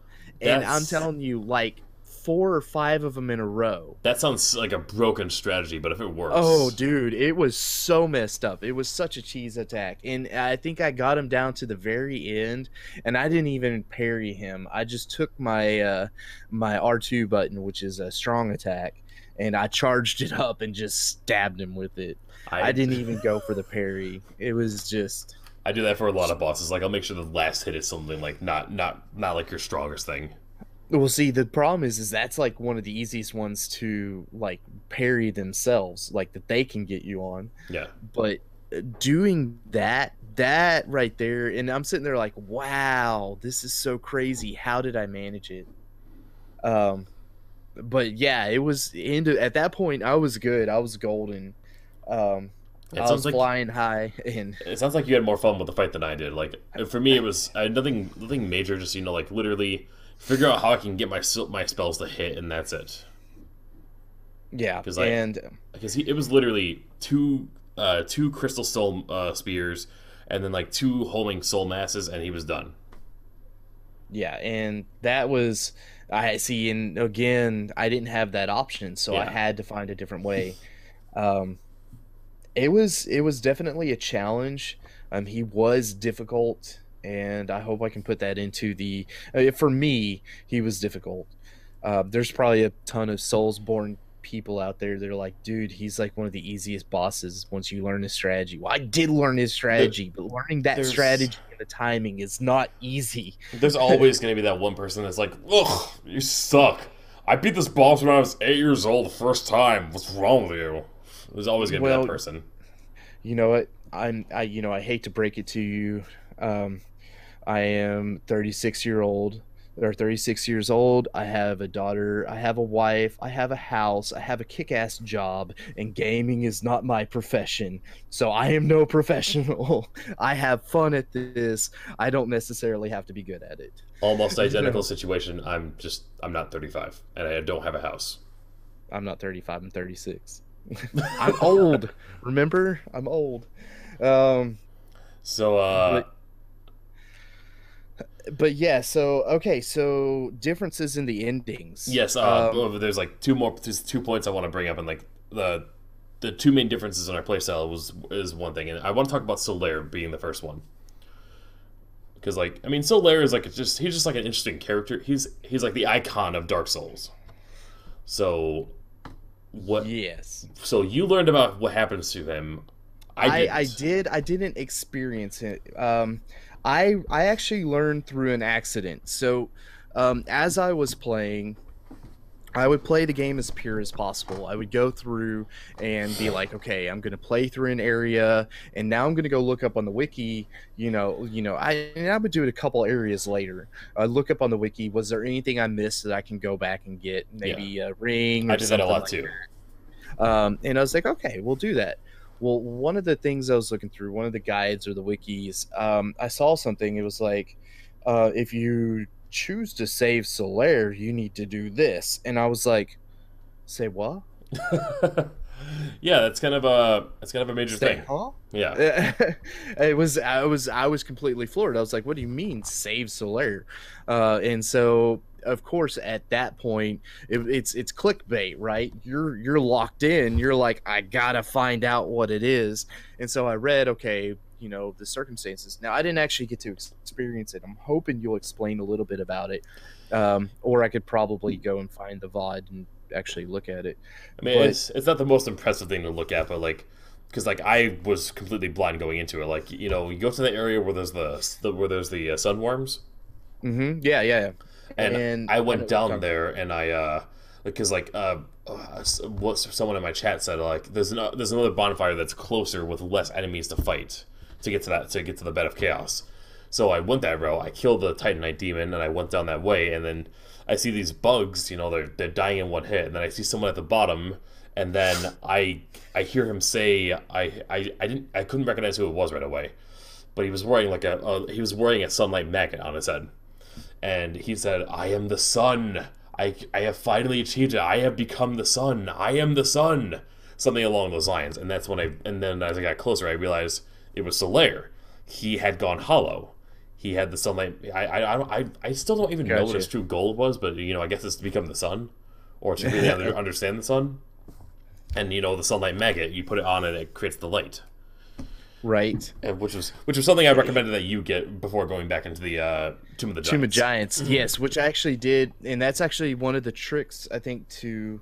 S2: And I'm telling you, like 4 or 5 of them in a row.
S1: That sounds like a broken strategy, but if it works.
S2: Oh, dude, it was so messed up. It was such a cheese attack. And I think I got him down to the very end, and I didn't even parry him. I just took my my R2 button, which is a strong attack, and I charged it up and just stabbed him with it. I didn't even go for the parry. It was just...
S1: I do that for a lot of bosses. Like, I'll make sure the last hit is something like not like your strongest thing.
S2: Well, see, the problem is that's like one of the easiest ones to like parry themselves, like that they can get you on.
S1: Yeah.
S2: But doing that right there, and I'm sitting there like, wow, this is so crazy. How did I manage it? But yeah, it was at that point. I was good. I was golden. I was flying high, and
S1: it sounds like you had more fun with the fight than I did. Like, for me, it was nothing major. Just like literally figure out how I can get my spells to hit, and that's it.
S2: Yeah,
S1: because it was literally two crystal soul spears, and then like 2 homing soul masses, and he was done.
S2: Yeah, and that was I see. And again, I didn't have that option, so I had to find a different way. It was definitely a challenge. He was difficult. And I hope I can put that into the... for me, he was difficult. There's probably a ton of Soulsborne people out there that are like, dude, he's like one of the easiest bosses once you learn his strategy. Well, I did learn his strategy, but learning that strategy and the timing is not easy.
S1: There's always going to be that one person that's like, ugh, you suck. I beat this boss when I was 8 years old the first time. What's wrong with you? There's always going to be that person.
S2: You know what? I hate to break it to you. I am 36 years old. I have a daughter. I have a wife. I have a house. I have a kick-ass job, and gaming is not my profession. So I am no professional. I have fun at this. I don't necessarily have to be good at it.
S1: Almost identical situation. I'm not 35, and I don't have a house.
S2: I'm not 35. I'm 36. I'm old. Remember? I'm old. But yeah, so differences in the endings.
S1: Yes, there's like 2 points I want to bring up, and like the 2 main differences in our playstyle is one thing, and I want to talk about Solaire being the first one. Because like, I mean, Solaire is like he's just like an interesting character. He's like the icon of Dark Souls. So what?
S2: Yes.
S1: So you learned about what happens to him.
S2: I didn't experience it. I actually learned through an accident. So, as I was playing, I would play the game as pure as possible. I would go through and be like, okay, I'm going to play through an area, and now I'm going to go look up on the wiki. I would do it a couple areas later. Look up on the wiki. Was there anything I missed that I can go back and get?
S1: Yeah,
S2: Maybe a ring or
S1: I did that a
S2: something
S1: lot
S2: like
S1: too.
S2: that. And I was like, okay, we'll do that. Well, one of the things I was looking through, one of the guides or the wikis, I saw something. It was like, if you choose to save Solaire, you need to do this. And I was like, say what?
S1: Yeah, that's kind of a major
S2: Say
S1: thing.
S2: huh?
S1: Yeah,
S2: I was completely floored. I was like, what do you mean save Solaire? And so of course at that point it's clickbait, right? You're locked in. You're like, I gotta find out what it is. And so I read, okay, the circumstances. Now I didn't actually get to experience it. I'm hoping you'll explain a little bit about it, or I could probably go and find the VOD and actually look at it.
S1: I mean,
S2: But
S1: it's not the most impressive thing to look at, but like, because like I was completely blind going into it. Like, you go to the area where there's the sunworms,
S2: yeah, yeah,
S1: and I
S2: I know
S1: went
S2: what you're
S1: down
S2: talking
S1: there and I because like what someone in my chat said, like there's another bonfire that's closer with less enemies to fight to get to the bed of chaos. So I went that route. I killed the Titanite demon and I went down that way, and then I see these bugs. They're dying in one hit, and then I see someone at the bottom, and then I hear him say I couldn't recognize who it was right away, but he was wearing a sunlight magnet on his head. And he said, I am the sun. I have finally achieved it. I have become the sun. I am the sun. Something along those lines. And then as I got closer, I realized it was Solaire. He had gone hollow. He had the sunlight. I still don't even know what his true goal was, but I guess it's to become the sun, or to really understand the sun. And the sunlight magnet, you put it on and it creates the light.
S2: right.
S1: And which was something I recommended that you get before going back into the Tomb of the Giants.
S2: Tomb of Giants, yes, which I actually did, and that's actually one of the tricks I think to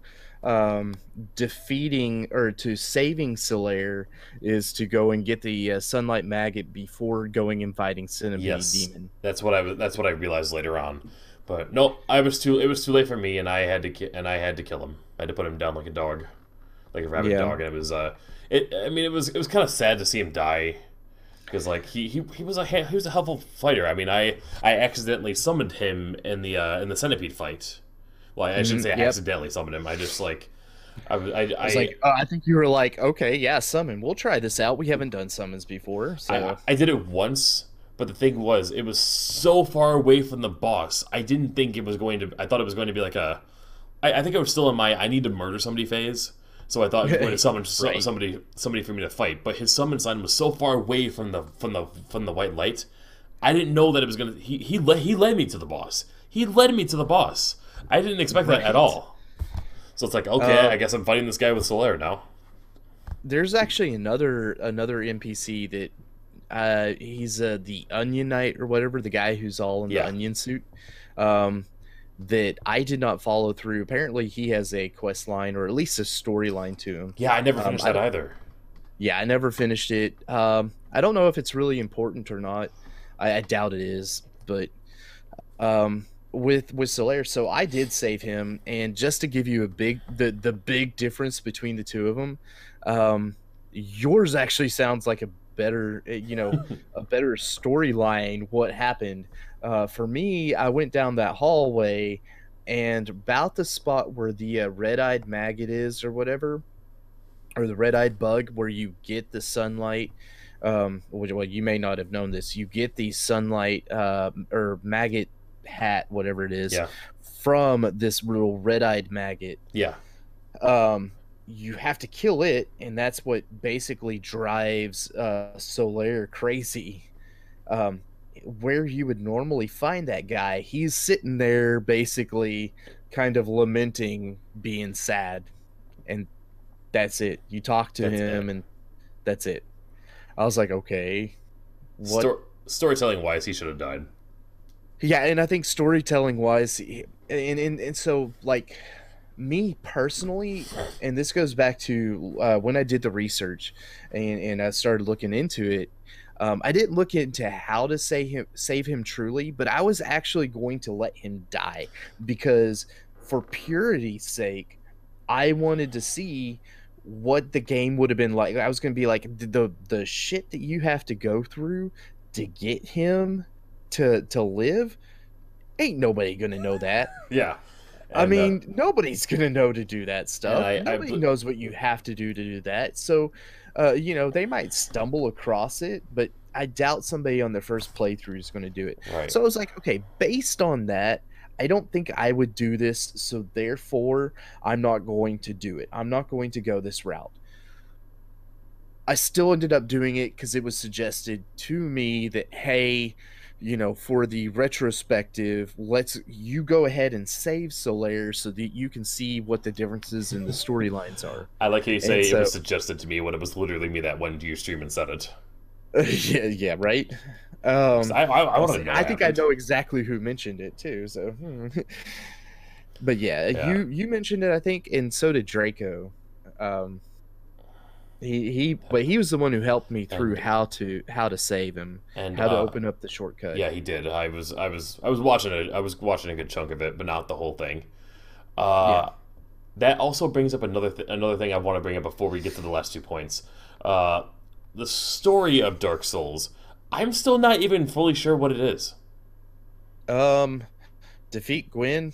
S2: defeating or to saving Solaire is to go and get the sunlight maggot before going and fighting Centipede Demon.
S1: That's what I realized later on. But no, it was too late for me, and I had to kill him. I had to put him down like a dog, like a rabid dog, and it was it was kind of sad to see him die, because like he was a helpful fighter. I mean, I accidentally summoned him in the Centipede fight. Well, I shouldn't say I accidentally summoned him. I just like I was
S2: like, I think you were like, okay, yeah, summon. We'll try this out. We haven't done summons before, so
S1: I did it once. But the thing was, it was so far away from the boss. I didn't think it was going to. I thought it was going to be like a. I think I was still in my I need to murder somebody phase. So I thought it was going to summon somebody for me to fight. But his summon sign was so far away from the white light. I didn't know that it was going to. He led me to the boss. He led me to the boss. I didn't expect that at all. So it's like, okay, I guess I'm fighting this guy with Solaire now. There's
S2: actually another NPC that. He's the Onion Knight or whatever, the guy who's all in the onion suit, that I did not follow through. Apparently he has a quest line, or at least a storyline to him.
S1: Yeah, I never finished that either.
S2: Yeah, I never finished it. I don't know if it's really important or not. I doubt it is, but with Solaire, so I did save him, and just to give you the big difference between the two of them, yours actually sounds like a better a better storyline. What happened for me, I went down that hallway, and about the spot where the red-eyed maggot is or whatever, or the red-eyed bug, where you get the sunlight, well, you may not have known this, you get the sunlight or maggot hat, whatever it is, from this little red-eyed maggot. You have to kill it, and that's what basically drives Solaire crazy. Where you would normally find that guy, he's sitting there basically kind of lamenting, being sad, and that's it. You talk to him, and that's it. I was like, okay, what?
S1: Storytelling wise, he should have died.
S2: Yeah, and I think storytelling wise, and so like, me personally, and this goes back to when I did the research and I started looking into it, I didn't look into how to save him truly, but I was actually going to let him die, because for purity's sake, I wanted to see what the game would have been like. I was going to be like, the shit that you have to go through to get him to live, ain't nobody going to know that.
S1: Yeah,
S2: I
S1: and
S2: mean, nobody's gonna know to do that
S1: and
S2: stuff. Nobody
S1: I
S2: knows what you have to do that. So, they might stumble across it, but I doubt somebody on their first playthrough is going to do it.
S1: right.
S2: So I was like, okay, based on that, I don't think I would do this. So therefore, I'm not going to do it. I'm not going to go this route. I still ended up doing it because it was suggested to me that, hey, for the retrospective, let's you go ahead and save Solaire so that you can see what the differences in the storylines are.
S1: I like how you
S2: And
S1: say it
S2: so,
S1: was suggested to me when it was literally me that went to your stream and said it.
S2: yeah, yeah, right.
S1: 'Cause I want to know
S2: I
S1: what
S2: think I
S1: happened.
S2: know exactly who mentioned it too. So, but yeah,
S1: Yeah,
S2: you mentioned it, I think, and so did Draco. Um, but he was the one who helped me through
S1: and
S2: how to save him,
S1: and
S2: how to open up the shortcut.
S1: yeah, he did. I was watching it. I was watching a good chunk of it, but not the whole thing. Uh,
S2: Yeah.
S1: that also brings up another thing I want to bring up before we get to the last 2 points. Uh, the story of Dark Souls. I'm still not even fully sure what it is.
S2: Um, defeat Gwen,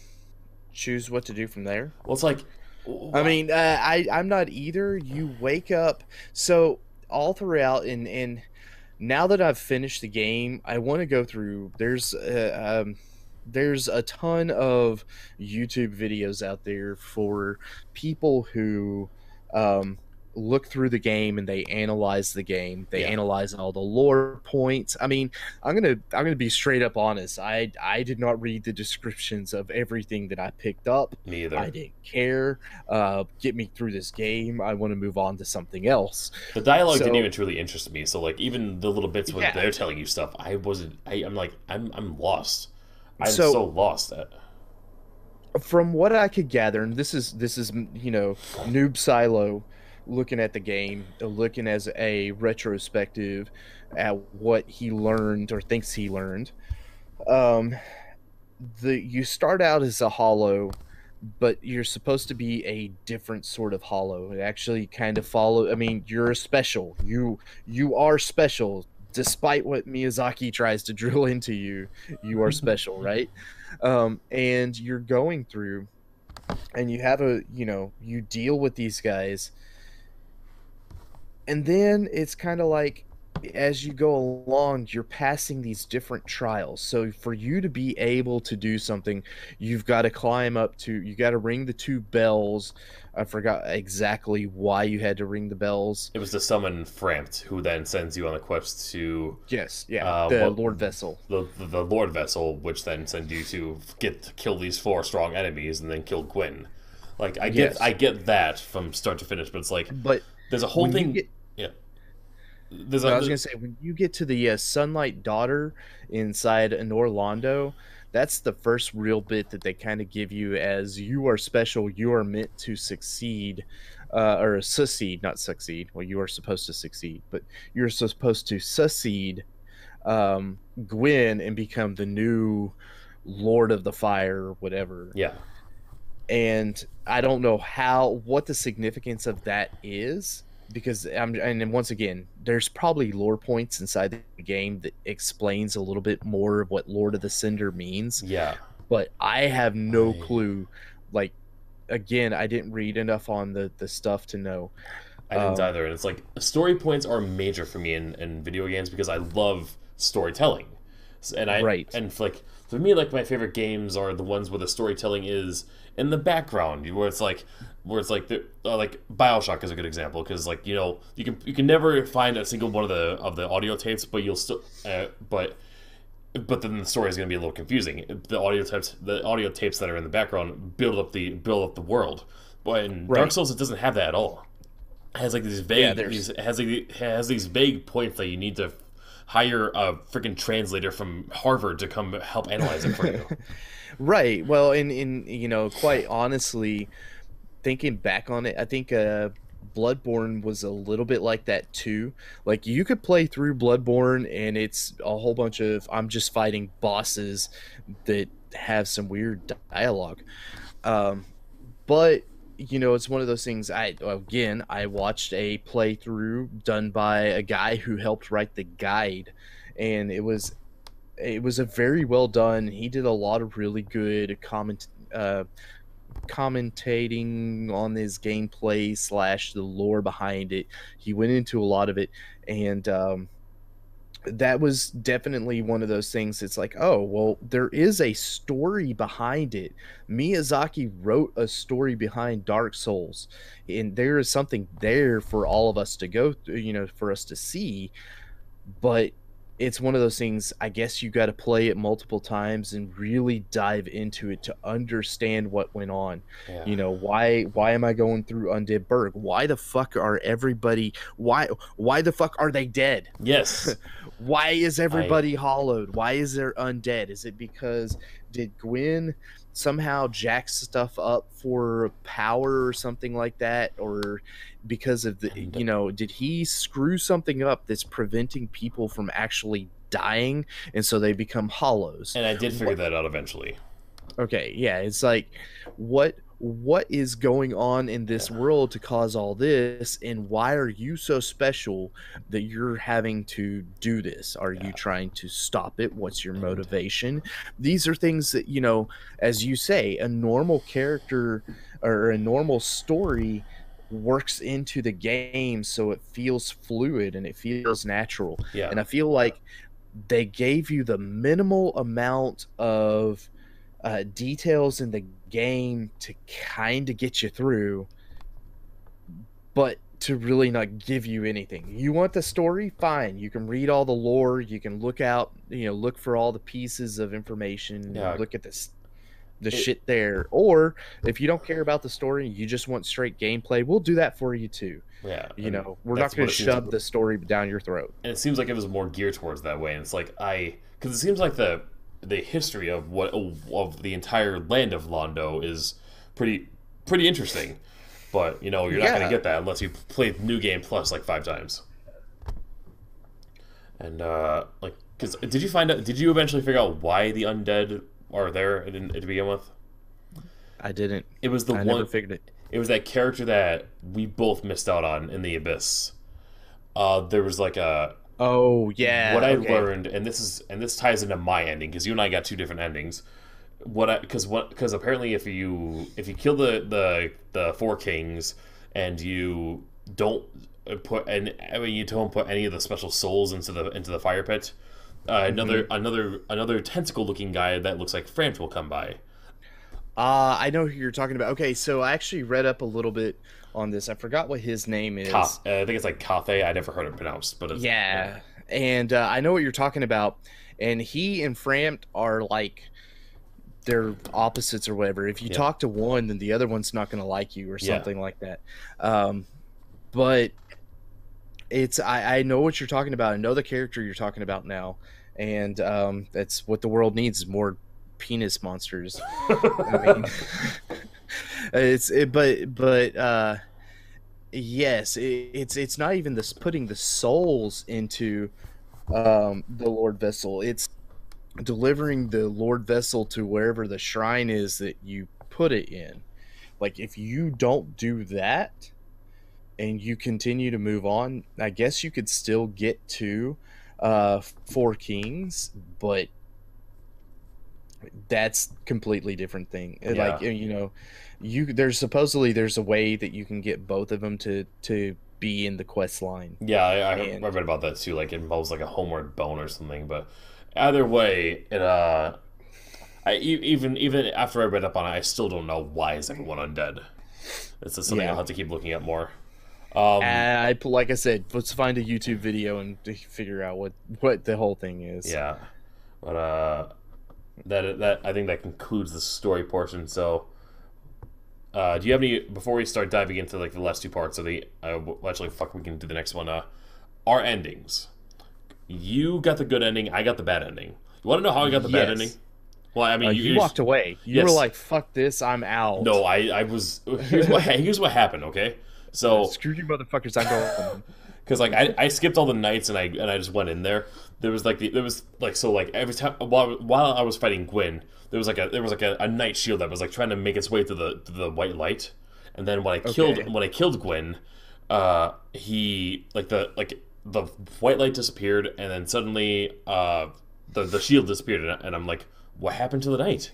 S2: choose what to do from there.
S1: Well, it's like,
S2: I
S1: what?
S2: mean, I'm not either. You wake up, so all throughout, and now that I've finished the game, I want to go through. There's a ton of YouTube videos out there for people who um, look through the game and they analyze the game. They
S1: Yeah,
S2: analyze all the lore points. I mean, I'm gonna be straight up honest. I did not read the descriptions of everything that I picked up.
S1: me
S2: I
S1: either.
S2: didn't care. Get me through this game. I want to move on to something else.
S1: The dialogue didn't
S2: So
S1: even truly interest me. So like, even the little bits where
S2: yeah.
S1: they're telling you stuff, I wasn't. I'm like, I'm lost. I'm
S2: So
S1: so lost at.
S2: from what I could gather, and this is Noob Silo looking at the game, looking as a retrospective at what he learned or thinks he learned. Um, the you start out as a hollow, but you're supposed to be a different sort of hollow. It actually kind of follow. I mean, you're special. You are special. Despite what Miyazaki tries to drill into you, you are special, right? And you're going through, and you have you deal with these guys, and then it's kind of like as you go along you're passing these different trials. So for you to be able to do something, you've got to climb up to you got to ring the two bells. I forgot exactly why you had to ring the bells.
S1: It was to summon Frampt, who then sends you on the quest to
S2: Yes, yeah, the
S1: what
S2: Lord Vessel.
S1: the Lord Vessel, which then sends you to kill these four strong enemies and then kill Gwyn. Like I
S2: Yes,
S1: get that from start to finish, but it's like
S2: but
S1: there's a whole
S2: when you
S1: thing.
S2: get
S1: Yeah, there's
S2: no, I
S1: a
S2: was gonna say when you get to the Sunlight Daughter inside an Orlando, that's the first real bit that they kind of give you as you are special. You are meant to succeed, or succeed, not succeed. Well, you are supposed to succeed, but you're supposed to succeed Gwyn and become the new Lord of the Fire or whatever.
S1: yeah.
S2: And I don't know what the significance of that is, because and then once again, there's probably lore points inside the game that explains a little bit more of what Lord of the Cinder means,
S1: Yeah,
S2: but I have no
S1: I
S2: clue. Like again, I didn't read enough on the stuff to know.
S1: I didn't
S2: Um,
S1: either, and it's like story points are major for me in video games because I love storytelling,
S2: right.
S1: and like for me, like my favorite games are the ones where the storytelling is in the background, where it's like like BioShock is a good example because like you can never find a single one of the audio tapes, but you'll still but then the story is going to be a little confusing. The audio tapes that are in the background build up the world, but in Dark
S2: Right.
S1: Souls it doesn't have that at all. It has like
S2: Yeah, there's
S1: it has these vague points that you need to hire a freaking translator from Harvard to come help analyze it for you.
S2: right. Well, in quite honestly, thinking back on it, I think Bloodborne was a little bit like that too. Like you could play through Bloodborne and it's a whole bunch of I'm just fighting bosses that have some weird dialogue. Um, but it's one of those things. I watched a playthrough done by a guy who helped write the guide, and it was a very well done. He did a lot of really good commentating on his gameplay slash the lore behind it. He went into a lot of it, and that was definitely one of those things. It's like, oh, well, there is a story behind it. Miyazaki wrote a story behind Dark Souls, and there is something there for all of us to go through, for us to see. But it's one of those things, I guess you got to play it multiple times and really dive into it to understand what went on.
S1: Yeah.
S2: Why am I going through Undead Burg? Why the fuck are everybody why the fuck are they dead?
S1: Yes.
S2: Why is everybody hollowed? Why is there undead? Is it because did Gwen somehow jack stuff up for power or something like that, or because of did he screw something up that's preventing people from actually dying, and so they become hollows?
S1: And I did figure that out eventually.
S2: Okay, yeah, it's like what is going on in this world to cause all this, and why are you so special that you're having to do this? Are you trying to stop it? What's your motivation? These are things that, as you say, a normal character or a normal story works into the game so it feels fluid and it feels natural.
S1: Yeah.
S2: And I feel like they gave you the minimal amount of details in the game to kind of get you through, but to really not give you anything. You want the story? Fine. You can read all the lore. You can look for all the pieces of information.
S1: Yeah.
S2: Look at the shit there. Or if you don't care about the story, you just want straight gameplay, we'll do that for you too.
S1: Yeah.
S2: We're not going to shove the story down your throat.
S1: And it seems like it was more geared towards that way. And it's like because it seems like the history of the entire land of Londo is pretty interesting, but you're not going to get that unless you play New Game Plus like 5 times. And because did you eventually figure out why the undead are there to begin with?
S2: I didn't.
S1: It was
S2: never figured it.
S1: It was that character that we both missed out on in the Abyss. There was like a.
S2: Oh yeah.
S1: What I learned, and this ties into my ending, because you and I got 2 different endings. Because apparently if you kill the 4 kings and you don't put any of the special souls into the fire pit, another tentacle looking guy that looks like Frampt will come by.
S2: I know who you're talking about. Okay, so I actually read up a little bit on this. I forgot what his name is.
S1: I think it's like Cathay. I never heard it pronounced, but it's,
S2: yeah. And I know what you're talking about. And he and Frampt are like they're opposites or whatever. If you talk to one, then the other one's not going to like you or something like that. But I know what you're talking about. I know the character you're talking about now, and that's what the world needs is more penis monsters. I mean, yes, it's not even this putting the souls into the Lord Vessel. It's delivering the Lord Vessel to wherever the shrine is that you put it in. Like, if you don't do that and you continue to move on, I guess you could still get to 4 kings, but that's completely different thing.
S1: Yeah.
S2: Like, there's a way that you can get both of them to be in the quest line.
S1: Yeah, I read about that too. Like, it involves like a homeward bone or something. But either way, even after I read up on it, I still don't know why is everyone undead. It's just something I'll have to keep looking at more.
S2: Like I said, let's find a YouTube video and figure out what the whole thing is.
S1: Yeah, but that I think that concludes the story portion. So, do you have any before we start diving into like the last 2 parts of the? We can do the next one. Our endings. You got the good ending. I got the bad ending. You want to know how I got the bad ending? Well, I mean,
S2: you walked away. You were like, "Fuck this, I'm out."
S1: No, I was. Here's what happened. Okay, so
S2: screw you, motherfuckers. I'm going.
S1: because like I skipped all the nights and I just went in there. There was like so like every time while I was fighting Gwyn, there was like a night shield that was like trying to make its way through the white light, and then when I killed Gwyn, he the white light disappeared, and then suddenly the shield disappeared, and I'm like, what happened to the night?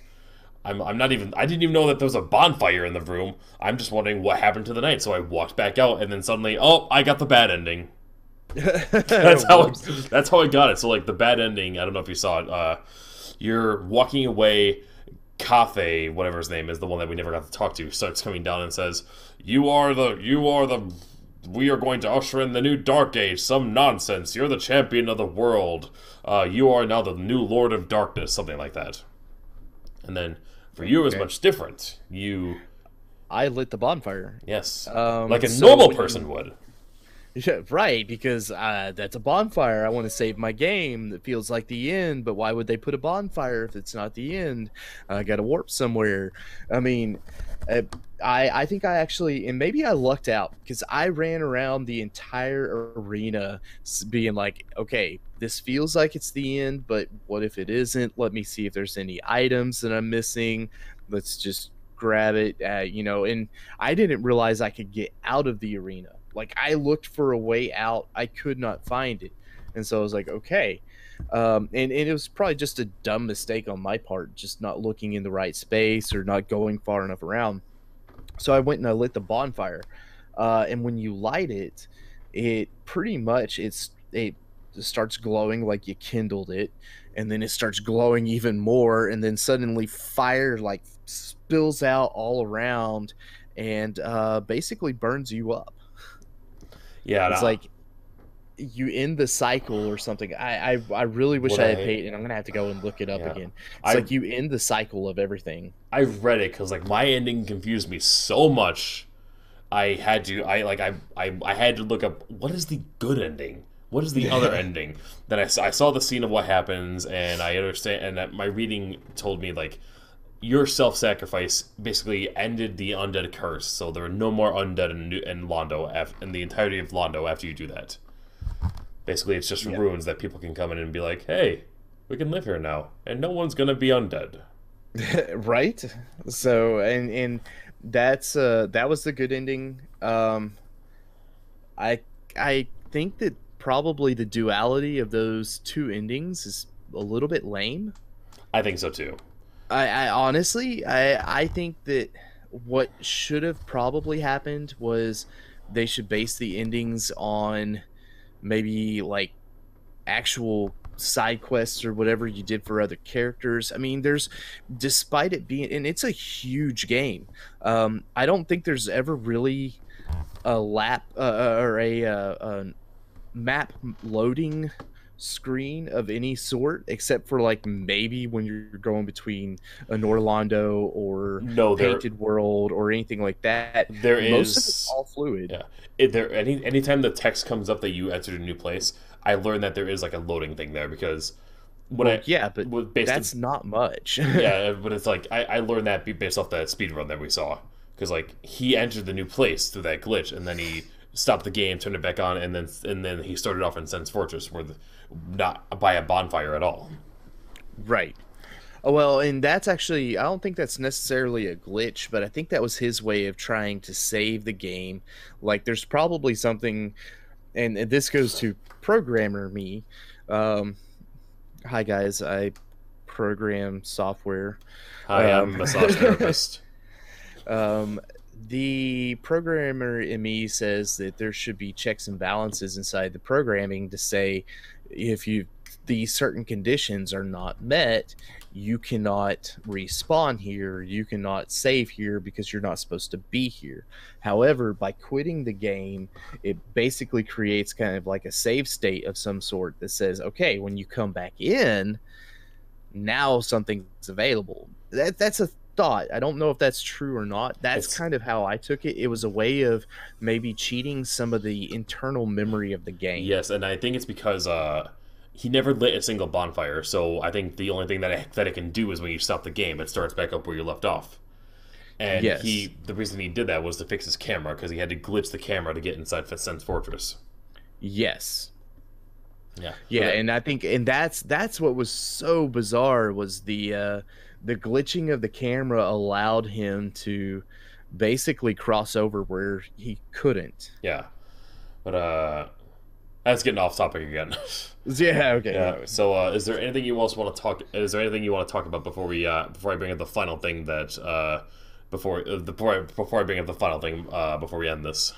S1: I'm not even. I didn't even know that there was a bonfire in the room. I'm just wondering what happened to the night. So I walked back out, and then suddenly, oh, I got the bad ending. That's how I got it. So like the bad ending. I don't know if you saw it. You're walking away. Cathay, whatever his name is, the one that we never got to talk to, starts coming down and says, "You are the. We are going to usher in the new Dark Age. Some nonsense. You're the champion of the world. You are now the new Lord of Darkness." Something like that. And then. For you, it was much different.
S2: I lit the bonfire.
S1: Yes, like a normal person would.
S2: Yeah, right, because that's a bonfire. I want to save my game. That feels like the end, but why would they put a bonfire if it's not the end? I got to warp somewhere. I mean, I think I actually, and maybe I lucked out, because I ran around the entire arena being like, okay, this feels like it's the end, but what if it isn't? Let me see if there's any items that I'm missing. Let's just grab it, and I didn't realize I could get out of the arena. Like, I looked for a way out. I could not find it. And so I was like, okay. And it was probably just a dumb mistake on my part, just not looking in the right space or not going far enough around. So I went and I lit the bonfire. And when you light it, it pretty much, it starts glowing like you kindled it. And then it starts glowing even more. And then suddenly fire like spills out all around and basically burns you up.
S1: Yeah,
S2: it's like you end the cycle or something. I really wish I had paid, and I'm gonna have to go and look it up again. It's like you end the cycle of everything.
S1: I read it because like my ending confused me so much. I had to look up what is the good ending. What is the other ending? Then I saw the scene of what happens, and I understand. And that my reading told me like your self-sacrifice basically ended the undead curse, so there are no more undead in Londo, in the entirety of Londo after you do that. Basically, it's just ruins that people can come in and be like, hey, we can live here now, and no one's gonna be undead.
S2: Right? So, and that's that was the good ending. I think that probably the duality of those two endings is a little bit lame.
S1: I think so too.
S2: I honestly, I think that what should have probably happened was they should base the endings on maybe like actual side quests or whatever you did for other characters. I mean, despite it being, and it's a huge game, I don't think there's ever really a map loading screen of any sort, except for like maybe when you're going between an Orlando or Painted World or anything like that. Most of it's all fluid.
S1: Yeah, anytime the text comes up that you entered a new place, I learned that there is like a loading thing there, because
S2: that's not much.
S1: Yeah, but it's like I learned that based off that speed run that we saw, because like he entered the new place through that glitch, and then he stopped the game, turned it back on, and then he started off in Sen's Fortress, where not by a bonfire at all.
S2: Right. Oh, well, and that's actually, I don't think that's necessarily a glitch, but I think that was his way of trying to save the game. Like, there's probably something, and this goes to programmer me. Hi guys, I program software.
S1: Hi, I'm a massage therapist.
S2: The programmer in me says that there should be checks and balances inside the programming to say, if these certain conditions are not met, you cannot respawn here, you cannot save here because you're not supposed to be here. However, by quitting the game, it basically creates kind of like a save state of some sort that says, okay, when you come back in, now something's available. That's a thought. I don't know if that's true or not. That's kind of how I took it. It was a way of maybe cheating some of the internal memory of the game.
S1: Yes, and I think it's because he never lit a single bonfire, so I think the only thing that it can do is when you stop the game, it starts back up where you left off. And the reason he did that was to fix his camera, because he had to glitch the camera to get inside Sen's Fortress.
S2: Yes.
S1: Yeah.
S2: Yeah, and I think and that's what was so bizarre was the glitching of the camera allowed him to basically cross over where he couldn't.
S1: Yeah. But that's getting off topic again.
S2: Yeah, okay, yeah.
S1: Yeah. So, is there anything you else want to talk? Is there anything you want to talk about before I bring up the final thing that before I bring up the final thing before we end this?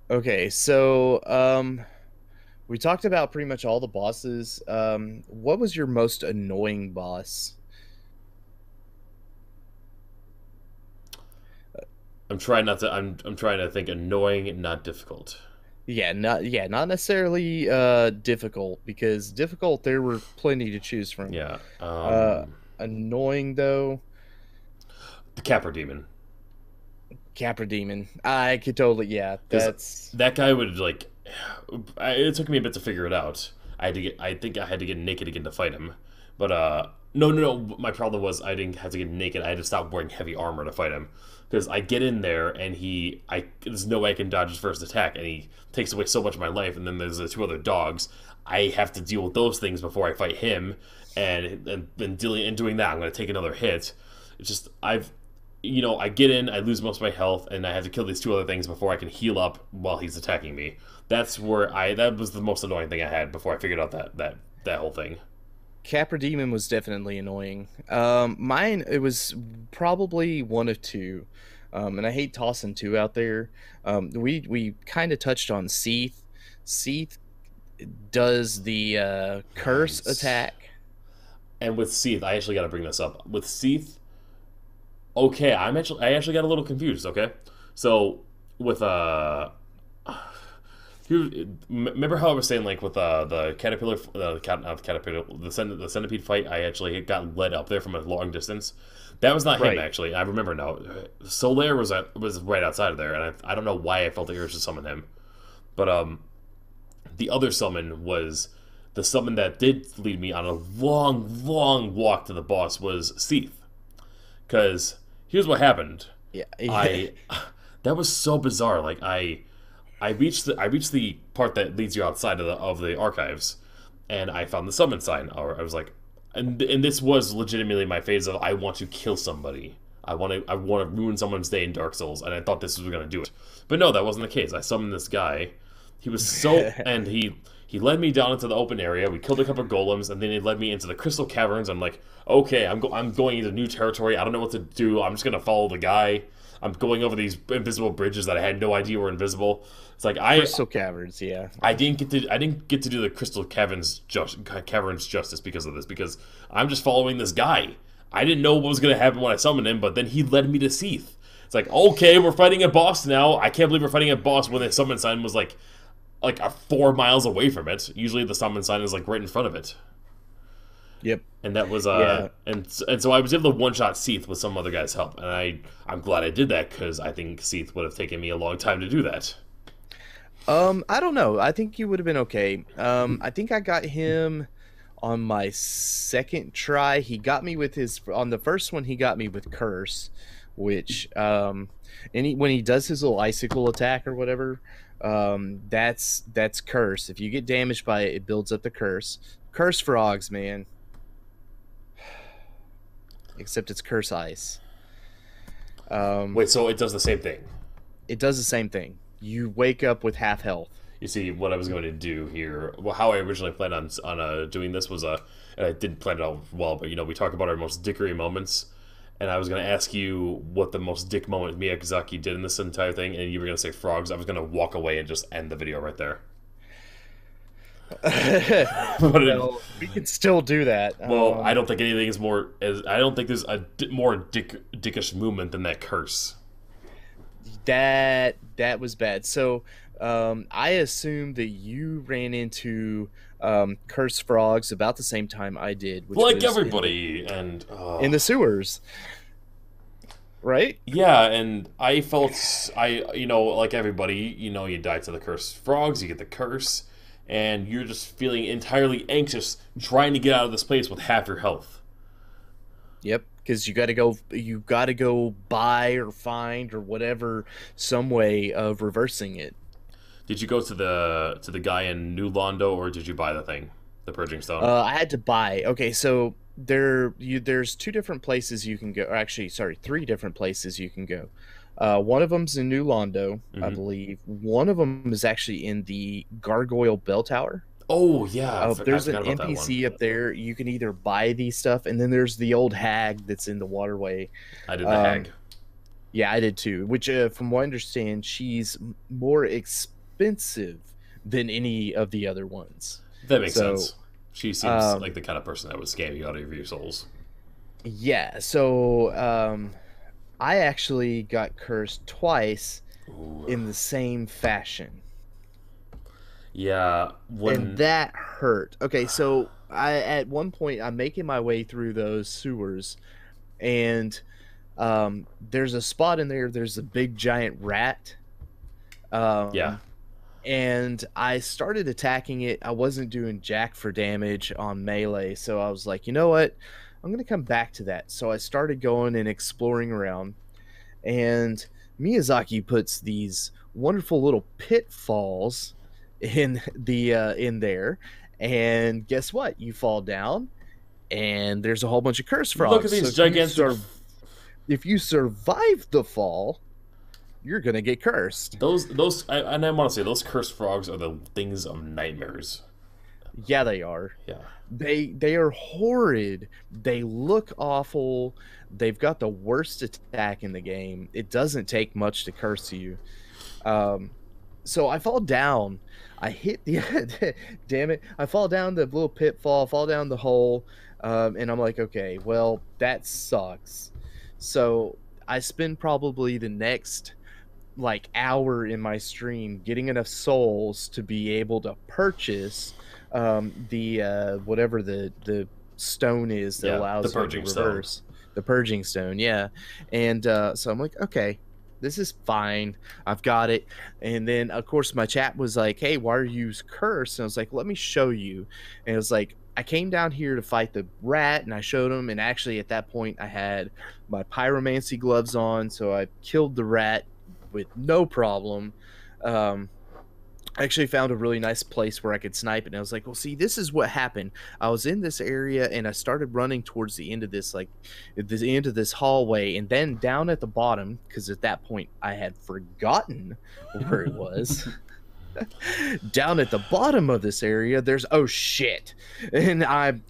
S2: Okay, so we talked about pretty much all the bosses. What was your most annoying boss?
S1: I'm trying not to. I'm trying to think annoying, not difficult.
S2: Not necessarily difficult because difficult there were plenty to choose from.
S1: Yeah.
S2: Uh Annoying though,
S1: The Capra Demon.
S2: Capra Demon. I could totally, yeah,
S1: Because
S2: that's
S1: that guy would like. It took me a bit to figure it out. I had to get. I think I had to get naked again to fight him. But no. My problem was I didn't have to get naked. I had to stop wearing heavy armor to fight him. Because I get in there and there's no way I can dodge his first attack, and he takes away so much of my life. And then there's the two other dogs. I have to deal with those things before I fight him, and then doing that, I'm going to take another hit. It's just I get in, I lose most of my health, and I have to kill these two other things before I can heal up while he's attacking me. That was the most annoying thing I had before I figured out that whole thing.
S2: Capra Demon was definitely annoying. Mine, it was probably one of two. And I hate tossing two out there. We kind of touched on Seath. Seath does the curse
S1: Nice.
S2: attack.
S1: And with Seath, I actually got to bring this up. With Seath, okay, I actually got a little confused. Okay, so with remember how I was saying like with the caterpillar, not the caterpillar, the centipede fight, I actually got led up there from a long distance. That was not him
S2: Right.
S1: actually. I remember now. Solaire was right outside of there, and I don't know why I felt the urge to summon him, but the other summon was the summon that did lead me on a long walk to the boss was Seath. Because here's what happened.
S2: Yeah.
S1: I that was so bizarre. Like I reached the part that leads you outside of the archives, and I found the summon sign. Or I was like, and this was legitimately my phase of I want to kill somebody. I want to ruin someone's day in Dark Souls, and I thought this was gonna do it. But no, that wasn't the case. I summoned this guy. He was so and he led me down into the open area. We killed a couple of golems, and then he led me into the crystal caverns. I'm like, okay, I'm going into new territory. I don't know what to do. I'm just gonna follow the guy. I'm going over these invisible bridges that I had no idea were invisible. It's like
S2: Crystal Caverns, yeah.
S1: I didn't get to do the crystal caverns justice because of this, because I'm just following this guy. I didn't know what was gonna happen when I summoned him, but then he led me to Seath. It's like, okay, we're fighting a boss now. I can't believe we're fighting a boss when the summon sign was like 4 miles away from it. Usually the summon sign is like right in front of it.
S2: Yep.
S1: And that was
S2: Yeah.
S1: and so I was able to one shot Seath with some other guy's help, and I'm glad I did that because I think Seath would have taken me a long time to do that.
S2: I don't know. I think you would have been okay. I think I got him on my second try. He got me with his on the first one. He got me with curse, which and when he does his little icicle attack or whatever, that's curse. If you get damaged by it, it builds up the curse. Curse frogs, man. Except it's curse ice.
S1: Wait, so it does the same thing?
S2: It does the same thing. You wake up with half health.
S1: You see, what I was going to do here, well, how I originally planned on doing this was and I didn't plan it out well, but we talk about our most dickery moments, and I was going to ask you what the most dick moment Miyazaki did in this entire thing, and you were going to say frogs. I was going to walk away and just end the video right there.
S2: Well, we can still do that.
S1: Well, I don't think anything is more. I don't think there's a more dickish movement than that curse.
S2: That was bad. So I assumed that you ran into curse frogs about the same time I did, which
S1: Like
S2: was
S1: everybody, and
S2: in the sewers, right?
S1: yeah, and I felt like everybody, you die to the cursed frogs, you get the curse, and you're just feeling entirely anxious, trying to get out of this place with half your health.
S2: Yep, because you got to go buy or find or whatever some way of reversing it.
S1: Did you go to the guy in New Londo, or did you buy the thing, the purging stone?
S2: I had to buy. Okay, so there's two different places you can go. Or actually, sorry, three different places you can go. One of them's in New Londo, I
S1: Hmm.
S2: believe. One of them is actually in the Gargoyle Bell Tower.
S1: Oh yeah, I
S2: There's an
S1: forgot about that one.
S2: NPC up there. You can either buy these stuff, and then there's the old hag that's in the waterway.
S1: I did the
S2: Um,
S1: hag.
S2: yeah, I did too. Which, from what I understand, she's more expensive than any of the other ones.
S1: That makes
S2: So,
S1: sense. She seems like
S2: um,
S1: the kind of person that would scam you out of your souls.
S2: yeah. So, I actually got cursed twice
S1: Ooh.
S2: in the same fashion,
S1: Yeah,
S2: and
S1: when
S2: that hurt. Okay, so I at one point I'm making my way through those sewers, and there's a spot in there. There's a big giant rat.
S1: yeah,
S2: Um, and I started attacking it. I wasn't doing jack for damage on melee, so I was like, you know what? I'm gonna come back to that. So I started going and exploring around, and Miyazaki puts these wonderful little pitfalls in there, and guess what? You fall down, and there's a whole bunch of curse
S1: look at
S2: frogs. So
S1: these gigantic.
S2: if you survive the fall, you're gonna get cursed.
S1: And I want to say those cursed frogs are the things of nightmares.
S2: Yeah, they are.
S1: Yeah,
S2: They are horrid. They look awful. They've got the worst attack in the game. It doesn't take much to curse you. Um, so I fall down. I hit the damn it. I fall down the little pitfall, fall down the hole, and I'm like, okay, well, that sucks. So I spend probably the next like hour in my stream getting enough souls to be able to purchase the whatever the stone is that
S1: yeah, the
S2: allows you to
S1: purging stone.
S2: reverse the purging stone. Yeah, and so I'm like, okay, this is fine. I've got it. And then of course my chat was like, hey, why are you cursed? And I was like, let me show you. And it was like, I came down here to fight the rat, and I showed him. And actually, at that point, I had my pyromancy gloves on, so I killed the rat with no problem. Um, I actually found a really nice place where I could snipe it, and I was like, well, see, this is what happened. I was in this area, and I started running towards the end of this, like, the end of this hallway, and then down at the bottom, because at that point I had forgotten where it was. Down at the bottom of this area, there's, oh shit, and I'm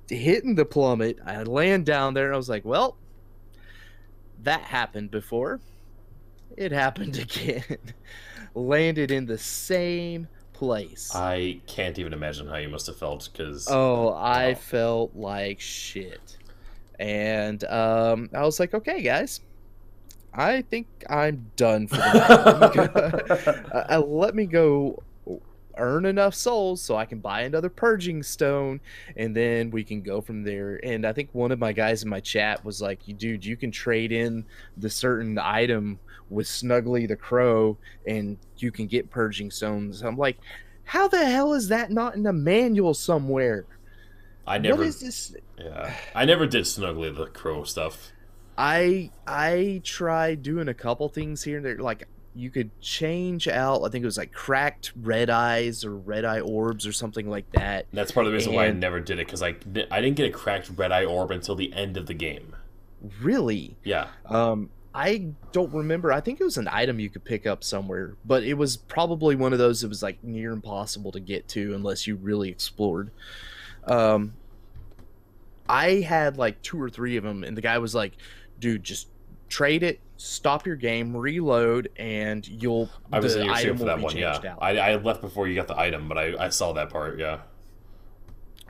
S2: hitting the plummet. I land down there, and I was like, well, that happened before. It happened again. Landed in the same place.
S1: I can't even imagine how you must have felt because,
S2: Oh, I
S1: wow.
S2: felt like shit. And I was like, okay, guys, I think I'm done for the night. Let me go earn enough souls so I can buy another purging stone, and then we can go from there. And I think one of my guys in my chat was like, dude, you can trade in the certain item with Snuggly the Crow and you can get purging stones. I'm like, how the hell is that not in a manual somewhere?
S1: I
S2: What
S1: never,
S2: is this?
S1: yeah, I never did Snuggly the Crow stuff.
S2: I tried doing a couple things here and there. Like, you could change out, I think it was like cracked red eyes or red eye orbs or something like that.
S1: That's part of the reason why I
S2: And
S1: never did it because I didn't get a cracked red eye orb until the end of the game.
S2: really,
S1: Yeah,
S2: I don't remember. I think it was an item you could pick up somewhere, but it was probably one of those that was like near impossible to get to unless you really explored. Um, I had like two or three of them, and the guy was like, dude, just trade it, stop your game, reload, and
S1: I was in
S2: the
S1: your stream
S2: item
S1: for
S2: will
S1: that
S2: be
S1: one. Yeah,
S2: changed out.
S1: I left before you got the item, but I saw that part. Yeah,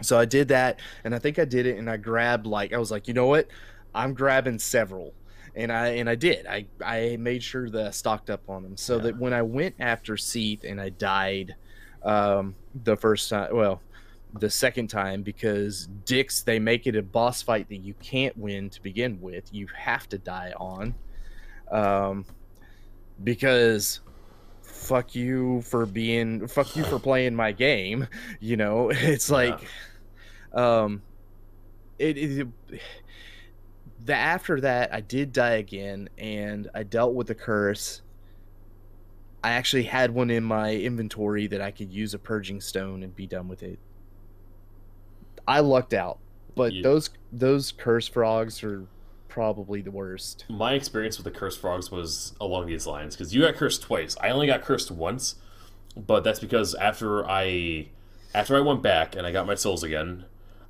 S2: So I did that, and I think I did it, and I grabbed, like, I was like, you know what? I'm grabbing several. And I did. I made sure that I stocked up on them so
S1: yeah.
S2: that when I went after Seath and I died the first time, well, the second time, because dicks, they make it a boss fight that you can't win to begin with. You have to die on. Um, because fuck you for playing my game. You know, it's
S1: Yeah.
S2: like um it the after that I did die again, and I dealt with the curse, I actually had one in my inventory that I could use a purging stone and be done with it. I lucked out, but
S1: You,
S2: those curse frogs are probably the worst.
S1: my experience with the cursed frogs was along these lines because you got cursed twice. I only got cursed once, but that's because after I went back and I got my souls again,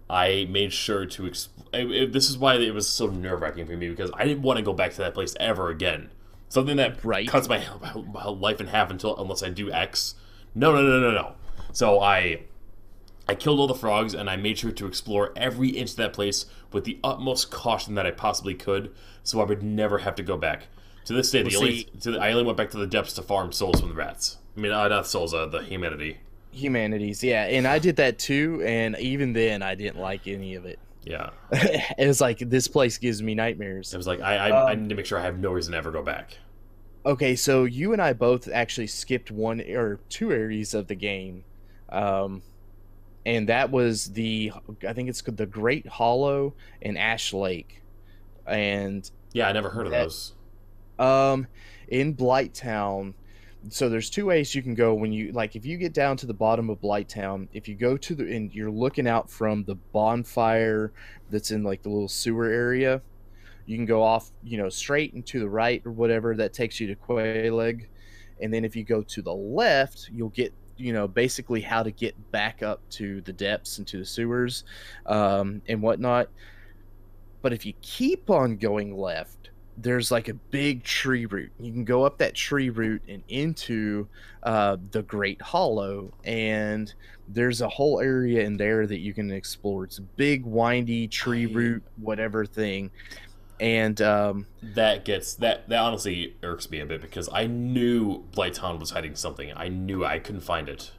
S1: I made sure to. This is why it was so nerve wracking for me because I didn't want to go back to that place ever again. Something that
S2: Right?
S1: cuts my life in half unless I do X. No, no, no, no, no. So I killed all the frogs and I made sure to explore every inch of that place with the utmost caution that I possibly could, so I would never have to go back. To this day, I only went back to the depths to farm souls from the rats. I mean, not souls, the humanity.
S2: Humanities, yeah, and I did that too, and even then, I didn't like any of it.
S1: Yeah,
S2: It was like this place gives me nightmares.
S1: it was like I need to make sure I have no reason to ever go back.
S2: Okay, so you and I both actually skipped one or two areas of the game, um, and that was I think it's the Great Hollow and Ash Lake, and
S1: Yeah, I never heard of
S2: that
S1: those.
S2: um in Blighttown. So there's two ways you can go when you like if you get down to the bottom of Blighttown, if you go to the and you're looking out from the bonfire that's in like the little sewer area, you can go off, straight and to the right or whatever that takes you to Qualeg. And then if you go to the left, you'll get, basically how to get back up to the depths and to the sewers, and whatnot. But if you keep on going left, there's like a big tree root. You can go up that tree root and into the Great Hollow, and there's a whole area in there that you can explore. It's a big, windy tree
S1: I
S2: root, whatever thing. And
S1: that honestly irks me a bit because I knew Blighttown was hiding something. I knew I couldn't find it.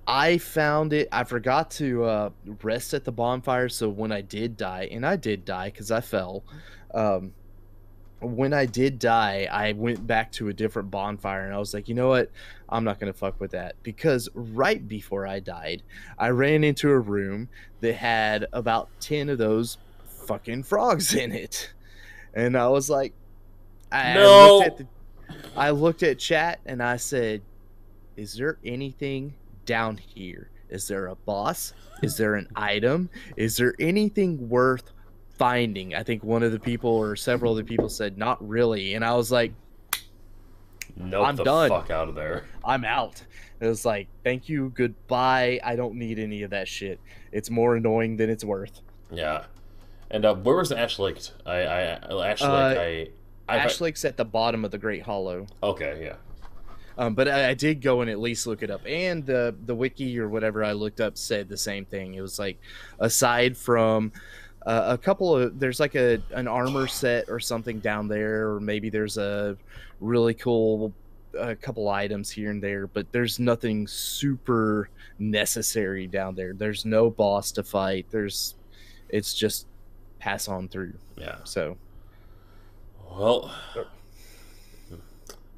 S2: I found it. I forgot to rest at the bonfire, so when I did die, and I did die because I fell. Um, when I did die, I went back to a different bonfire and I was like, you know what? I'm not going to fuck with that because right before I died, I ran into a room that had about 10 of those fucking frogs in it. And I was like,
S1: No.
S2: I looked at chat and I said, is there anything down here? Is there a boss? Is there an item? Is there anything worth finding? I think one of the people or several of the people said not really, and I was like,
S1: Nope
S2: I'm
S1: the
S2: done.
S1: fuck out of there.
S2: I'm out. It was like, thank you, goodbye. I don't need any of that shit. It's more annoying than it's worth.
S1: Yeah. And where was Ash Lake? Ash
S2: Uh,
S1: Lake.
S2: Ash Lake's at the bottom of the Great Hollow.
S1: Okay, yeah.
S2: But I did go and at least look it up, and the wiki or whatever I looked up said the same thing. It was like, aside from a couple of, there's like an armor set or something down there, or maybe there's a really cool couple items here and there, but there's nothing super necessary down there. There's no boss to fight. It's just pass on through.
S1: Yeah.
S2: So,
S1: Well,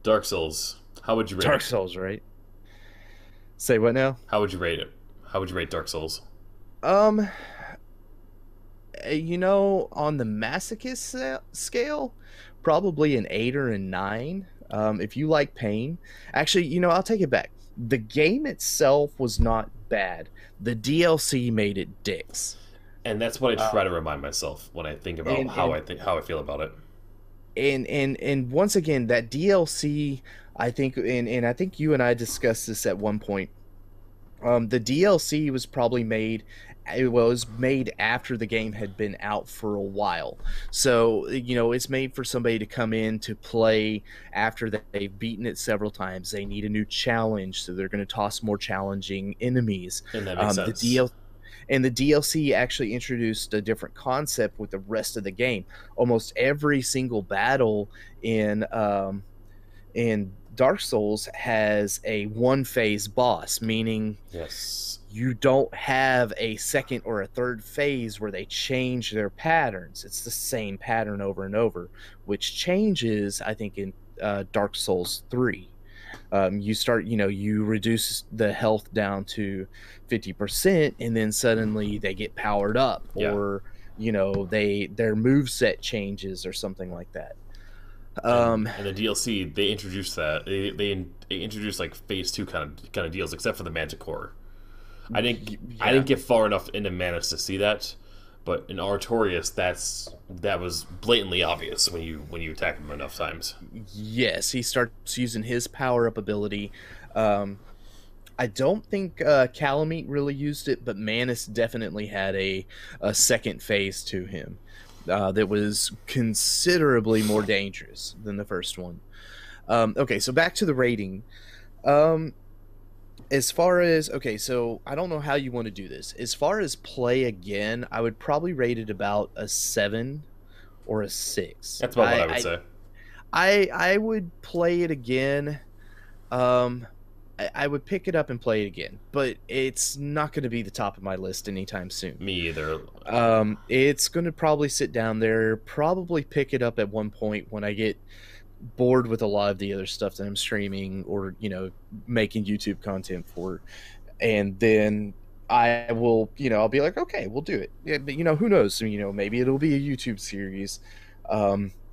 S1: Dark Souls. How would you rate
S2: Dark
S1: it?
S2: Souls, right? Say what now?
S1: How would you rate it? How would you rate Dark Souls?
S2: Um, on the masochist scale, probably an 8 or a 9. If you like pain, actually, I'll take it back. The game itself was not bad. The DLC made it dicks.
S1: And that's what I try to remind myself when I think about
S2: And
S1: how
S2: and
S1: I feel about it.
S2: and once again, that DLC, I think, and I think you and I discussed this at one point. The DLC was probably made. It was made after the game had been out for a while, so it's made for somebody to come in to play after they've beaten it several times. They need a new challenge, so they're going to toss more challenging enemies.
S1: And that makes
S2: The
S1: sense.
S2: DLC actually introduced a different concept with the rest of the game. Almost every single battle in Dark Souls has a one phase boss, meaning
S1: Yes.
S2: you don't have a second or a third phase where they change their patterns. It's the same pattern over and over, which changes, I think, in Dark Souls 3. You reduce the health down to 50%, and then suddenly they get powered up,
S1: Yeah.
S2: or their move set changes or something like that.
S1: And the DLC they introduced that they introduced like phase 2 kind of deals, except for the Manticore. I
S2: Yeah.
S1: didn't get far enough into Manus to see that, but in Artorias that was blatantly obvious when you attack him enough times.
S2: Yes, he starts using his power up ability. Um, I don't think Calamite really used it, but Manus definitely had a second phase to him that was considerably more dangerous than the first one. Okay, so back to the rating. Um, as far as okay, so I don't know how you want to do this. As far as play again, I would probably rate it about a 7 or a 6.
S1: That's about what I would say.
S2: I would play it again. Um, I would pick it up and play it again, but it's not going to be the top of my list anytime soon.
S1: Me either.
S2: It's going to probably sit down there, probably pick it up at one point when I get bored with a lot of the other stuff that I'm streaming or, making YouTube content for. And then I will, I'll be like, okay, we'll do it. Yeah, but who knows? Maybe it'll be a YouTube series.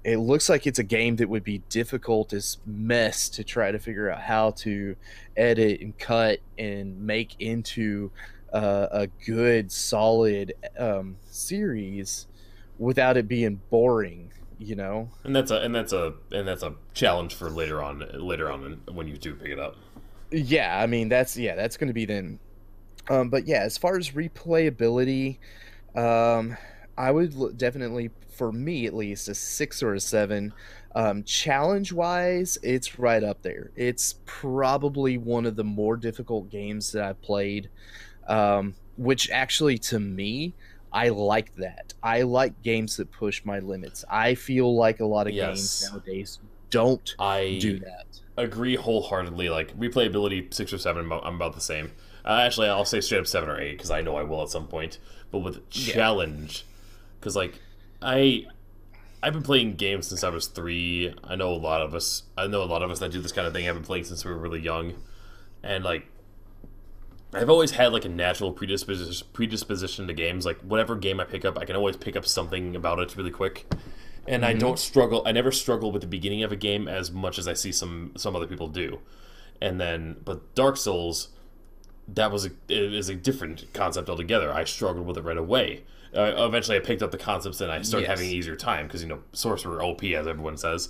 S2: It looks like it's a game that would be difficult as mess to try to figure out how to edit and cut and make into a good, solid series without it being boring.
S1: And that's a challenge for later on when you do pick it up.
S2: Yeah, I mean that's going to be then. But yeah, as far as replayability, um, I would definitely, for me at least, a 6 or a 7. Challenge wise, it's right up there. It's probably one of the more difficult games that I've played. Which actually, to me, I like that. I like games that push my limits. I feel like a lot of games
S1: Yes,
S2: nowadays don't do
S1: I
S2: that.
S1: agree wholeheartedly. Like replayability, 6 or 7. I'm about the same. Actually, I'll say straight up 7 or 8 because I know I will at some point. But with
S2: Yeah.
S1: challenge, because like I I've been playing games since I was 3. I know a lot of us. I know a lot of us that do this kind of thing have been playing since we were really young, and like I've always had like a natural predisposition to games. Like whatever game I pick up, I can always pick up something about it really quick. And I
S2: Hmm.
S1: don't struggle. I never struggle with the beginning of a game as much as I see some other people do. And then, but Dark Souls, it is a different concept altogether. I struggled with it right away. Eventually, I picked up the concepts and I started having an
S2: Yes.
S1: easier time because sorcerer OP as everyone says.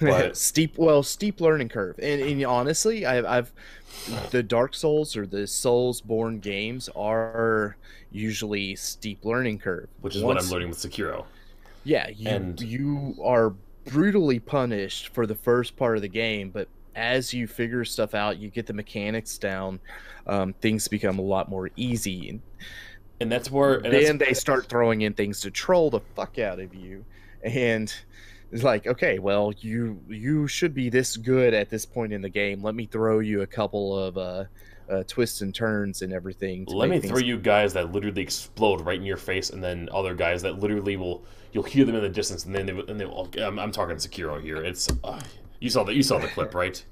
S1: But
S2: Steep learning curve. And honestly, I've the Dark Souls or the Souls-born games are usually steep learning curve.
S1: which is what I'm
S2: Once,
S1: learning with Sekiro.
S2: yeah, you
S1: And
S2: you are brutally punished for the first part of the game, but as you figure stuff out, you get the mechanics down, things become a lot more easy. And
S1: and that's where and that's
S2: then they start throwing in things to troll the fuck out of you, and it's like, okay, well, you should be this good at this point in the game. Let me throw you a couple of twists and turns and everything to
S1: let me
S2: make
S1: throw
S2: things.
S1: you guys that literally explode right in your face, and then other guys that literally you'll hear them in the distance, and then they will. I'm talking Sekiro here. It's you saw the clip, right?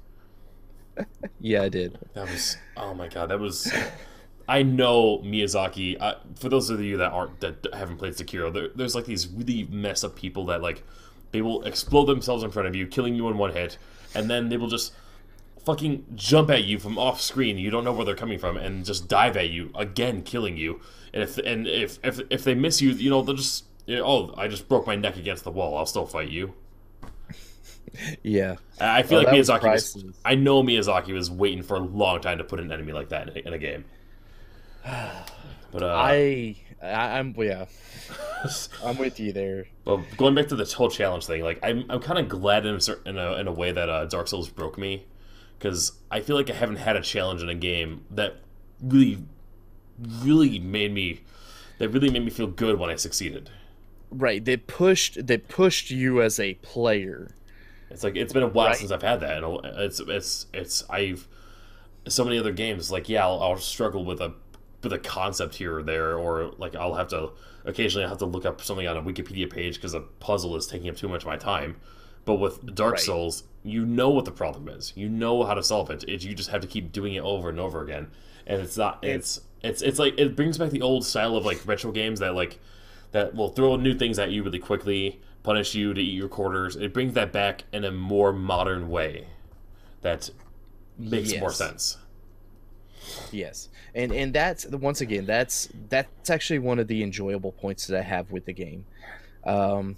S2: Yeah, I did.
S1: That was oh my god, that was. I know Miyazaki. For those of you that haven't played Sekiro, there's like these really messed up people that like they will explode themselves in front of you, killing you in one hit, and then they will just fucking jump at you from off screen. You don't know where they're coming from, and just dive at you again, killing you. And if they miss you, they'll just oh, I just broke my neck against the wall. I'll still fight you.
S2: Yeah.
S1: I feel
S2: Oh,
S1: like
S2: that was
S1: Miyazaki was.
S2: priceless.
S1: I know Miyazaki was waiting for a long time to put an enemy like that in a game. But
S2: I'm yeah, I'm with you there.
S1: Well, going back to the whole challenge thing, like I'm kind of glad in a way that Dark Souls broke me, because I feel like I haven't had a challenge in a game that really, really made me feel good when I succeeded.
S2: Right. They pushed you as a player.
S1: It's like it's been a while
S2: Right.
S1: since I've had that, and it's I've so many other games like yeah I'll struggle with a concept here or there, or like occasionally I'll have to look up something on a Wikipedia page because a puzzle is taking up too much of my time. But with Dark
S2: Right.
S1: Souls, you know what the problem is. You know how to solve it. You just have to keep doing it over and over again. And it's not
S2: And
S1: it's like it brings back the old style of like retro games that like that will throw new things at you really quickly, punish you to eat your quarters. It brings that back in a more modern way that makes more sense.
S2: Yes, and that's once again that's actually one of the enjoyable points that I have with the game. Um,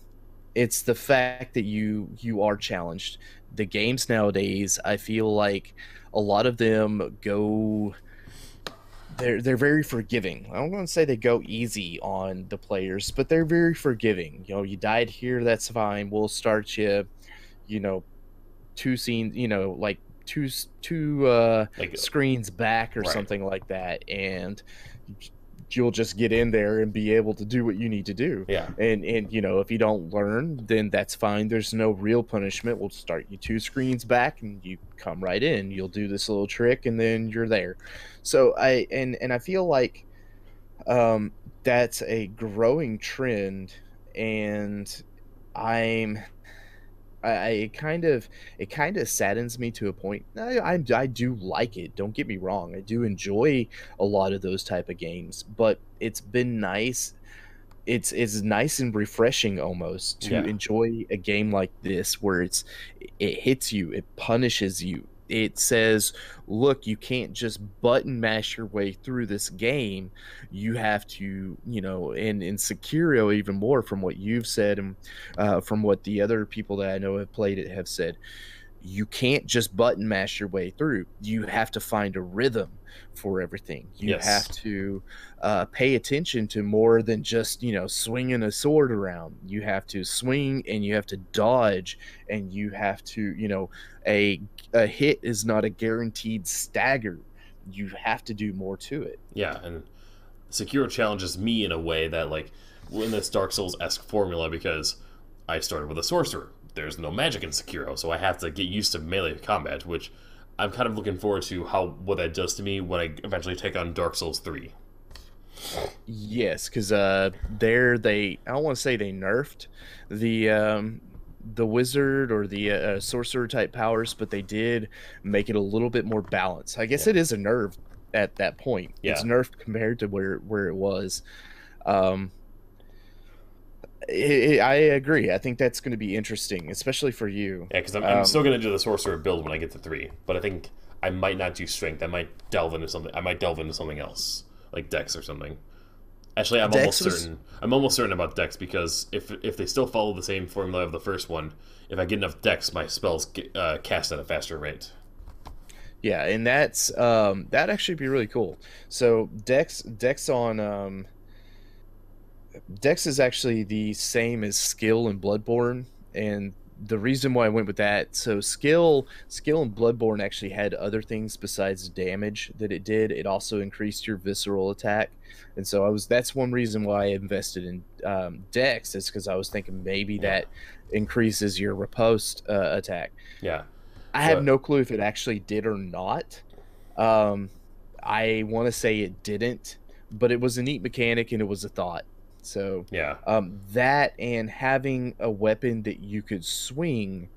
S2: it's the fact that you are challenged. The games nowadays, I feel like a lot of them go they're very forgiving. I don't want to say they go easy on the players, but they're very forgiving. You know, you died here, that's fine. We'll start you, you know, two scenes, you know, like two
S1: Like,
S2: screens back or
S1: right.
S2: something like that, and you'll just get in there and be able to do what you need to do.
S1: Yeah.
S2: And you know, if you don't learn, then that's fine. There's no real punishment. We'll start you two screens back and you come right in. You'll do this little trick and then you're there. So I feel like um that's a growing trend, and I'm I it kind of saddens me to a point. I do like it. Don't get me wrong. I do enjoy a lot of those type of games, but it's been nice. It's nice and refreshing almost to
S1: Yeah.
S2: enjoy a game like this where it hits you, it punishes you. It says, "Look, you can't just button mash your way through this game. You have to, you know." And in Sekiro, even more from what you've said, and from what the other people that I know have played it have said, you can't just button mash your way through. You have to find a rhythm for everything. You have
S1: Yes.
S2: to pay attention to more than just, you know, swinging a sword around. You have to swing and you have to dodge, and you have to, you know, a hit is not a guaranteed stagger. You have to do more to it.
S1: Yeah, and Sekiro challenges me in a way that, like, in this Dark Souls-esque formula, because I started with a sorcerer. There's no magic in Sekiro, so I have to get used to melee combat, which I'm kind of looking forward to what that does to me when I eventually take on Dark Souls 3.
S2: Yes, because there they I don't want to say they nerfed the wizard or the sorcerer type powers, but they did make it a little bit more balanced. I guess
S1: Yeah.
S2: it is a nerf at that point. It's
S1: Yeah.
S2: nerfed compared to where it was. Um, I agree. I think that's going to be interesting, especially for you.
S1: Yeah, because I'm still going to do the sorcerer build when I get to 3, but I think I might not do strength. I might delve into something. I might delve into something else, like Dex or something. Actually, I'm almost certain about Dex, because if they still follow the same formula of the first one, if I get enough Dex, my spells get cast at a faster rate.
S2: Yeah, and that's that actually be really cool. So Dex is actually the same as skill in Bloodborne, and the reason why I went with that, so skill in Bloodborne actually had other things besides damage that it did. It also increased your visceral attack, and so I was that's one reason why I invested in Dex, is because I was thinking maybe
S1: Yeah.
S2: that increases your riposte attack.
S1: Yeah.
S2: I have
S1: So
S2: no clue if it actually did or not. Um, I want to say it didn't, but it was a neat mechanic and it was a thought. So
S1: yeah.
S2: that and having a weapon that you could swing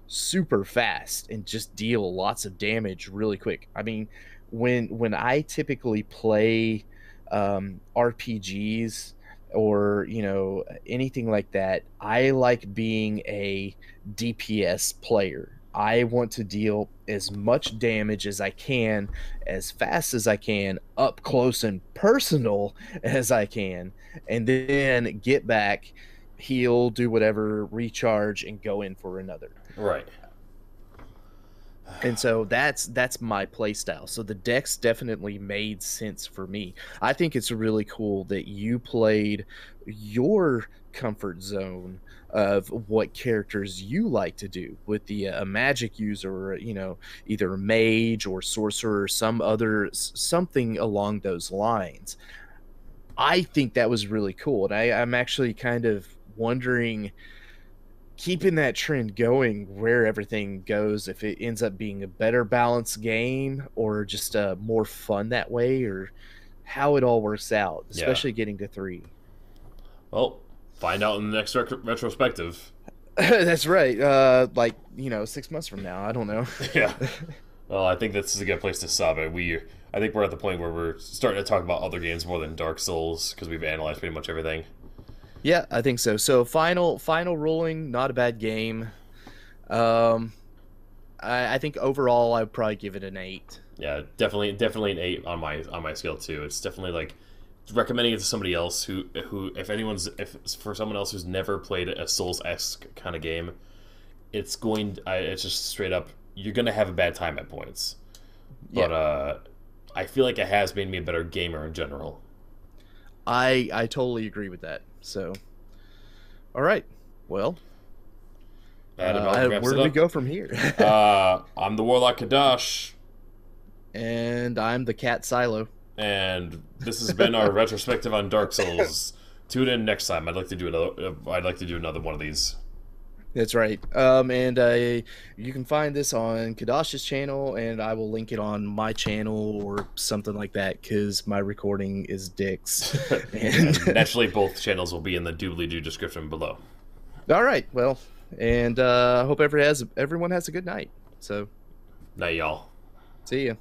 S2: super fast and just deal lots of damage really quick. I mean, when I typically play RPGs or you know anything like that, I like being a DPS player. I want to deal as much damage as I can, as fast as I can, up close and personal as I can, and then get back, heal, do whatever, recharge, and go in for another.
S1: Right.
S2: And so that's my play style. So the decks definitely made sense for me. I think it's really cool that you played your comfort zone of what characters you like to do with the a magic user, or, you know, either a mage or sorcerer or some other something along those lines. I think that was really cool, and I'm actually kind of wondering, keeping that trend going, where everything goes, if it ends up being a better balanced game or just more fun that way, or how it all works out,
S1: Yeah.
S2: especially getting to 3.
S1: Well, find out in the next retrospective.
S2: That's right. Like, you know, 6 months from now, I don't know.
S1: Yeah. Well, I think this is a good place to stop it. I think we're at the point where we're starting to talk about other games more than Dark Souls, because we've analyzed pretty much everything.
S2: Yeah, I think so. So final ruling, not a bad game. Um, I think overall I'd probably give it an 8.
S1: Yeah, definitely an 8 on my scale too. It's definitely like recommending it to somebody else who if for someone else who's never played a Souls-esque kind of game, it's just straight up you're gonna have a bad time at points. But
S2: Yeah,
S1: I feel like it has made me a better gamer in general.
S2: I totally agree with that. So, all right, well,
S1: That about wraps
S2: where
S1: it
S2: do we
S1: up.
S2: go from here?
S1: I'm the Warlock Kadash,
S2: And I'm the cat Silo.
S1: and this has been our retrospective on Dark Souls. Tune in next time. I'd like to do another. I'd like to do another one of these.
S2: That's right. And you can find this on Kadash's channel, and I will link it on my channel or something like that because my recording is dicks. And
S1: And naturally, both channels will be in the doobly-doo description below.
S2: all right, well, and hope everyone has a good night. So,
S1: Night, y'all.
S2: see ya.